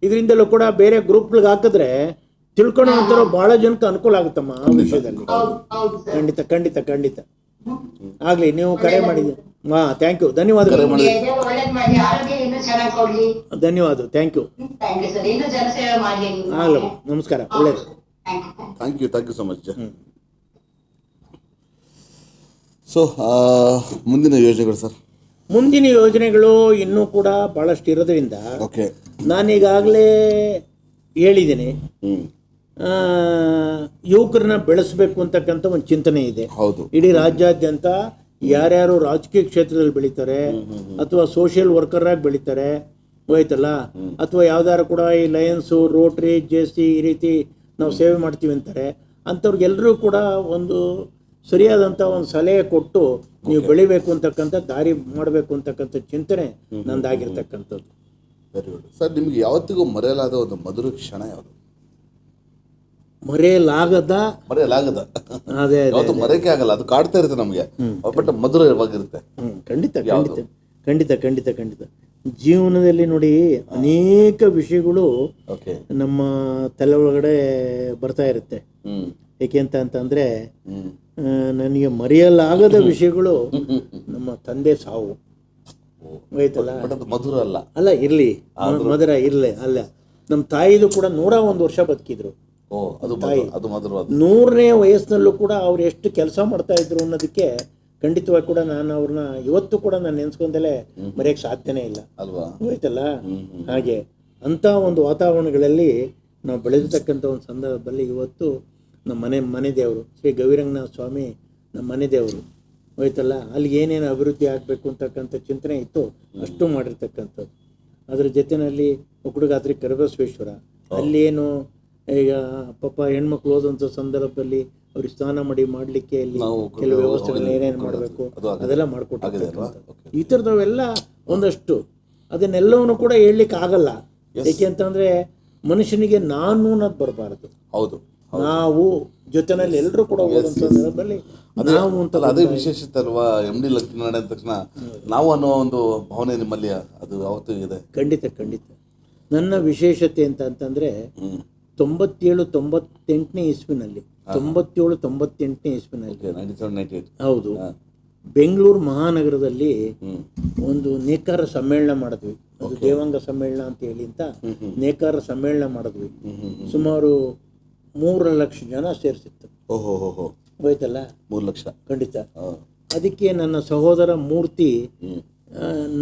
ಇದರಿಂದಲೂ ಕೂಡ ಬೇರೆ ಗ್ರೂಪ್ಗಳಿಗೆ ಹಾಕಿದ್ರೆ ತಿಳ್ಕೊಳ್ಳೋ ಬಹಳ ಜನಕ್ಕೆ ಅನುಕೂಲ ಆಗುತ್ತಮ್ಮ ಆ ವಿಷಯದಲ್ಲಿ. ಖಂಡಿತ ಆಗ್ಲಿ. ನೀವು ಕರೆ ಮಾಡಿದ್ರಿ, ಥ್ಯಾಂಕ್ ಯು, ಧನ್ಯವಾದಗಳು. ಧನ್ಯವಾದ, ಥ್ಯಾಂಕ್ ಯು. ಆಗಲ್ಲ, ನಮಸ್ಕಾರ, ಒಳ್ಳೇದು. Thank you so much. So ಮುಂದಿನ ಯೋಜನೆಗಳು ಸರ್? ಮುಂದಿನ ಯೋಜನೆಗಳು ಇನ್ನೂ ಕೂಡ ಬಹಳಷ್ಟು ಇರೋದ್ರಿಂದ ನಾನೀಗಾಗಲೇ ಹೇಳಿದ್ದೀನಿ, ಯುವಕರನ್ನ ಬೆಳೆಸಬೇಕು ಅಂತಕ್ಕಂಥ ಒಂದು ಚಿಂತನೆ ಇದೆ. ಇಡೀ ರಾಜ್ಯಾದ್ಯಂತ ಯಾರ್ಯಾರು ರಾಜಕೀಯ ಕ್ಷೇತ್ರದಲ್ಲಿ ಬೆಳೀತಾರೆ ಅಥವಾ ಸೋಷಿಯಲ್ ವರ್ಕರ್ ಆಗಿ ಬೆಳೀತಾರೆ, ಹೋಯ್ತಲ್ಲ, ಅಥವಾ ಯಾವ್ದಾರು ಕೂಡ ಈ ಲಯನ್ಸು, ರೋಟ್ರಿ, JC ಈ ರೀತಿ ನಾವು ಸೇವೆ ಮಾಡ್ತೀವಿ ಅಂತಾರೆ, ಅಂಥವ್ರಿಗೆಲ್ಲರೂ ಕೂಡ ಒಂದು ಸರಿಯಾದಂಥ ಒಂದು ಸಲಹೆ ಕೊಟ್ಟು ನೀವು ಬೆಳಿಬೇಕು ಅಂತಕ್ಕಂಥ ದಾರಿ ಮಾಡಬೇಕು ಅಂತಕ್ಕಂಥ ಚಿಂತನೆ ನಂದಾಗಿರ್ತಕ್ಕಂಥದ್ದು. Very good sir. ನಿಮ್ಗೆ ಯಾವತ್ತಿಗೂ ಮರೆಯಲಾದ ಒಂದು ಮಧುರ ಕ್ಷಣ ಯಾವುದು? ಮರೆಯಲಾಗದ ಅದೇ ಮರೆಯಕ್ಕೆ ಆಗಲ್ಲ, ಅದು ಕಾಡ್ತಾ ಇರುತ್ತೆ ನಮಗೆ, ಬಟ್ ಮಧುರವಾಗಿರುತ್ತೆ. ಖಂಡಿತ ಜೀವನದಲ್ಲಿ ನೋಡಿ ಅನೇಕ ವಿಷಯಗಳು ನಮ್ಮ ತಲೆ ಒಳಗಡೆ ಬರ್ತಾ ಇರುತ್ತೆ. ಏಕೆ ಅಂತಂದ್ರೆ ನನಗೆ ಮರೆಯಲಾಗದ ವಿಷಯಗಳು ನಮ್ಮ ತಂದೆ ಸಾವು. ಹೋಯ್ತಲ್ಲ, ಮಧುರ ಅಲ್ಲ ಇರ್ಲಿ, ಮಧುರ ಇರ್ಲಿ ಅಲ್ಲ. ನಮ್ಮ ತಾಯಿದು ಕೂಡ 101 ವರ್ಷ ಬದುಕಿದ್ರು. ತಾಯಿ 100ನೇ ವಯಸ್ಸಿನಲ್ಲೂ ಕೂಡ ಅವ್ರು ಎಷ್ಟು ಕೆಲಸ ಮಾಡ್ತಾ ಇದ್ರು ಅನ್ನೋದಕ್ಕೆ ಖಂಡಿತವಾಗಿ ಕೂಡ ನಾನು ಅವ್ರನ್ನ ಇವತ್ತು ಕೂಡ ನಾನು ನೆನ್ಸ್ಕೊಂಡಲೇ ಮರೆಯಕ್ಕೆ ಸಾಧ್ಯನೇ ಇಲ್ಲ. ಹೋಯ್ತಲ್ಲ, ಹಾಗೆ ಅಂಥ ಒಂದು ವಾತಾವರಣಗಳಲ್ಲಿ ನಾವು ಬೆಳೆದಿರ್ತಕ್ಕಂಥ ಒಂದು ಸಂದರ್ಭದಲ್ಲಿ ಇವತ್ತು ನಮ್ಮ ಮನೆ ದೇವರು ಶ್ರೀ ಗವಿರಂಗನಾಥ ಸ್ವಾಮಿ ನಮ್ಮ ಮನೆ ದೇವರು. ಹೋಯ್ತಲ್ಲ, ಅಲ್ಲಿ ಏನೇನು ಅಭಿವೃದ್ಧಿ ಆಗಬೇಕು ಅಂತಕ್ಕಂಥ ಚಿಂತನೆ ಇತ್ತು, ಅಷ್ಟು ಮಾಡಿರ್ತಕ್ಕಂಥದ್ದು. ಅದ್ರ ಜೊತೆಯಲ್ಲಿ ಒಕ್ಕಡುಗಾತ್ರಿ ಕರಿಬಸವೇಶ್ವರ, ಅಲ್ಲಿ ಏನು ಈಗ ಪಾಪ ಹೆಣ್ಮಕ್ಳು ಹೋದಂಥ ಸಂದರ್ಭದಲ್ಲಿ ಅವ್ರಿಗೆ ಸ್ನಾನ ಮಾಡಲಿಕ್ಕೆ ಅಲ್ಲಿ ಕೆಲವು ವ್ಯವಸ್ಥೆಗಳನ್ನ ಏನೇನು ಮಾಡಬೇಕು ಅದೆಲ್ಲ ಮಾಡಿಕೊಟ್ಟಿರ್ತಕ್ಕಂಥದ್ದು. ಈ ಥರದವೆಲ್ಲ ಒಂದಷ್ಟು ಅದನ್ನೆಲ್ಲವನ್ನು ಕೂಡ ಹೇಳಲಿಕ್ಕೆ ಆಗಲ್ಲ. ಏಕೆ ಅಂತಂದರೆ ಮನುಷ್ಯನಿಗೆ ನಾನು ಅನ್ನೋದು ಬರಬಾರದು. ನಾವು ಜೊತೆನಲ್ಲಿ ಎಲ್ಲರೂ ಕೂಡ ಹೋದಂಥ ಸಂದರ್ಭದಲ್ಲಿ ನಾವು ಅಂತ ಅದೇ ವಿಶೇಷತೆ ಅಲ್ವಾ. MD ಲಕ್ಷ್ಮೀನಾರಾಯಣ ಅಂದ ತಕ್ಷಣ ನಾವು ಅನ್ನೋ ಒಂದು ಭಾವನೆ ನಿಮ್ಮಲ್ಲಿ ಅದು ಯಾವತ್ತೂ ಇದೆ. ಖಂಡಿತ ನನ್ನ ವಿಶೇಷತೆ ಅಂತಂದ್ರೆ 97-98ನೇ ಇಸ್ವಿನಲ್ಲಿ 97-98ನೇ ಇಸ್ವಿನಲ್ಲಿ ಹೌದು, ಬೆಂಗಳೂರು ಮಹಾನಗರದಲ್ಲಿ ಒಂದು ನೇಕಾರ ಸಮ್ಮೇಳನ ಮಾಡಿದ್ವಿ. ಅದು ದೇವಾಂಗ ಸಮ್ಮೇಳನ ಅಂತ ಹೇಳಿ ಅಂತ ನೇಕಾರ ಸಮ್ಮೇಳನ ಮಾಡಿದ್ವಿ. ಸುಮಾರು 3 ಲಕ್ಷ ಜನ ಸೇರಿಸಿತ್ತು. ಹೋಯ್ತಲ್ಲ 3 ಲಕ್ಷ ಖಂಡಿತ. ಅದಕ್ಕೆ ನನ್ನ ಸಹೋದರ ಮೂರ್ತಿ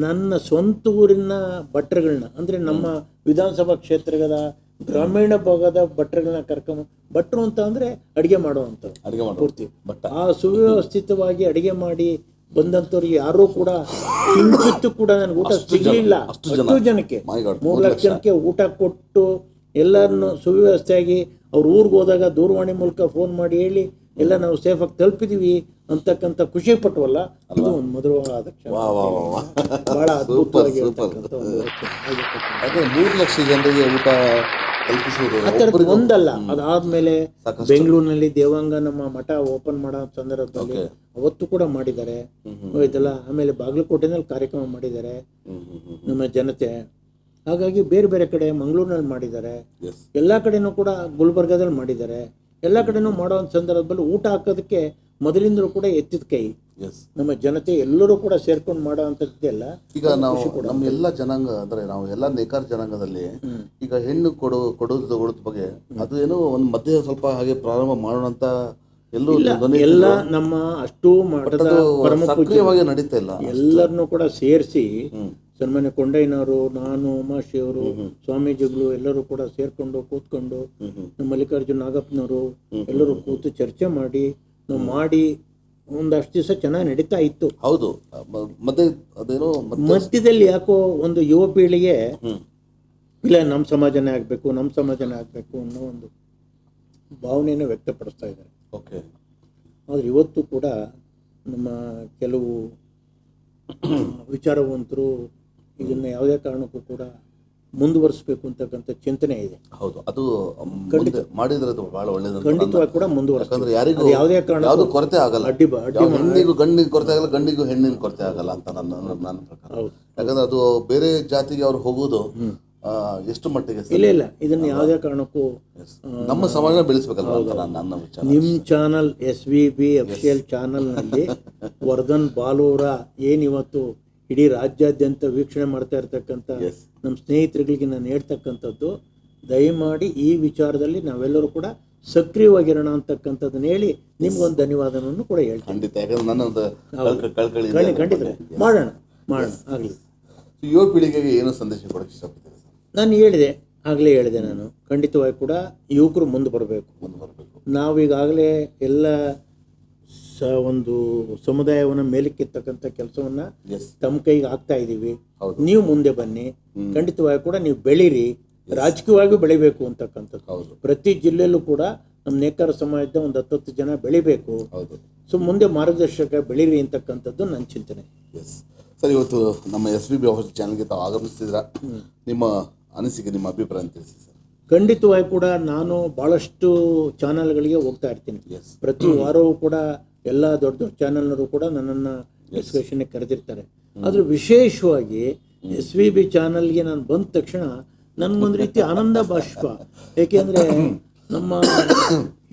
ನನ್ನ ಸ್ವಂತ ಊರಿನ ಭಟ್ರುಗಳನ್ನ, ಅಂದರೆ ನಮ್ಮ ವಿಧಾನಸಭಾ ಕ್ಷೇತ್ರದ ಗ್ರಾಮೀಣ ಭಾಗದ ಭಟ್ರುಗಳನ್ನ ಕರ್ಕೊಂಬ, ಭಟ್ರು ಅಂತ ಅಂದರೆ ಅಡುಗೆ ಮಾಡುವಂಥವ್ರು ಪೂರ್ತಿ. ಆ ಸುವ್ಯವಸ್ಥಿತವಾಗಿ ಅಡುಗೆ ಮಾಡಿ ಬಂದಂಥವ್ರಿಗೆ ಯಾರೂ ಕೂಡ ಕಿಂಚಿತ್ತು ಕೂಡ ನನಗೆ ಊಟ ಸಿಗಲಿಲ್ಲ. ಅಷ್ಟು ಜನಕ್ಕೆ 3 ಲಕ್ಷ ಜನಕ್ಕೆ ಊಟ ಕೊಟ್ಟು ಎಲ್ಲರನ್ನು ಸುವ್ಯವಸ್ಥೆಯಾಗಿ ಅವ್ರ ಊರಿಗೆ ಹೋದಾಗ ದೂರವಾಣಿ ಮೂಲಕ ಫೋನ್ ಮಾಡಿ ಹೇಳಿ ಎಲ್ಲ ನಾವು ಸೇಫಾಗಿ ತಲುಪಿದೀವಿ ಅಂತಕ್ಕಂಥ ಖುಷಿ ಪಟ್ಟವಲ್ಲ, ಅದು ಒಂದು ಮಧುರವಾದ ಕ್ಷಣ. ಬಹಳ ಅದ್ಭುತವಾಗಿ 3 ಲಕ್ಷ ಜನರಿಗೆ ಊಟ ಕಲ್ಪಿಸುವುದು ಆ ಥರದ್ದು ಒಂದಲ್ಲ. ಅದಾದ್ಮೇಲೆ ಬೆಂಗಳೂರಿನಲ್ಲಿ ದೇವಾಂಗ ನಮ್ಮ ಮಠ ಓಪನ್ ಮಾಡೋ ಸಂದರ್ಭದಲ್ಲಿ ಅವತ್ತು ಕೂಡ ಮಾಡಿದ್ದಾರೆ, ಹೋಯ್ತಲ್ಲ. ಆಮೇಲೆ ಬಾಗಲಕೋಟೆನಲ್ಲಿ ಕಾರ್ಯಕ್ರಮ ಮಾಡಿದ್ದಾರೆ ನಮ್ಮ ಜನತೆ. ಹಾಗಾಗಿ ಬೇರೆ ಬೇರೆ ಕಡೆ ಮಂಗಳೂರಿನಲ್ಲಿ ಮಾಡಿದ್ದಾರೆ, ಎಲ್ಲ ಕಡೆನೂ ಕೂಡ ಗುಲ್ಬರ್ಗಾದಲ್ಲಿ ಮಾಡಿದ್ದಾರೆ. ಎಲ್ಲ ಕಡೆನೂ ಮಾಡೋ ಸಂದರ್ಭದಲ್ಲಿ ಊಟ ಹಾಕೋದಕ್ಕೆ ಮೊದಲಿಂದಲೂ ಕೂಡ ಎತ್ತಿದ ಕೈ ನಮ್ಮ ಜನತೆ ಎಲ್ಲರೂ ಕೂಡ ಸೇರ್ಕೊಂಡು ಮಾಡೋ ಅಂಥದ್ದೆಲ್ಲ. ಈಗ ನಾವು ನಮ್ಮ ಎಲ್ಲ ಜನಾಂಗ ಅಂದ್ರೆ ನಾವು ಎಲ್ಲ ನೇಕಾರ ಜನಾಂಗದಲ್ಲಿ ಈಗ ಹೆಣ್ಣು ಕೊಡೋದು ತಗೊಳ್ಳೋದ್ ಬಗ್ಗೆ ಅದು ಏನೋ ಒಂದು ಮಧ್ಯೆ ಸ್ವಲ್ಪ ಹಾಗೆ ಪ್ರಾರಂಭ ಮಾಡೋಣ ಅಂತ ಎಲ್ಲ ನಮ್ಮ ಅಷ್ಟು ಮಠದ ಪರಮ ಸಕ್ರಿಯವಾಗಿ ನಡೀತಾ ಇಲ್ಲ. ಎಲ್ಲರನ್ನೂ ಕೂಡ ಸೇರಿಸಿ ಸನ್ಮಾನ್ಯ ಕೊಂಡಯ್ಯನವರು, ನಾನು, ಉಮಾಶಿಯವರು, ಸ್ವಾಮೀಜಿಗಳು ಎಲ್ಲರೂ ಕೂಡ ಸೇರ್ಕೊಂಡು ಕೂತ್ಕೊಂಡು ನಮ್ಮ ಮಲ್ಲಿಕಾರ್ಜುನ ನಾಗಪ್ಪನವರು ಎಲ್ಲರೂ ಕೂತು ಚರ್ಚೆ ಮಾಡಿ ನಾವು ಮಾಡಿ ಒಂದಷ್ಟು ದಿವಸ ಚೆನ್ನಾಗಿ ನಡೀತಾ ಇತ್ತು. ಹೌದು. ಮತ್ತೆ ಅದೇನೋ ಮಧ್ಯದಲ್ಲಿ ಯಾಕೋ ಒಂದು ಯುವ ಪೀಳಿಗೆ ಇಲ್ಲ ನಮ್ಮ ಸಮಾಜನೇ ಆಗಬೇಕು ಅನ್ನೋ ಒಂದು ಭಾವನೆಯನ್ನು ವ್ಯಕ್ತಪಡಿಸ್ತಾ ಇದ್ದಾರೆ. ಆದರೆ ಇವತ್ತು ಕೂಡ ನಮ್ಮ ಕೆಲವು ವಿಚಾರವಂತರು ಇದನ್ನು ಯಾವುದೇ ಕಾರಣಕ್ಕೂ ಕೂಡ ಮುಂದುವರಿಸಬೇಕು ಅಂತಕ್ಕಂಥ ಚಿಂತನೆ ಇದೆ. ಹೌದು, ಅದು ಖಂಡಿತ ಮಾಡಿದ್ರೆ ಬಹಳ ಒಳ್ಳೆಯದು. ಖಂಡಿತವಾಗಿ ಕೂಡ ಮುಂದುವರಿಸ್ತಾರೆ. ಯಾರಿಗೂ ಯಾವುದೇ ಕಾರಣ ಕೊರತೆ ಆಗಲ್ಲ. ಹೆಣ್ಣಿಗೂ ಗಂಡಿಗೆ ಕೊರತೆ ಆಗಲ್ಲ, ಗಂಡಿಗೂ ಹೆಣ್ಣಿನ ಕೊರತೆ ಆಗಲ್ಲ ಅಂತ ನನ್ನ ಪ್ರಕಾರ. ಯಾಕಂದ್ರೆ ಅದು ಬೇರೆ ಜಾತಿಗೆ ಅವ್ರು ಹೋಗೋದು ಎಷ್ಟು ಮಟ್ಟಿಗೆ ಇಲ್ಲ ಇದನ್ನು ಯಾವುದೇ ಕಾರಣಕ್ಕೂ ನಮ್ಮ ಸಮಾಜ ಬೆಳೆಸಬೇಕಲ್ಲ ನನ್ನ ವಿಚಾರ. ನಿಮ್ಮ ಚಾನಲ್ SVB ಅಫಿಷಿಯಲ್ ಚಾನಲ್ನಲ್ಲಿ ವರ್ಧನ್ ಬಾಲೂರ ಏನಿವತ್ತು ಇಡೀ ರಾಜ್ಯಾದ್ಯಂತ ವೀಕ್ಷಣೆ ಮಾಡ್ತಾ ಇರ್ತಕ್ಕಂಥ ನಮ್ಮ ಸ್ನೇಹಿತರುಗಳಿಗೆ ನಾನು ಹೇಳ್ತಕ್ಕಂಥದ್ದು, ದಯಮಾಡಿ ಈ ವಿಚಾರದಲ್ಲಿ ನಾವೆಲ್ಲರೂ ಕೂಡ ಸಕ್ರಿಯವಾಗಿರೋಣ ಅಂತಕ್ಕಂಥದ್ದನ್ನು ಹೇಳಿ ನಿಮ್ಗೊಂದು ಧನ್ಯವಾದವನ್ನು ಕೂಡ ಹೇಳ್ತೀನಿ. ಖಂಡಿತ, ಯಾಕಂದ್ರೆ ನನ್ನ ಖಂಡಿತ ಮಾಡೋಣ ಆಗಲಿ. ಯುವ ಪೀಳಿಗೆಗೆ ಏನು ಸಂದೇಶ ಕೊಡಕ್ಕೆ ಇಷ್ಟಪಡ್ತೀನಿ? ನಾನು ಆಗಲೇ ಹೇಳಿದೆ ನಾನು ಖಂಡಿತವಾಗಿ ಕೂಡ ಯುವಕರು ಮುಂದೆ ಬರಬೇಕು. ನಾವೀಗಾಗಲೇ ಎಲ್ಲ ಒಂದು ಸಮುದಾಯವನ್ನು ಮೇಲಕ್ಕೆತ್ತಕ್ಕಂಥ ಕೆಲಸವನ್ನ ತಮ್ಮ ಕೈಗೆ ಹಾಕ್ತಾ ಇದ್ದೀವಿ. ನೀವು ಮುಂದೆ ಬನ್ನಿ, ಖಂಡಿತವಾಗಿ ಕೂಡ ನೀವು ಬೆಳೀರಿ, ರಾಜಕೀಯವಾಗಿ ಬೆಳಿಬೇಕು ಅಂತಕ್ಕಂಥದ್ದು. ಪ್ರತಿ ಜಿಲ್ಲೆಯಲ್ಲೂ ಕೂಡ ನಮ್ಮ ನೇಕಾರ ಸಮಾಜದ ಒಂದು 10 ಜನ ಬೆಳಿಬೇಕು. ಸೊ ಮುಂದೆ ಮಾರ್ಗದರ್ಶಕ ಬೆಳೀರಿ ಅಂತಕ್ಕಂಥದ್ದು ನನ್ನ ಚಿಂತನೆ. ಸರ್, ಇವತ್ತು ನಮ್ಮ SVB ಅಫಿಷಿಯಲ್ ಚಾನಲ್ಗೆ ತಾವು ಆಗಮಿಸ್ತಿದ್ರ, ನಿಮ್ಮ ಅನಿಸಿಕೆ, ನಿಮ್ಮ ಅಭಿಪ್ರಾಯ ತಿಳಿಸಿ ಸರ್. ಖಂಡಿತವಾಗಿ ಕೂಡ ನಾನು ಭಾಳಷ್ಟು ಚಾನಲ್ಗಳಿಗೆ ಹೋಗ್ತಾ ಇರ್ತೀನಿ. ಪ್ರತಿ ವಾರವೂ ಕೂಡ ಎಲ್ಲ ದೊಡ್ಡ ದೊಡ್ಡ ಚಾನಲ್ನವರು ಕೂಡ ನನ್ನನ್ನು ಡಿಸ್ಕಷನ್ಗೆ ಕರೆದಿರ್ತಾರೆ. ಆದರೂ ವಿಶೇಷವಾಗಿ SVB ಚಾನಲ್ಗೆ ನಾನು ಬಂದ ತಕ್ಷಣ ನನಗೊಂದು ರೀತಿ ಆನಂದ ಬಾಷ್ಪ. ಏಕೆಂದರೆ ನಮ್ಮ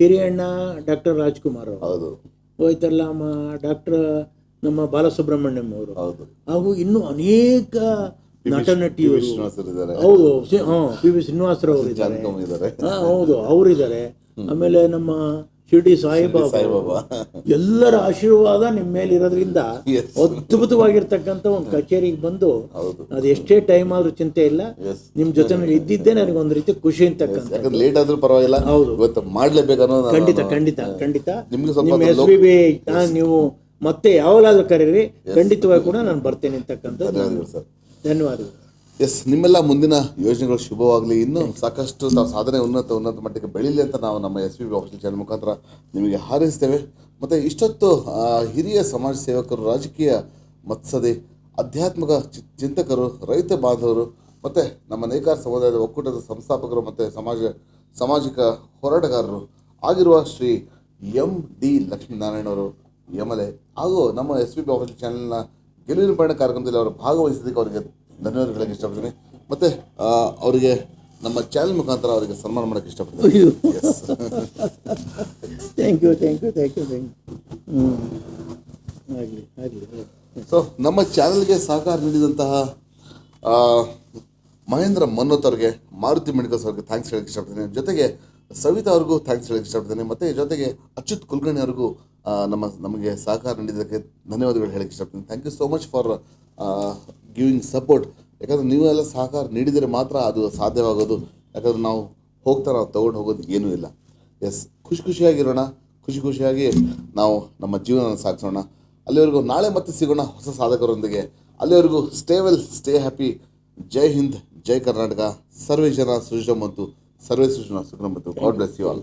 ಹಿರಿಯಣ್ಣ ಡಾಕ್ಟರ್ ರಾಜ್ಕುಮಾರ್ ಅವರು ಹೋಯ್ತಲ್ಲ, ಡಾಕ್ಟರ್ ನಮ್ಮ ಬಾಲಸುಬ್ರಹ್ಮಣ್ಯಂ ಅವರು, ಹಾಗೂ ಇನ್ನೂ ಅನೇಕ ನಟ ನಟಿಯರು. ಹೌದು, PV ಶ್ರೀನಿವಾಸರವರು ಇದ್ದಾರೆ. ಹೌದು, ಅವರಿದ್ದಾರೆ. ಆಮೇಲೆ ನಮ್ಮ ಶಿರ್ಡಿ ಸಾಯಿಬಾಬಾ, ಎಲ್ಲರ ಆಶೀರ್ವಾದ ನಿಮ್ಮ ಮೇಲೆ ಇರೋದ್ರಿಂದ ಅದ್ಭುತವಾಗಿರ್ತಕ್ಕಂಥ ಒಂದು ಕಚೇರಿಗೆ ಬಂದು ಅದು ಎಷ್ಟೇ ಟೈಮ್ ಆದ್ರೂ ಚಿಂತೆ ಇಲ್ಲ, ನಿಮ್ ಜೊತೆನಲ್ಲಿ ಇದ್ದಿದ್ದೇ ನನಗೊಂದು ರೀತಿ ಖುಷಿ ಅಂತಕ್ಕಂಥ. ಲೇಟ್ ಆದ್ರೂ ಪರವಾಗಿಲ್ಲ, ಮಾಡ್ಲೇಬೇಕು. ಖಂಡಿತ ನಿಮ್ಮ SVB ನೀವು ಮತ್ತೆ ಯಾವಾಗಲಾದ್ರೂ ಕರೀರಿ, ಖಂಡಿತವಾಗಿ ಕೂಡ ನಾನು ಬರ್ತೇನೆ ಅಂತಕ್ಕಂಥದ್ದು. ಧನ್ಯವಾದಗಳು. ನಿಮ್ಮೆಲ್ಲ ಮುಂದಿನ ಯೋಜನೆಗಳು ಶುಭವಾಗಲಿ. ಇನ್ನೂ ಸಾಕಷ್ಟು ತಾವು ಸಾಧನೆ ಉನ್ನತ ಮಟ್ಟಕ್ಕೆ ಬೆಳೀಲಿ ಅಂತ ನಾವು ನಮ್ಮ SVB ಅಫಿಷಿಯಲ್ ಚಾನಲ್ ಮುಖಾಂತರ ನಿಮಗೆ ಹಾರೈಸ್ತೇವೆ. ಮತ್ತು ಇಷ್ಟೊತ್ತು ಹಿರಿಯ ಸಮಾಜ ಸೇವಕರು, ರಾಜಕೀಯ ಮತ್ಸದೆ, ಆಧ್ಯಾತ್ಮಿಕ ಚಿಂತಕರು, ರೈತ ಬಾಂಧವರು ಮತ್ತು ನಮ್ಮ ನೇಕಾರ ಸಮುದಾಯದ ಒಕ್ಕೂಟದ ಸಂಸ್ಥಾಪಕರು ಮತ್ತು ಸಾಮಾಜಿಕ ಹೋರಾಟಗಾರರು ಆಗಿರುವ ಶ್ರೀ MD ಲಕ್ಷ್ಮೀನಾರಾಯಣವರು ಯಮಲೆ ಹಾಗೂ ನಮ್ಮ SVB ಅಫಿಷಿಯಲ್ ಚಾನಲ್ನ ಗೆಲುವಿನ ಪಯಣ ಕಾರ್ಯಕ್ರಮದಲ್ಲಿ ಅವರು ಭಾಗವಹಿಸಿದ್ದಕ್ಕೆ ಅವರಿಗೆ ಧನ್ಯವಾದಗಳಿಗೆ ಇಷ್ಟಪಡ್ತೀನಿ. ಮತ್ತು ಅವರಿಗೆ ನಮ್ಮ ಚಾನಲ್ ಮುಖಾಂತರ ಅವರಿಗೆ ಸನ್ಮಾನ ಮಾಡೋಕ್ಕೆ ಇಷ್ಟಪಡ್ತೀನಿ. Thank you. ಆಗಲಿ ಆಗಲಿ. ಸೊ ನಮ್ಮ ಚಾನಲ್ಗೆ ಸಹಕಾರ ನೀಡಿದಂತಹ ಮಹೇಂದ್ರ ಮನ್ನೋತ್ ಅವ್ರಿಗೆ, ಮಾರುತಿ ಮೆಡಿಕಲ್ಸ್ ಅವ್ರಿಗೆ ಥ್ಯಾಂಕ್ಸ್ ಹೇಳಕ್ಕೆ ಇಷ್ಟಪಡ್ತೀನಿ. ಜೊತೆಗೆ ಸವಿತಾ ಅವ್ರಿಗೂ ಥ್ಯಾಂಕ್ಸ್ ಹೇಳಕ್ಕೆ ಇಷ್ಟಪಡ್ತೀನಿ. ಮತ್ತು ಜೊತೆಗೆ ಅಚ್ಯುತ್ ಕುಲಕರ್ಣಿ ಅವ್ರಿಗೂ ನಮಗೆ ಸಹಕಾರ ನೀಡಿದ್ದಕ್ಕೆ ಧನ್ಯವಾದಗಳು ಹೇಳಕ್ಕೆ ಇಷ್ಟಪಡ್ತೀನಿ. Thank you so much for giving support. ಯಾಕಂದರೆ ನೀವೆಲ್ಲ ಸಹಕಾರ ನೀಡಿದರೆ ಮಾತ್ರ ಅದು ಸಾಧ್ಯವಾಗೋದು. ಯಾಕಂದರೆ ನಾವು ತೊಗೊಂಡು ಹೋಗೋದು ಏನೂ ಇಲ್ಲ. ಎಸ್, ಖುಷಿಯಾಗಿರೋಣ, ಖುಷಿಯಾಗಿ ನಾವು ನಮ್ಮ ಜೀವನ ಸಾಗಿಸೋಣ. ಅಲ್ಲಿವರೆಗೂ ನಾಳೆ ಮತ್ತೆ ಸಿಗೋಣ ಹೊಸ ಸಾಧಕರೊಂದಿಗೆ. ಅಲ್ಲಿವರೆಗೂ ಸ್ಟೇ ವೆಲ್, ಸ್ಟೇ ಹ್ಯಾಪಿ. ಜೈ ಹಿಂದ್, ಜೈ ಕರ್ನಾಟಕ. ಸರ್ವೇ ಜನ ಸುಜನಂ ಮತ್ತು ಸರ್ವೇ ಸುಜನ ಸುಖನಂ ಮತ್ತು ಗಾಡ್ ಬ್ಲೆಸ್ ಯು ಆಲ್.